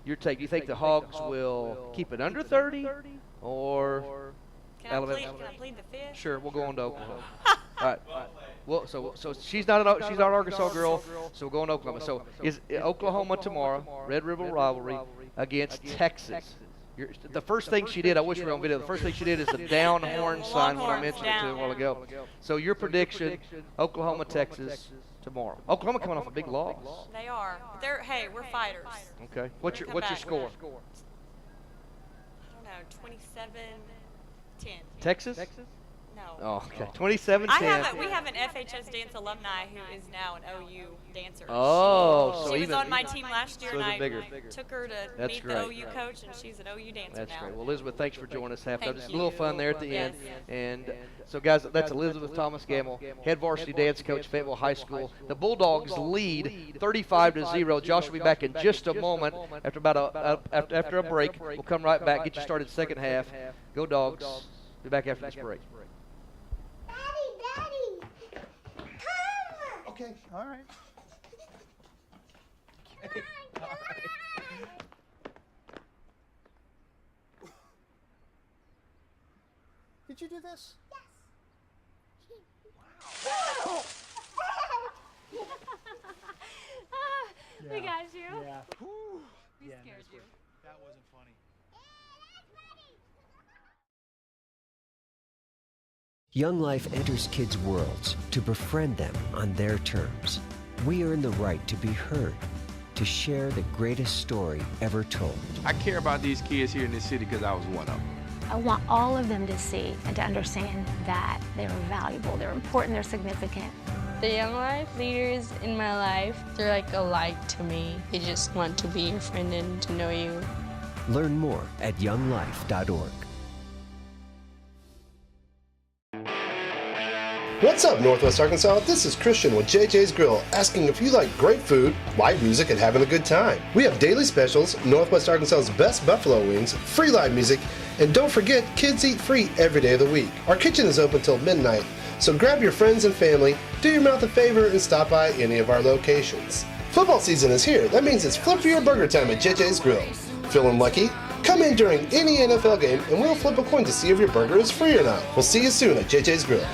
Your take? Do you think the Hogs will keep it under 30, or?
Can I plead the fifth?
Sure, we'll go on to Oklahoma. All right. Well, so she's not an Arkansas girl, so we're going to Oklahoma. So is Oklahoma tomorrow? Red River Rivalry against Texas. The first thing she did, I wish we were on video. The first thing she did is the down horn sign, what I mentioned to you a while ago. So your prediction: Oklahoma, Texas tomorrow. Oklahoma coming off a big loss.
They are. We're fighters.
Okay. What's your score?
I don't know. 27-10.
Texas?
No.
Oh, okay. 27-10.
We have an FHS dance alumni who is now an OU dancer.
Oh, so
she was on my team last year, and I
bigger.
took her to meet the OU coach, and she's an OU dancer now.
That's great. Well, Elizabeth, thanks for joining us halftime. Just a
you.
little fun there at the end. And so, guys, that's Elizabeth Thomas Gamble, head varsity dance coach, Fayetteville High School. The Bulldogs lead 35-0. Josh will be back in just a moment after a break. We'll come right back, get you started second half. Go Dogs. Be back after this break.
Daddy. Okay, all right. Did you do this?
Yes. We got you.
Yeah.
We scared you.
That wasn't funny.
Young Life enters kids' worlds to befriend them on their terms. We earn the right to be heard, to share the greatest story ever told.
I care about these kids here in this city because I was one of them.
I want all of them to see and to understand that they're valuable, they're important, they're significant.
The Young Life leaders in my life, they're like a light to me. They just want to be your friend and to know you.
Learn more at younglife.org.
What's up, Northwest Arkansas? This is Christian with JJ's Grill, asking if you like great food, live music, and having a good time. We have daily specials, Northwest Arkansas's best buffalo wings, free live music, and don't forget, kids eat free every day of the week. Our kitchen is open till midnight, so grab your friends and family, do your mouth a favor, and stop by any of our locations. Football season is here. That means it's flip for your burger time at JJ's Grill. Feeling lucky? Come in during any NFL game, and we'll flip a coin to see if your burger is free or not. We'll see you soon at JJ's Grill.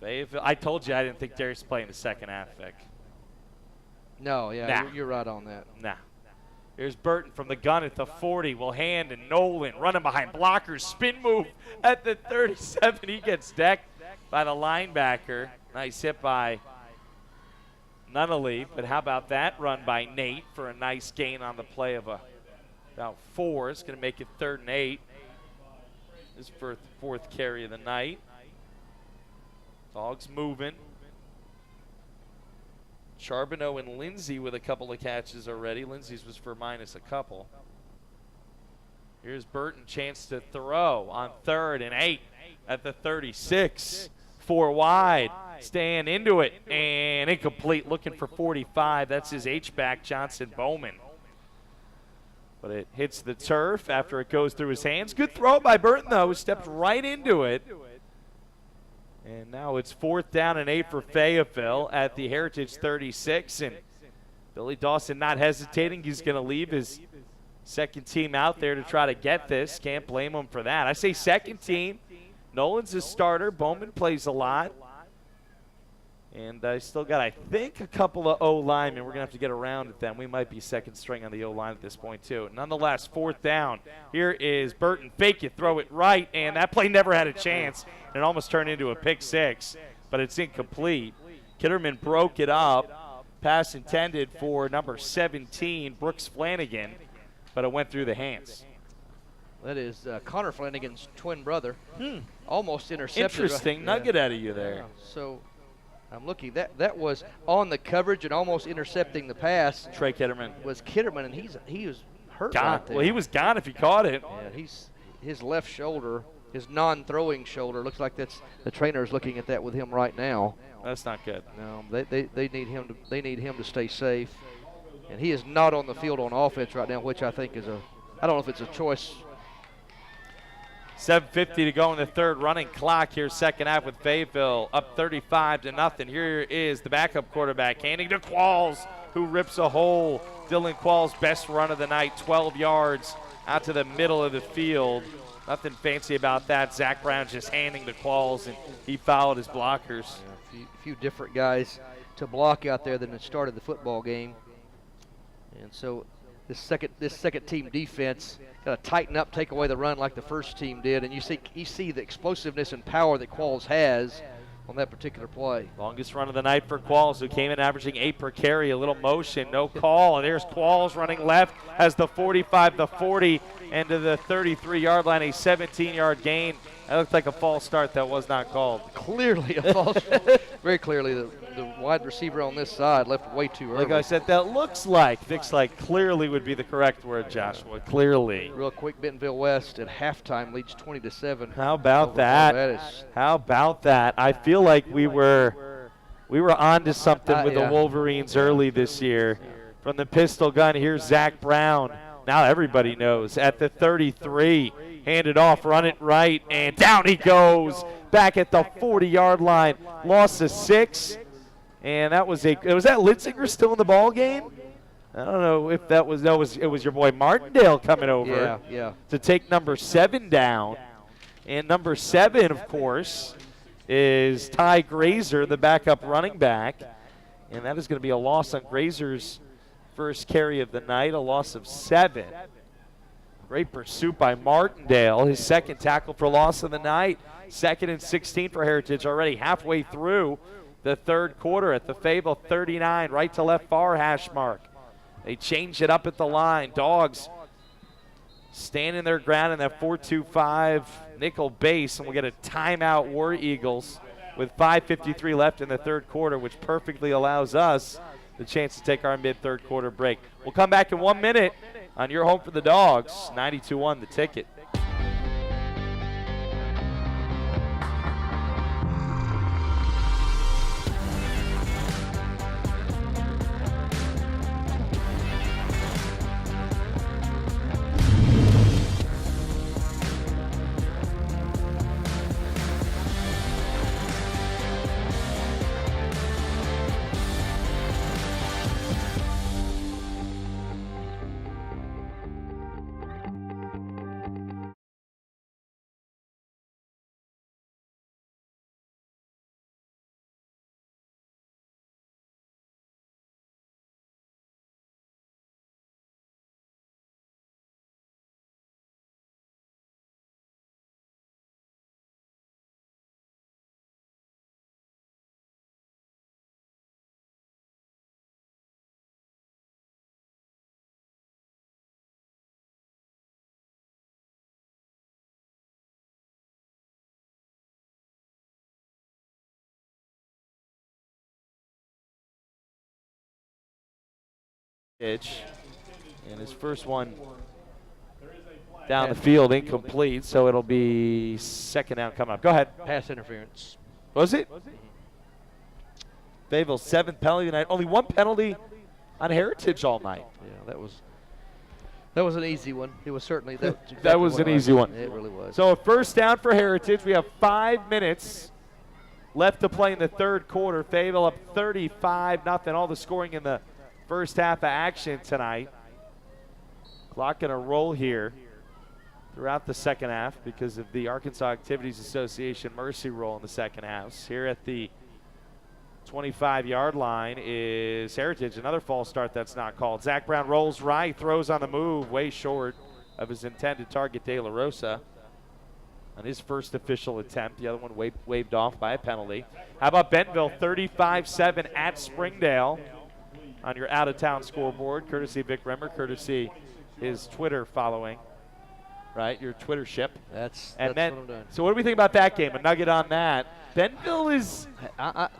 Fayetteville. I told you I didn't think Darius playing the second half, Vic.
No, yeah, you're right on that.
Nah. Here's Burton from the gun at the 40. Will hand and Nolan running behind blockers. Spin move at the 37. He gets decked by the linebacker. Nice hit by Nunnally. But how about that run by Nate for a nice gain on the play of about 4. It's going to make it 3rd and 8. His fourth carry of the night. Dogs moving. Charbonneau and Lindsay with a couple of catches already. Lindsay's was for minus a couple. Here's Burton, chance to throw on 3rd and 8 at the 36. 4 wide, staying into it, and incomplete, looking for 45. That's his H-back, Johnson Bowman. But it hits the turf after it goes through his hands. Good throw by Burton, though, who stepped right into it. And now it's 4th down and 8 for Fayetteville at the Heritage 36. And Billy Dawson not hesitating. He's going to leave his second team out there to try to get this. Can't blame him for that. I say second team. Nolan's his starter. Bowman plays a lot. And I still got, I think, a couple of O-linemen. We're going to have to get around at them. We might be second string on the O-line at this point, too. Nonetheless, 4th down. Here is Burton. Fake it, throw it right, and that play never had a chance. And it almost turned into a pick 6, but it's incomplete. Kitterman broke it up. Pass intended for number 17, Brooks Flanagan, but it went through the hands.
That is Connor Flanagan's twin brother. Almost intercepted.
Interesting nugget out of you there.
Yeah. So I'm looking. That was on the coverage and almost intercepting the pass.
Trey Kitterman.
Was Kitterman, and he was hurt
gone.
right there.
Well, he was gone if he caught it.
Yeah, his left shoulder his non-throwing shoulder. Looks like that's the trainer is looking at that with him right now.
That's not good.
No, they need him to stay safe, and he is not on the field on offense right now, which I think is I don't know if it's a choice.
7:50 to go in the third. Running clock here, second half with Fayetteville up 35-0. Here is the backup quarterback handing to Qualls, who rips a hole. Dylan Qualls' best run of the night, 12 yards out to the middle of the field. Nothing fancy about that. Zach Brown just handing the Qualls, and he fouled his blockers.
Yeah, a few different guys to block out there than the start of the football game, and so this second team defense got to tighten up, take away the run like the first team did, and you see the explosiveness and power that Qualls has on that particular play.
Longest run of the night for Qualls, who came in averaging 8 per carry. A little motion, no call, and there's Qualls running left as the 45, the 40, and to the 33-yard line, a 17-yard gain. That looked like a false start that was not called.
Clearly a false very clearly the wide receiver on this side left way too early.
Like I said, that looks like clearly would be the correct word, Joshua. Clearly.
Real quick, Bentonville West at halftime leads 20-7.
How about that? How about that? I feel like we were on to something with the Wolverines early this year. From the pistol gun, here's Zach Brown. Now everybody knows. At the 33, handed off, run it right, and down he goes. Back at the 40-yard line. Loss of 6. And that was that Litzinger still in the ball game? I don't know if that was, it was your boy Martindale coming over to take number 7 down. And number 7, of course, is Ty Grazer, the backup running back. And that is going to be a loss on Grazer's first carry of the night, a loss of 7. Great pursuit by Martindale, his second tackle for loss of the night. 2nd and 16 for Heritage, already halfway through the third quarter at the Fayetteville 39, right to left far hash mark. They change it up at the line. Dogs standing their ground in that 4-2-5 nickel base, and we'll get a timeout, War Eagles, with 5:53 left in the third quarter, which perfectly allows us the chance to take our mid-third quarter break. We'll come back in 1 minute on your home for the Dogs, 92.1 The Ticket. And his first one down the field, incomplete, so it'll be second down coming up. Go ahead.
Pass interference.
Was it? Fayetteville's 7th penalty tonight. Only 1 penalty on Heritage all night.
Yeah, that was an easy one. It was certainly that.
That was an easy one.
It really was.
So a first down for Heritage. We have 5 minutes left to play in the third quarter. Fayetteville up 35-0. All the scoring in the first half of action tonight. Clock going to roll here throughout the second half because of the Arkansas Activities Association mercy rule in the second half. Here at the 25-yard line is Heritage. Another false start that's not called. Zach Brown rolls right, throws on the move, way short of his intended target, De La Rosa, on his first official attempt. The other one waved off by a penalty. How about Bentonville 35-7 at Springdale on your out-of-town scoreboard, courtesy Vic Remmer, courtesy his Twitter following. right? Your Twitter ship.
That's
then,
what I'm doing.
So what do we think about that game? A nugget on that. Bentonville is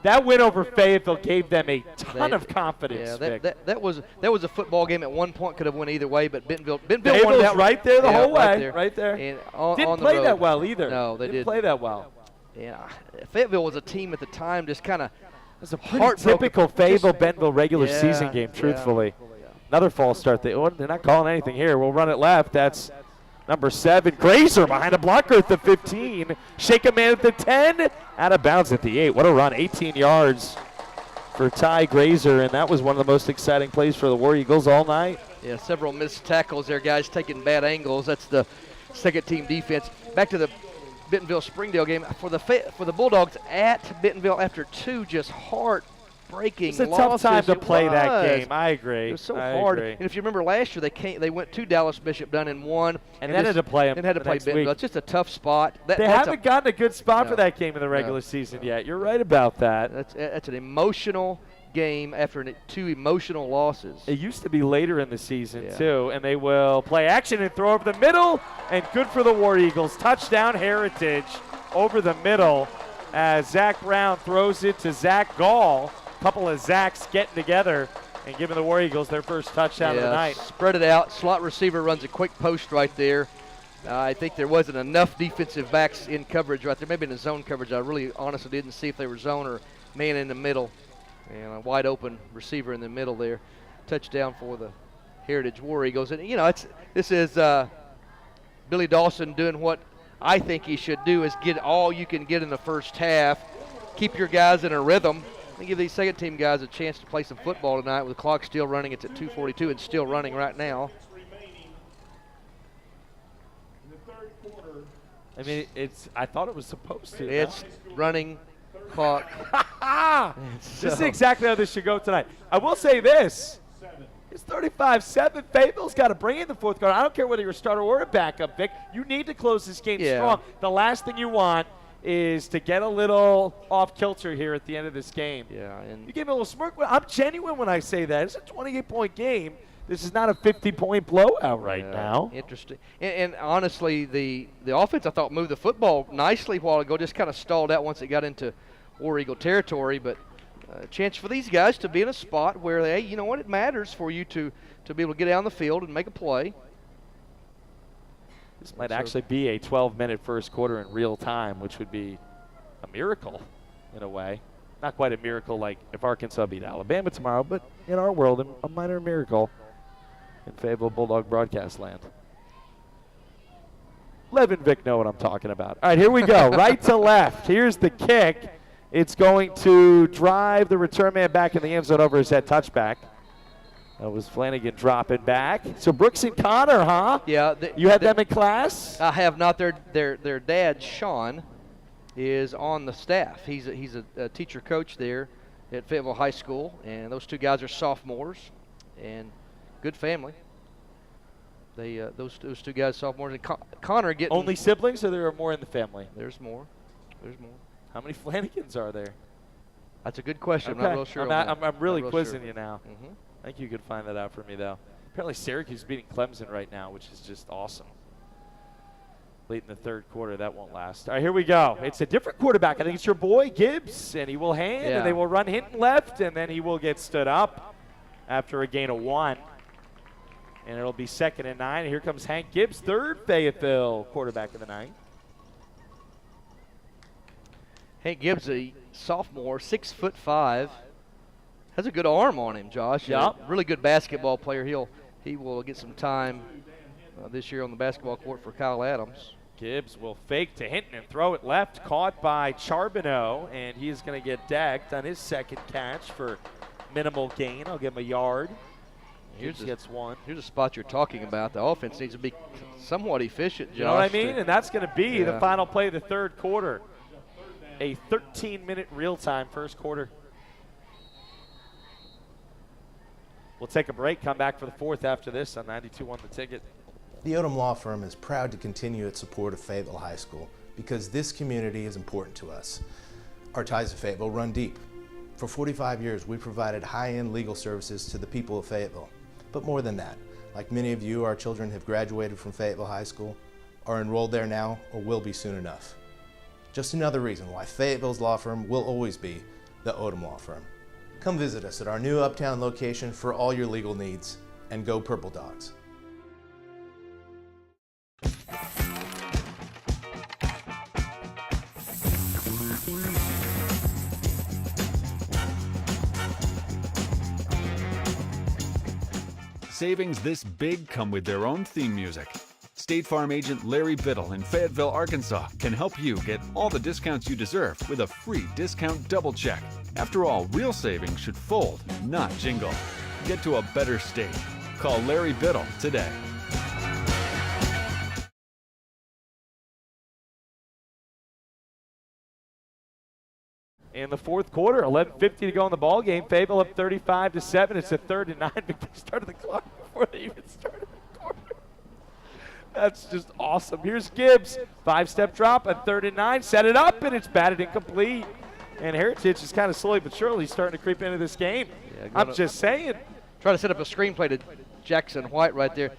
that win over Fayetteville gave them a ton of confidence.
Yeah, that was a football game. At one point, could have went either way, but Bentonville
Fayetteville's
won that
right there the whole way,
right there.
And
on
didn't
the
play
road.
that well either.
No, they
didn't play that well.
Yeah, Fayetteville was a team at the time just kind of.
It's a pretty typical Fayetteville Bentonville regular season game. Truthfully, another false start. They're not calling anything here. We'll run it left. That's number 7, Grazer behind a blocker at the 15. Shake a man at the 10. Out of bounds at the 8. What a run, 18 yards for Ty Grazer, and that was one of the most exciting plays for the War Eagles all night.
Yeah, several missed tackles there, guys taking bad angles. That's the second team defense. Back to the Bentonville-Springdale game. For the Bulldogs at Bentonville after 2 just heartbreaking losses.
It's a tough time to play that game. I agree.
It was so hard. And if you remember last year, they went to Dallas Bishop, done in one.
And then had to play them.
Then had to play Bentonville. It's just a tough spot.
They haven't gotten a good spot for that game in the regular season yet. You're right about that.
That's an emotional game after 2 emotional losses.
It used to be later in the season, too, and they will play action and throw over the middle, and good for the War Eagles. Touchdown Heritage over the middle as Zach Brown throws it to Zach Gall. A couple of Zachs getting together and giving the War Eagles their first touchdown of the night.
Spread it out. Slot receiver runs a quick post right there. I think there wasn't enough defensive backs in coverage right there. Maybe in the zone coverage. I really honestly didn't see if they were zone or man in the middle. And a wide open receiver in the middle there. Touchdown for the Heritage War Eagles. And, this is Billy Dawson doing what I think he should do, is get all you can get in the first half. Keep your guys in a rhythm. And give these second team guys a chance to play some football tonight with the clock still running. It's at 2:42 and still running right now.
I mean, I thought it was supposed to.
It's running clock.
This is exactly how this should go tonight. I will say this. It's 35-7. Fayetteville's got to bring in the fourth quarter. I don't care whether you're a starter or a backup, Vic. You need to close this game strong. The last thing you want is to get a little off kilter here at the end of this game.
Yeah, and
you gave me a little smirk. I'm genuine when I say that. It's a 28-point game. This is not a 50-point blowout right now.
Interesting. And honestly, the offense, I thought, moved the football nicely a while ago, just kind of stalled out once it got into War Eagle territory. But a chance for these guys to be in a spot where, hey, you know what, it matters for you to be able to get out on the field and make a play.
This might actually be a 12-minute first quarter in real time, which would be a miracle in a way. Not quite a miracle like if Arkansas beat Alabama tomorrow, but in our world, a minor miracle in Fayetteville Bulldog broadcast land. Lev and Vic know what I'm talking about. All right, here we go. Right to left. Here's the kick. It's going to drive the return man back in the end zone over his head, touchback. That was Flanagan dropping back. So Brooks and Connor, huh?
Yeah.
You had them in class?
I have not. Their dad, Sean, is on the staff. He's a teacher coach there at Fayetteville High School, and those 2 guys are sophomores, and good family. They those 2 guys sophomores, and Connor getting
only siblings, or there are more in the family?
There's more. There's more.
How many Flanagans are there?
That's a good question.
Okay.
I'm not real sure.
I'm really quizzing
sure.
you now.
Mm-hmm.
I think you could find that out for me, though. Apparently Syracuse is beating Clemson right now, which is just awesome. Late in the third quarter, that won't last. All right, here we go. It's a different quarterback. I think it's your boy Gibbs, and he will hand, and they will run Hinton left, and then he will get stood up after a gain of 1. And it'll be 2nd and 9. And here comes Hank Gibbs, third Fayetteville quarterback of the night.
Hank Gibbs, a sophomore, 6'5", has a good arm on him, Josh.
Yep.
Really good basketball player. He will get some time this year on the basketball court for Kyle Adams.
Gibbs will fake to Hinton and throw it left, caught by Charbonneau, and he is going to get decked on his second catch for minimal gain. I'll give him a yard. Gets 1.
Here's a spot you're talking about. The offense needs to be somewhat efficient, Josh.
You know what I mean? And that's going to be the final play of the third quarter. A 13-minute real-time first quarter. We'll take a break, come back for the fourth after this on 92.1 The Ticket.
The Odom Law Firm is proud to continue its support of Fayetteville High School because this community is important to us. Our ties to Fayetteville run deep. For 45 years, we provided high-end legal services to the people of Fayetteville. But more than that, like many of you, our children have graduated from Fayetteville High School. are enrolled there now or will be soon enough. Just another reason why Fayetteville's law firm will always be the Odom Law Firm. Come visit us at our new Uptown location for all your legal needs, and go Purple Dogs.
Savings this big come with their own theme music. State Farm agent Larry Biddle in Fayetteville, Arkansas can help you get all the discounts you deserve with a free discount double check. After all, real savings should fold, not jingle. Get to a better state. Call Larry Biddle today.
In the fourth quarter, 11:50 to go in the ball game. Fayetteville up 35-7. It's a 3rd and 9 because they started the clock before they even started the quarter. That's just awesome. Here's Gibbs. 5-step drop, a 3rd and 9. Set it up, and it's batted incomplete. And Heritage is kind of slowly but surely starting to creep into this game. Yeah, I'm just saying.
Try to set up a screenplay to Jackson White right there.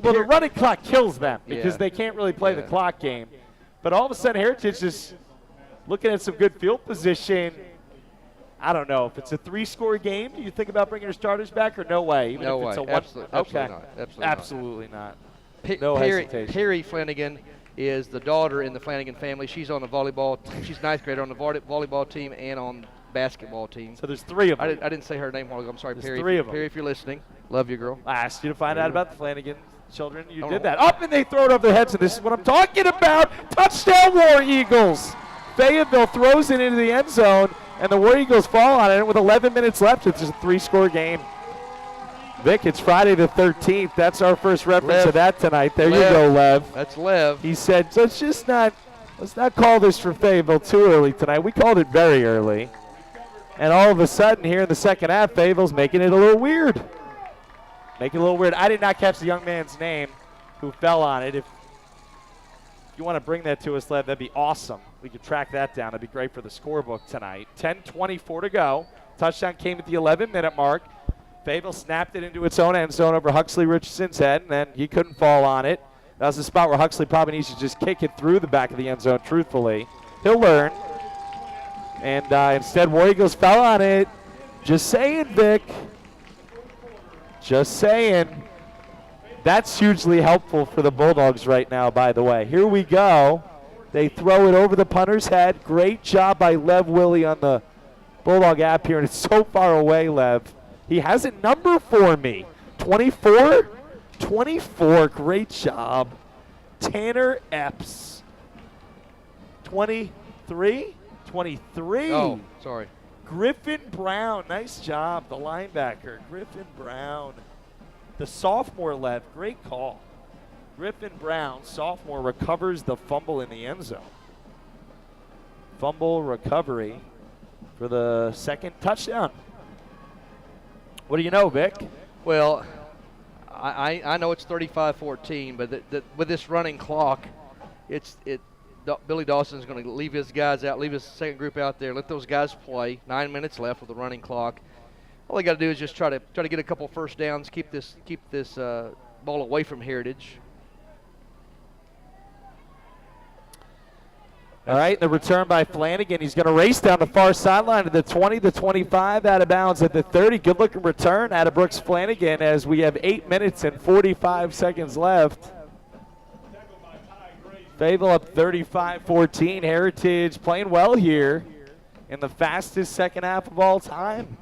Well, the running clock kills them because they can't really play the clock game. But all of a sudden, Heritage is looking at some good field position. I don't know if it's a 3-score game. Do you think about bringing your starters back, or no way? Even
no
if it's
way.
A one,
Absolutely not.
Absolutely not.
No hesitation. Perry Flanagan is the daughter in the Flanagan family. She's on the volleyball. She's 9th grader on the volleyball team and on basketball team.
So there's 3 of them.
I didn't say her name a while ago. I'm sorry,
there's
Perry.
3 of them.
Perry, if you're listening, love you, girl.
I asked you to find out about the Flanagan children. You did that. Up, and they throw it over their heads, and this is what I'm talking about. Touchdown, War Eagles. Fayetteville throws it into the end zone, and the War Eagles fall on it with 11 minutes left. It's just a 3-score game. Vic, it's Friday the 13th. That's our first reference to that tonight. There you go, Lev.
That's Lev.
He said, let's not call this for Fayetteville too early tonight. We called it very early. And all of a sudden here in the second half, Fayetteville's making it a little weird. I did not catch the young man's name who fell on it. If you want to bring that to us, Lev, that'd be awesome. We could track that down. That'd be great for the scorebook tonight. 10:24 to go. Touchdown came at the 11-minute mark. Fayetteville snapped it into its own end zone over Huxley Richardson's head, and then he couldn't fall on it. That was the spot where Huxley probably needs to just kick it through the back of the end zone, truthfully. He'll learn. And instead, War Eagles fell on it. Just saying, Vic. Just saying. That's hugely helpful for the Bulldogs right now, by the way. Here we go. They throw it over the punter's head. Great job by Lev Willie on the Bulldog app here, and it's so far away, Lev. He has a number for me. 24? 24. Great job. Tanner Epps. 23? 23.
Oh, sorry.
Griffin Brown. Nice job. The linebacker. Griffin Brown. The sophomore, Lev. Great call. Griffin Brown, sophomore, recovers the fumble in the end zone. Fumble recovery for the second touchdown. What do you know, Vic?
Well, I know it's 35-14, but with this running clock, Billy Dawson's going to leave his guys out, leave his second group out there, let those guys play. 9 minutes left with the running clock. All they got to do is just try to get a couple first downs, keep this ball away from Heritage.
All right, the return by Flanagan. He's going to race down the far sideline to the 20, the 25, out of bounds at the 30. Good-looking return out of Brooks Flanagan as we have 8 minutes and 45 seconds left. Fayetteville up 35-14. Heritage playing well here in the fastest second half of all time.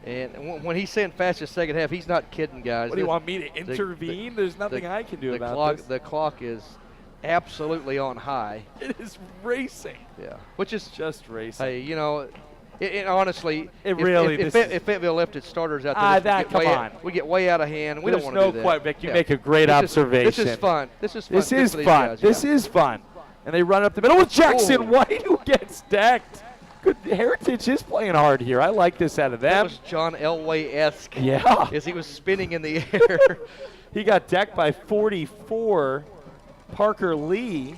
And when he's saying fastest second half, he's not kidding, guys.
What do you want me to intervene? There's nothing I can do about this.
The clock is absolutely on high.
It is racing.
Yeah, which is
just racing.
Hey, you know, honestly,
if
Fayetteville left its starters out there, we get way out of hand. We don't want to do that.
Quite, Vic, you make a great observation.
This is fun. This is fun.
This is fun. This is fun. And they run up the middle with Jackson White, who gets decked. Good. Heritage is playing hard here. I like this out of them.
That was John Elway-esque.
Yeah.
As he was spinning in the air.
He got decked by 44, Parker Lee,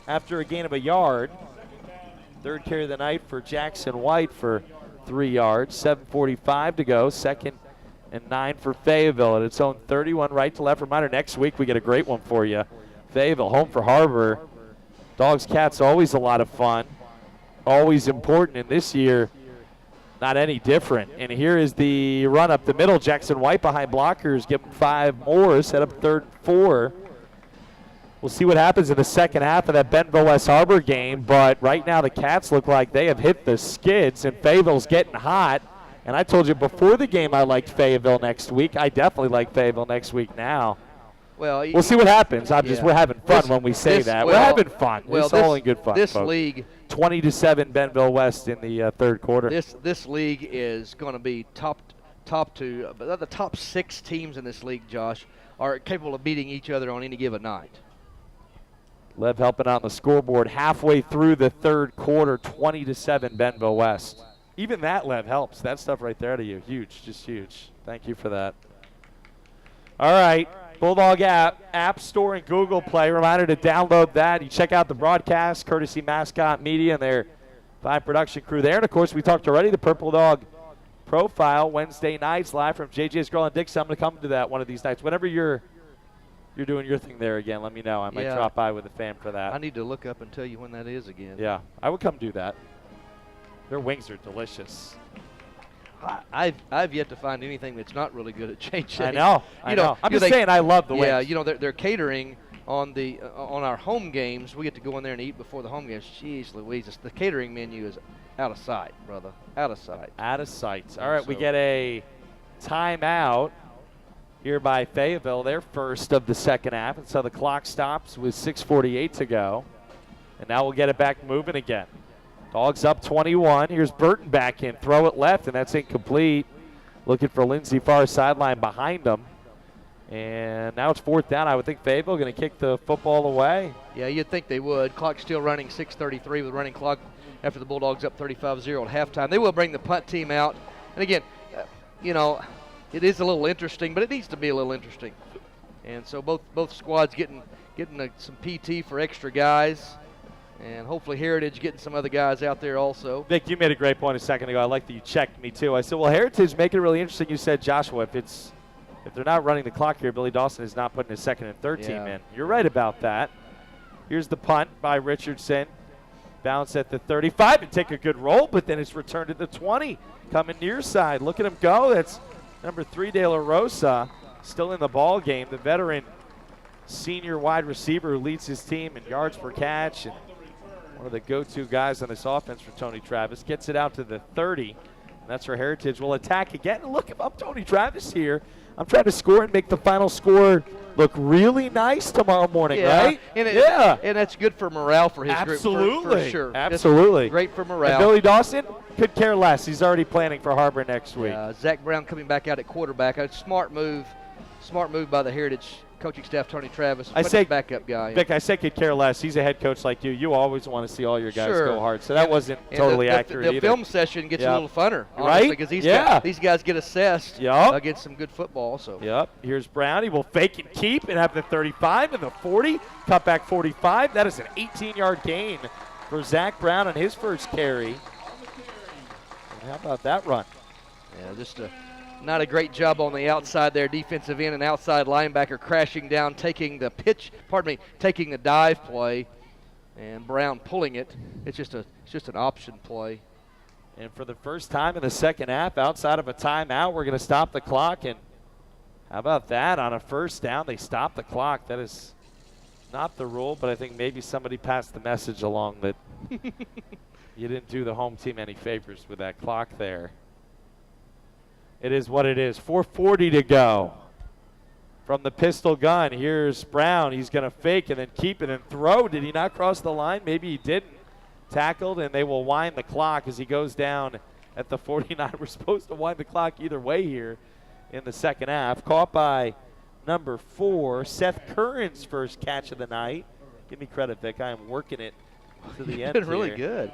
after a gain of a yard. Third carry of the night for Jackson White for 3 yards. 7:45 to go. Second and 9 for Fayetteville at its own 31 right to left. Reminder, next week we get a great one for you. Fayetteville home for Harbor. Dogs Cats always a lot of fun, always important, and this year not any different. And here is the run up the middle. Jackson White behind blockers, give him 5 more, set up 3rd and 4. We'll see what happens in the second half of that Bentonville West Harbor game, but right now the Cats look like they have hit the skids, and Fayetteville's getting hot. And I told you before the game I liked Fayetteville next week. I definitely like Fayetteville next week now.
Well,
we'll see what happens. We're having fun when we say that. We're having fun.
Well,
it's all in good fun,
This
folks.
league,
20-7 Bentonville West in the third quarter.
This league is going to be top two. But the top 6 teams in this league, Josh, are capable of beating each other on any given night.
Lev helping out on the scoreboard halfway through the third quarter, 20-7 Bentonville West. Even that, Lev, helps. That stuff right there to you, huge, just huge. Thank you for that. All right, Bulldog App Store and Google Play. Reminder to download that. You check out the broadcast, courtesy Mascot Media and their 5 production crew there. And, of course, we talked already, the Purple Dog Profile, Wednesday nights, live from JJ's Grill and Dixon. I'm going to come to that one of these nights. Whenever you're doing your thing there again, let me know. I might drop by with a fan for that.
I need to look up and tell you when that is again.
Yeah, I would come do that. Their wings are delicious.
I've yet to find anything that's not really good at JJ.
I know. I'm just saying I love the wings.
Yeah, you know, they're catering on our home games. We get to go in there and eat before the home games. Jeez Louise, the catering menu is out of sight, brother. Out of sight.
Out of sight. All right, we get a timeout here by Fayetteville, their first of the second half. And so the clock stops with 6:48 to go. And now we'll get it back moving again. Dogs up 21. Here's Burton back in. Throw it left, and that's incomplete. Looking for Lindsey far sideline behind him. And now it's 4th down. I would think Fayetteville going to kick the football away.
Yeah, you'd think they would. Clock still running, 6:33 with running clock after the Bulldogs up 35-0 at halftime. They will bring the punt team out. And again, you know, it is a little interesting, but it needs to be a little interesting. And so both squads getting some PT for extra guys. And hopefully Heritage getting some other guys out there also.
Vic, you made a great point a second ago. I like that you checked me too. I said, well, Heritage make it really interesting. You said, Joshua, if they're not running the clock here, Billy Dawson is not putting his second and third team in. You're right about that. Here's the punt by Richardson. Bounce at the 35 and take a good roll, but then it's returned at the 20. Coming near side. Look at him go. That's number 3, De La Rosa, still in the ball game. The veteran senior wide receiver who leads his team in yards per catch and one of the go-to guys on this offense for Tony Travis. Gets it out to the 30. And that's where Heritage will attack again. And look, if I'm Tony Travis here, I'm trying to score and make the final score look really nice tomorrow morning, right?
And and that's good for morale for his group. For sure.
Absolutely.
It's great for morale.
And Billy Dawson could care less. He's already planning for Harbor next week.
Zach Brown coming back out at quarterback. A smart move by the Heritage coaching staff, Tony Travis.
I say
backup guy.
Vic, I say could care less. He's a head coach like you. You always want to see all your guys go hard. So that wasn't totally accurate
the
either.
film session gets a little funner, honestly,
right?
because these guys get assessed against some good football. So.
Yep. Here's Brown. He will fake and keep and have the 35 and the 40. Cut back 45. That is an 18-yard gain for Zach Brown on his first carry. And how about that run?
Yeah, just not a great job on the outside there. Defensive end and outside linebacker crashing down, taking the dive play, and Brown pulling it. It's just an option play.
And for the first time in the second half, outside of a timeout, we're going to stop the clock. And how about that? On a first down, they stop the clock. That is not the rule, but I think maybe somebody passed the message along that you didn't do the home team any favors with that clock there. It is what it is. 4:40 to go. From the pistol gun, here's Brown. He's going to fake and then keep it and throw. Did he not cross the line? Maybe he didn't. Tackled, and they will wind the clock as he goes down at the 49. We're supposed to wind the clock either way here in the second half. Caught by number 4, Seth Curran's first catch of the night. Give me credit, Vic. I am working it to the end.
Been really good.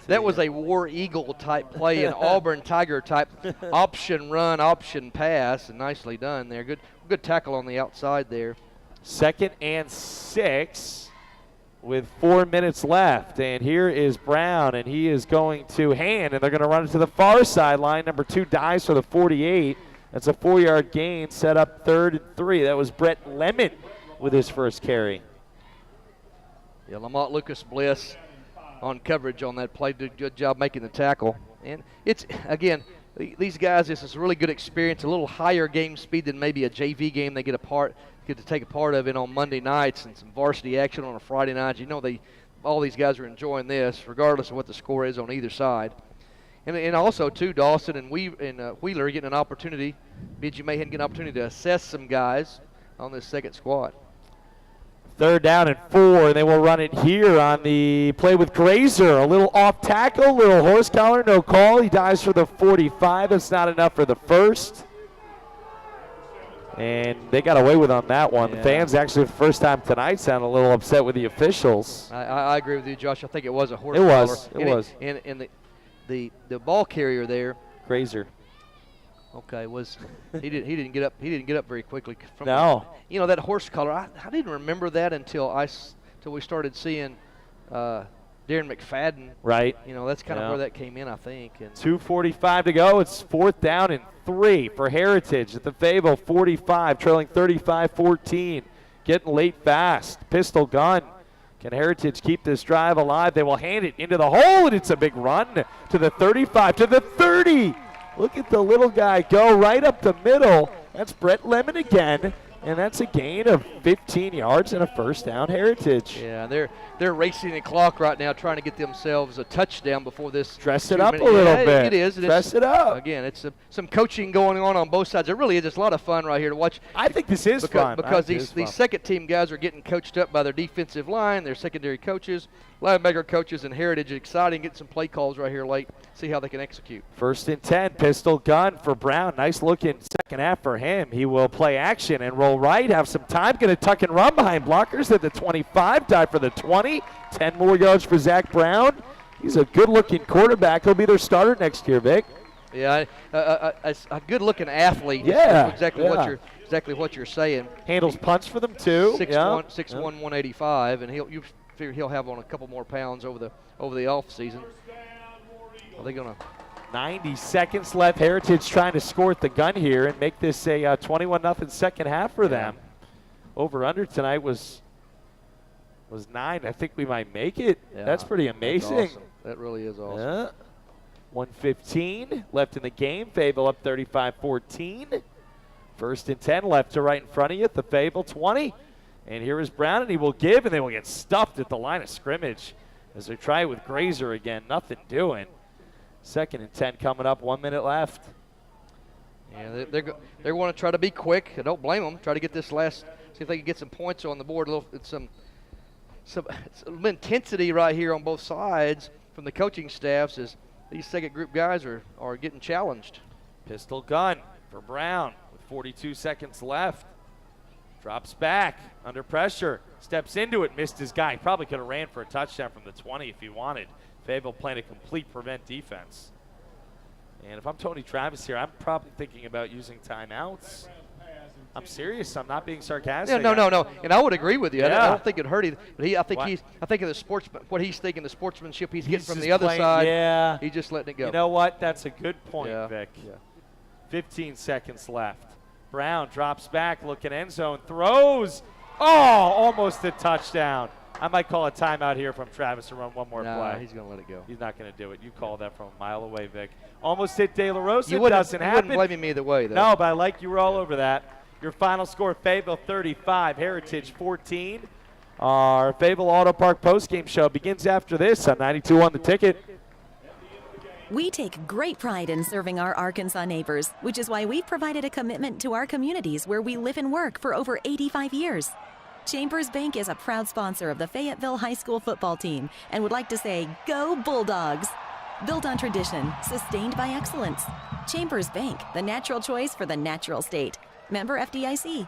That was a War Eagle type play, an Auburn Tiger type option run, option pass, and nicely done there. Good tackle on the outside there.
2nd and 6 with 4 minutes left, and here is Brown, and he is going to hand, and they're going to run it to the far sideline. Number 2 dives for the 48. That's a 4-yard gain, set up 3rd and 3. That was Brett Lemon with his first carry.
Yeah, Lamont Lucas Bliss on coverage on that play. Did a good job making the tackle. And it's, again, these guys, this is a really good experience, a little higher game speed than maybe a JV game they get to take a part of it on Monday nights, and some varsity action on a Friday night. You know, all these guys are enjoying this, regardless of what the score is on either side. And also, too, Dawson and Wheeler getting an opportunity, B.G. Mahan getting an opportunity to assess some guys on this second squad.
3rd down and 4, and they will run it here on the play with Grazer. A little off tackle, little horse collar, no call. He dives for the 45. That's not enough for the first. And they got away with on that one.
Yeah.
The fans actually, for the first time tonight, sound a little upset with the officials.
I agree with you, Josh. I think it was a horse
It was.
collar.
It was.
And the ball carrier there,
Grazer.
Okay, he didn't get up very quickly.
No.
You know, that horse collar, I didn't remember that until we started seeing Darren McFadden.
Right.
You know, that's kind of where that came in, I think. And
2:45 to go. It's 4th down and 3 for Heritage at the Fayetteville 45, trailing 35-14. Getting late fast. Pistol gun. Can Heritage keep this drive alive? They will hand it into the hole, and it's a big run to the 35, to the 30. Look at the little guy go right up the middle. That's Brett Lemon again, and that's a gain of 15 yards and a first down, Heritage.
Yeah, they're racing the clock right now, trying to get themselves a touchdown before this.
Dress it up a little bit.
It is.
Dress it up.
Again, it's some coaching going on both sides. It really is. It's a lot of fun right here to watch.
I think this is fun.
Because these second-team guys are getting coached up by their defensive line, their secondary coaches, linebacker coaches, and Heritage. Exciting. Get some play calls right here late. See how they can execute.
1st and 10, pistol gun for Brown. Nice looking second half for him. He will play action and roll right, have some time, going to tuck and run behind blockers at the 25, dive for the 20. 10 more yards for Zach Brown. He's a good-looking quarterback. He'll be their starter next year, Vic.
Yeah, a good-looking athlete.
Yeah,
exactly what you're saying.
Handles punts for them too.
6'1", 185, and you figure he'll have on a couple more pounds over the off season. Are they gonna?
90 seconds left. Heritage trying to score at the gun here and make this a 21-0 second half for them. Over/under tonight was 9. I think we might make it.
Yeah,
that's pretty amazing.
That's awesome. That really is awesome.
Yeah. 1:15 left in the game. Fayetteville up 35-14. 1st and 10 left to right in front of you at the Fayetteville 20. And here is Brown, and he will give, and they will get stuffed at the line of scrimmage as they try it with Grazer again. Nothing doing. 2nd and 10 coming up. 1 minute left.
Yeah, they're going to try to be quick. I don't blame them. Try to get this last. See if they can get some points on the board. Some intensity right here on both sides from the coaching staffs as these second group guys are getting challenged.
Pistol gun for Brown with 42 seconds left. Drops back under pressure. Steps into it. Missed his guy. Probably could have ran for a touchdown from the 20 if he wanted. Fayetteville playing a complete prevent defense. And if I'm Tony Travis here, I'm probably thinking about using timeouts. I'm serious. I'm not being sarcastic.
Yeah, no. And I would agree with you.
Yeah.
I don't think it hurt him. But I think of the what he's thinking, the sportsmanship he's getting from the other side.
Yeah.
He's just letting it go.
You know what? That's a good point, Vic.
Yeah.
15 seconds left. Brown drops back, looking end zone, throws. Oh, almost a touchdown. I might call a timeout here from Travis to run one more play.
He's going to let it go.
He's not going to do it. You called that from a mile away, Vic. Almost hit De La Rosa.
You
doesn't happen.
You wouldn't blame me either way, though.
No, but I like you were all over that. Your final score, Fayetteville 35, Heritage 14. Our Fayetteville Auto Park postgame show begins after this on 92 on the Ticket.
We take great pride in serving our Arkansas neighbors, which is why we've provided a commitment to our communities where we live and work for over 85 years. Chambers Bank is a proud sponsor of the Fayetteville High School football team and would like to say, Go Bulldogs! Built on tradition, sustained by excellence. Chambers Bank, the natural choice for the natural state. Member FDIC.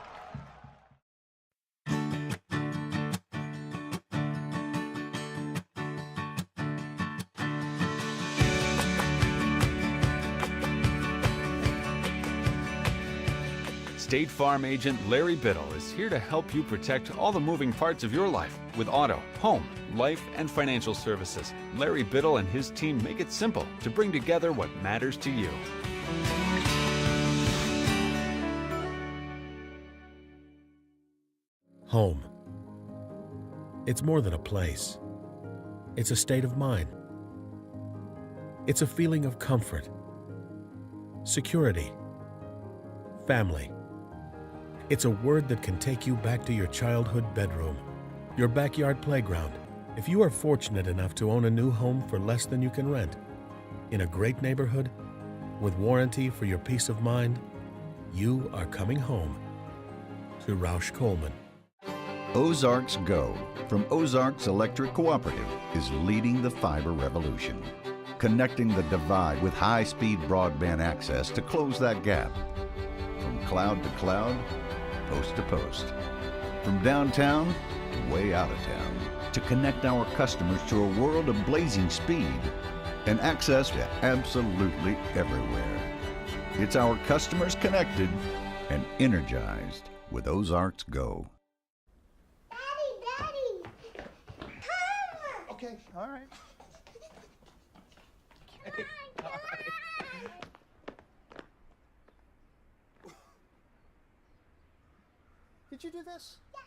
State Farm agent Larry Biddle is here to help you protect all the moving parts of your life with auto, home, life, and financial services. Larry Biddle and his team make it simple to bring together what matters to you.
Home. It's more than a place. It's a state of mind. It's a feeling of comfort, security, family. It's a word that can take you back to your childhood bedroom, your backyard playground. If you are fortunate enough to own a new home for less than you can rent, in a great neighborhood, with warranty for your peace of mind, you are coming home to Roush Coleman.
Ozarks Go from Ozarks Electric Cooperative is leading the fiber revolution, connecting the divide with high-speed broadband access to close that gap. From cloud to cloud, post to post. From downtown to way out of town. To connect our customers to a world of blazing speed and access to absolutely everywhere. It's our customers connected and energized with Ozarks Go.
Okay, all right. Okay, all right. Did you do this?
Wow.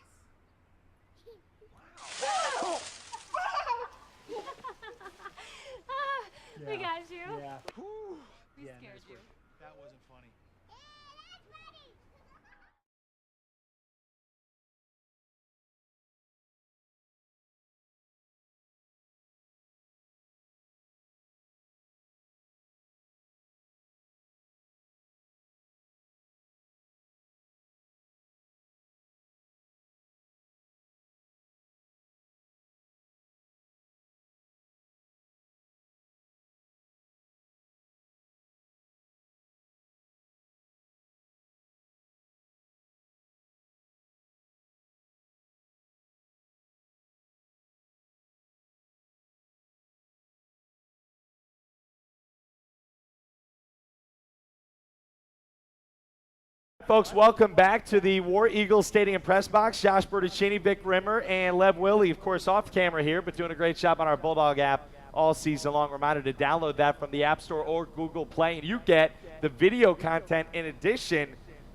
We got you.
Yeah.
We scared you.
That wasn't funny.
Folks, welcome back to the War Eagles Stadium press box. Josh Bertuccini, Vic Rimmer, and Lev Willie, of course, off camera here, but doing a great job on our Bulldog app all season long. Reminder to download that from the App Store or Google Play, and you get the video content in addition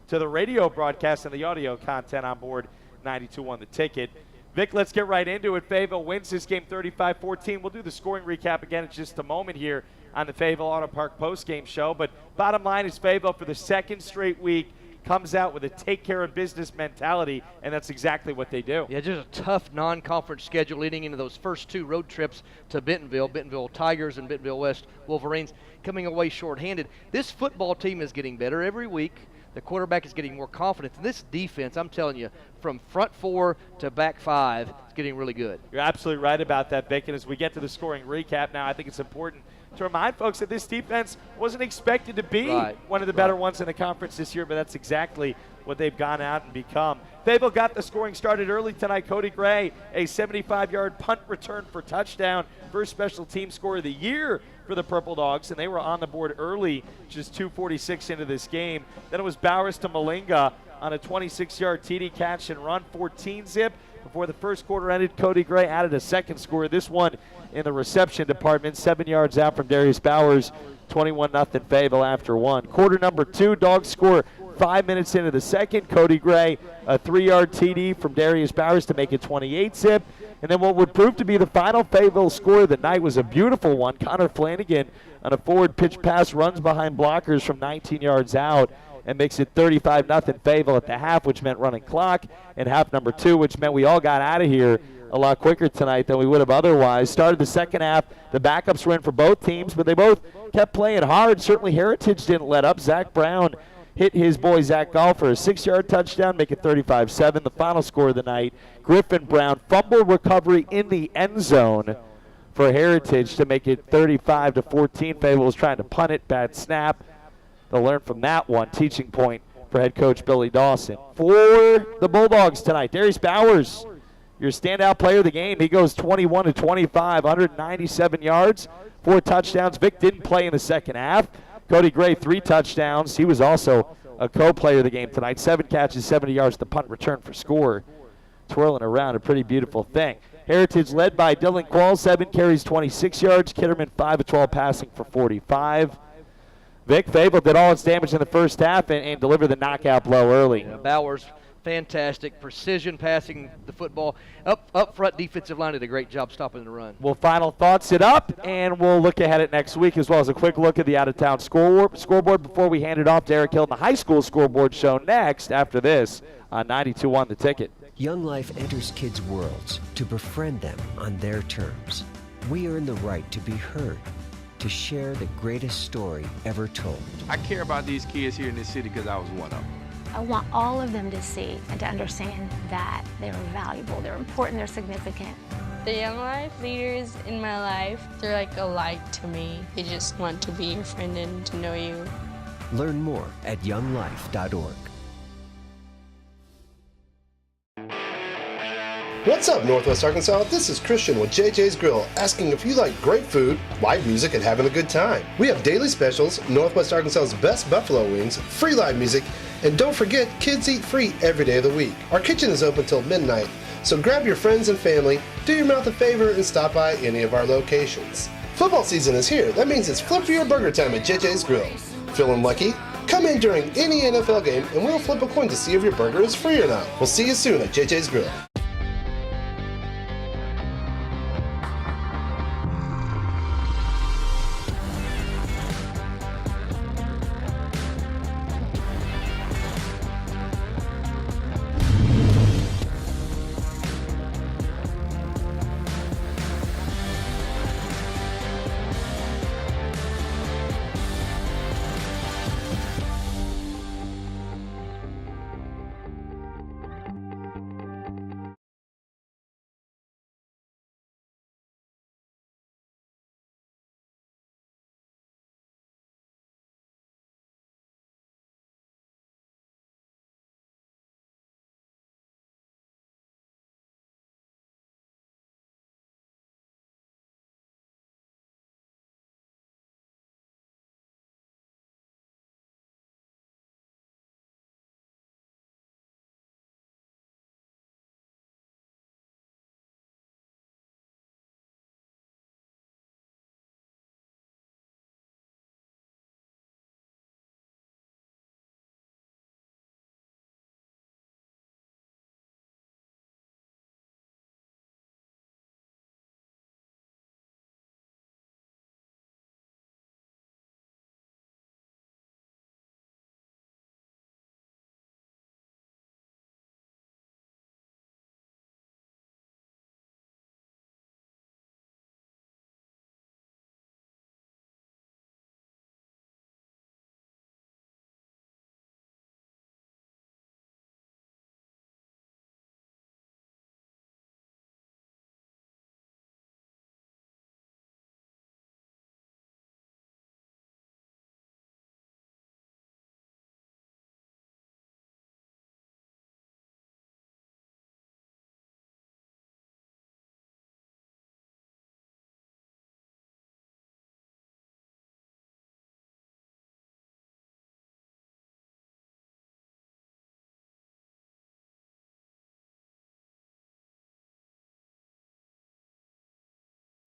to the radio broadcast and the audio content on board 92.1 The Ticket. Vic, let's get right into it. Fayetteville wins this game 35-14. We'll do the scoring recap again in just a moment here on the Fayetteville Auto Park postgame show, but bottom line is Fayetteville, for the second straight week, comes out with a take-care-of-business mentality, and that's exactly what they do.
Yeah, just a tough non-conference schedule leading into those first two road trips to Bentonville Tigers and Bentonville West Wolverines, coming away shorthanded. This football team is getting better every week. The quarterback is getting more confidence. And this defense, I'm telling you, from front four to back five, is getting really good.
You're absolutely right about that, Vic. And as we get to the scoring recap now, I think it's important to remind folks that this defense wasn't expected to be one of the better ones in the conference this year, but that's exactly what they've gone out and become. Fayetteville got the scoring started early tonight. Cody Gray, a 75-yard punt return for touchdown, first special team score of the year for the Purple Dogs, and they were on the board early, just 2:46 into this game. Then it was Bowers to Malinga on a 26-yard TD catch and run, 14-zip. Before the first quarter ended, Cody Gray added a second score. This one in the reception department, 7 yards out from Darius Bowers, 21-0 Fayetteville after one. Quarter number two, Dogs score 5 minutes into the second. Cody Gray, a 3-yard TD from Darius Bowers to make it 28-zip. And then what would prove to be the final Fayetteville score of the night was a beautiful one. Connor Flanagan on a forward pitch pass runs behind blockers from 19 yards out and makes it 35-0 Fayetteville at the half, which meant running clock, and half number two, which meant we all got out of here a lot quicker tonight than we would have otherwise. Started the second half, the backups were in for both teams, but they both kept playing hard. Certainly Heritage didn't let up. Zach Brown hit his boy Zach Gall for a 6-yard touchdown, make it 35-7. The final score of the night, Griffin Brown fumble recovery in the end zone for Heritage to make it 35-14. Fayetteville was trying to punt it, bad snap. They'll learn from that one. Teaching point for head coach Billy Dawson. For the Bulldogs tonight, Darius Bowers, your standout player of the game. He goes 21-25, 197 yards, 4 touchdowns. Vic didn't play in the second half. Cody Gray, 3 touchdowns. He was also a co-player of the game tonight. 7 catches, 70 yards, the punt return for score. Twirling around, a pretty beautiful thing. Heritage led by Dylan Quall, 7 carries, 26 yards. Kitterman, 5 of 12 passing for 45. Vic, Fayetteville did all its damage in the first half and delivered the knockout blow early.
Yeah, Bowers fantastic. Precision passing the football. Up front defensive line did a great job stopping the run.
We'll final thoughts it up, and we'll look ahead at next week, as well as a quick look at the out-of-town scoreboard before we hand it off to Eric Hill in the high school scoreboard show next after this on 92.1 The Ticket.
Young Life enters kids' worlds to befriend them on their terms. We earn the right to be heard, to share the greatest story ever told.
I care about these kids here in this city because I was one of them.
I want all of them to see and to understand that they're valuable, they're important, they're significant.
The Young Life leaders in my life, they're like a light to me. They just want to be your friend and to know you.
Learn more at younglife.org.
What's up, Northwest Arkansas? This is Christian with JJ's Grill, asking if you like great food, live music, and having a good time. We have daily specials, Northwest Arkansas's best buffalo wings, free live music, and don't forget, kids eat free every day of the week. Our kitchen is open till midnight, so grab your friends and family, do your mouth a favor, and stop by any of our locations. Football season is here. That means it's flip for your burger time at JJ's Grill. Feeling lucky? Come in during any NFL game, and we'll flip a coin to see if your burger is free or not. We'll see you soon at JJ's Grill.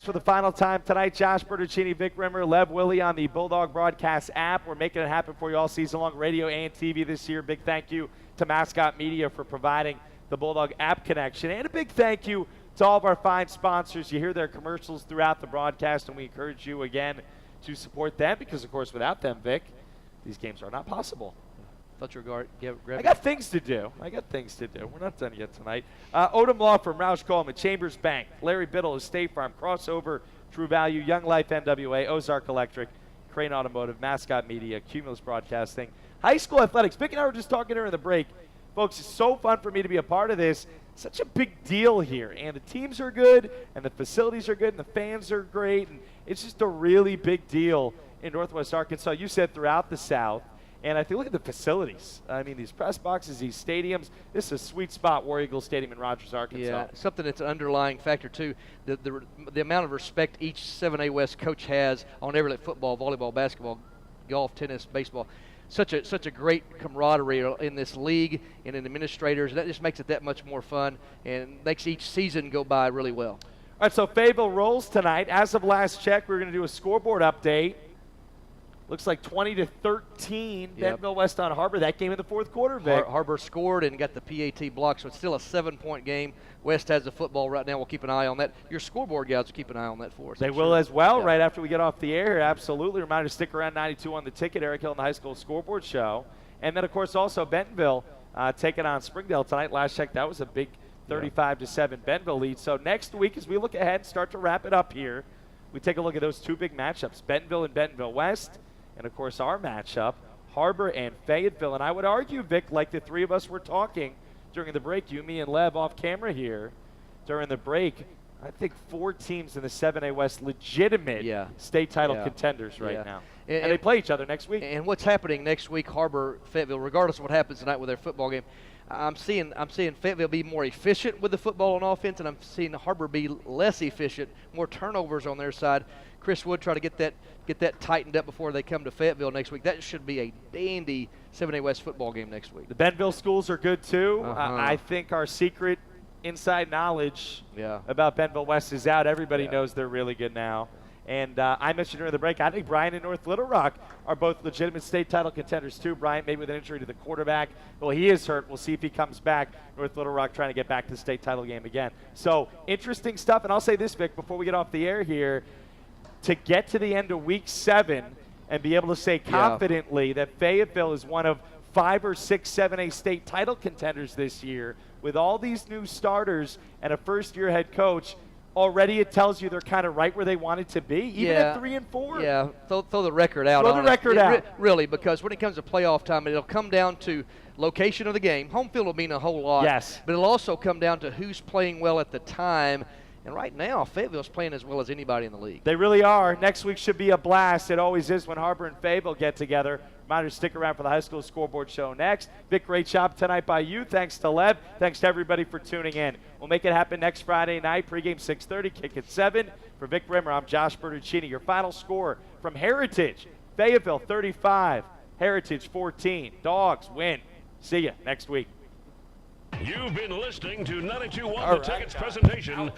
For the final time tonight, Josh Bertuccini, Vic Rimmer, Lev Willie on the Bulldog Broadcast app. We're making it happen for you all season long, radio and TV this year. Big thank you to Mascot Media for providing the Bulldog app connection. And a big thank you to all of our fine sponsors. You hear their commercials throughout the broadcast, and we encourage you again to support them because, of course, without them, Vic, these games are not possible.
Thought you were
I got things to do. We're not done yet tonight. Odom Law Firm, Roush Coleman, Chambers Bank, Larry Biddle of State Farm, Crossover, True Value, Young Life NWA, Ozark Electric, Crane Automotive, Mascot Media, Cumulus Broadcasting, High School Athletics. Vic and I were just talking during the break. Folks, it's so fun for me to be a part of this. Such a big deal here. And the teams are good, and the facilities are good, and the fans are great. And it's just a really big deal in Northwest Arkansas. You said throughout the South. And I think, look at the facilities. I mean, these press boxes, these stadiums. This is a sweet spot, War Eagle Stadium in Rogers, Arkansas.
Yeah, something that's an underlying factor, too. The amount of respect each 7A West coach has on every football, volleyball, basketball, golf, tennis, baseball. Such a great camaraderie in this league and in administrators. That just makes it that much more fun and makes each season go by really well.
All right, so Fayetteville rolls tonight. As of last check, we're going to do a scoreboard update. Looks like 20-13, Bentonville West on Harbor. That game in the fourth quarter, Vic.
Harbor scored and got the PAT block, so it's still a 7-point game. West has the football right now. We'll keep an eye on that. Your scoreboard guys will keep an eye on that for us.
They will as well right after we get off the air. Absolutely. Reminder to stick around 92 on the ticket, Eric Hill and the High School Scoreboard Show. And then, of course, also Bentonville taking on Springdale tonight. Last check, that was a big 35-7 Bentonville lead. So next week, as we look ahead and start to wrap it up here, we take a look at those two big matchups, Bentonville and Bentonville West. And, of course, our matchup, Harbor and Fayetteville. And I would argue, Vic, like the three of us were talking during the break, you, me, and Lev off camera here, during the break, I think 4 teams in the 7A West legitimate state title contenders right now. And they play each other next week.
And what's happening next week, Harbor, Fayetteville, regardless of what happens tonight with their football game, I'm seeing Fayetteville be more efficient with the football on offense, and I'm seeing Harbor be less efficient, more turnovers on their side. Chris Wood try to get that tightened up before they come to Fayetteville next week. That should be a dandy 7A West football game next week.
The Bentonville schools are good too. I think our secret inside knowledge about Bentonville West is out. Everybody knows they're really good now. And I mentioned during the break, I think Bryan and North Little Rock are both legitimate state title contenders too. Bryan maybe with an injury to the quarterback. Well, he is hurt. We'll see if he comes back. North Little Rock trying to get back to the state title game again. So interesting stuff. And I'll say this, Vic, before we get off the air here, to get to the end of week 7 and be able to say confidently that Fayetteville is one of 5 or 6 7A state title contenders this year with all these new starters and a first-year head coach, already it tells you they're kind of right where they wanted to be, even at 3 and 4.
Yeah, throw the record out.
Throw the record out.
Really, because when it comes to playoff time, it'll come down to location of the game. Home field will mean a whole lot.
Yes.
But it'll also come down to who's playing well at the time. And right now, Fayetteville's playing as well as anybody in the league.
They really are. Next week should be a blast. It always is when Harbor and Fayetteville get together. Reminder to stick around for the High School Scoreboard Show next. Vic, great job tonight by you. Thanks to Lev. Thanks to everybody for tuning in. We'll make it happen next Friday night. Pregame 6:30, kick at 7. For Vic Rimmer, I'm Josh Bertuccini. Your final score from Heritage. Fayetteville 35, Heritage 14. Dogs win. See you next week.
You've been listening to 92 on the Tickets presentation.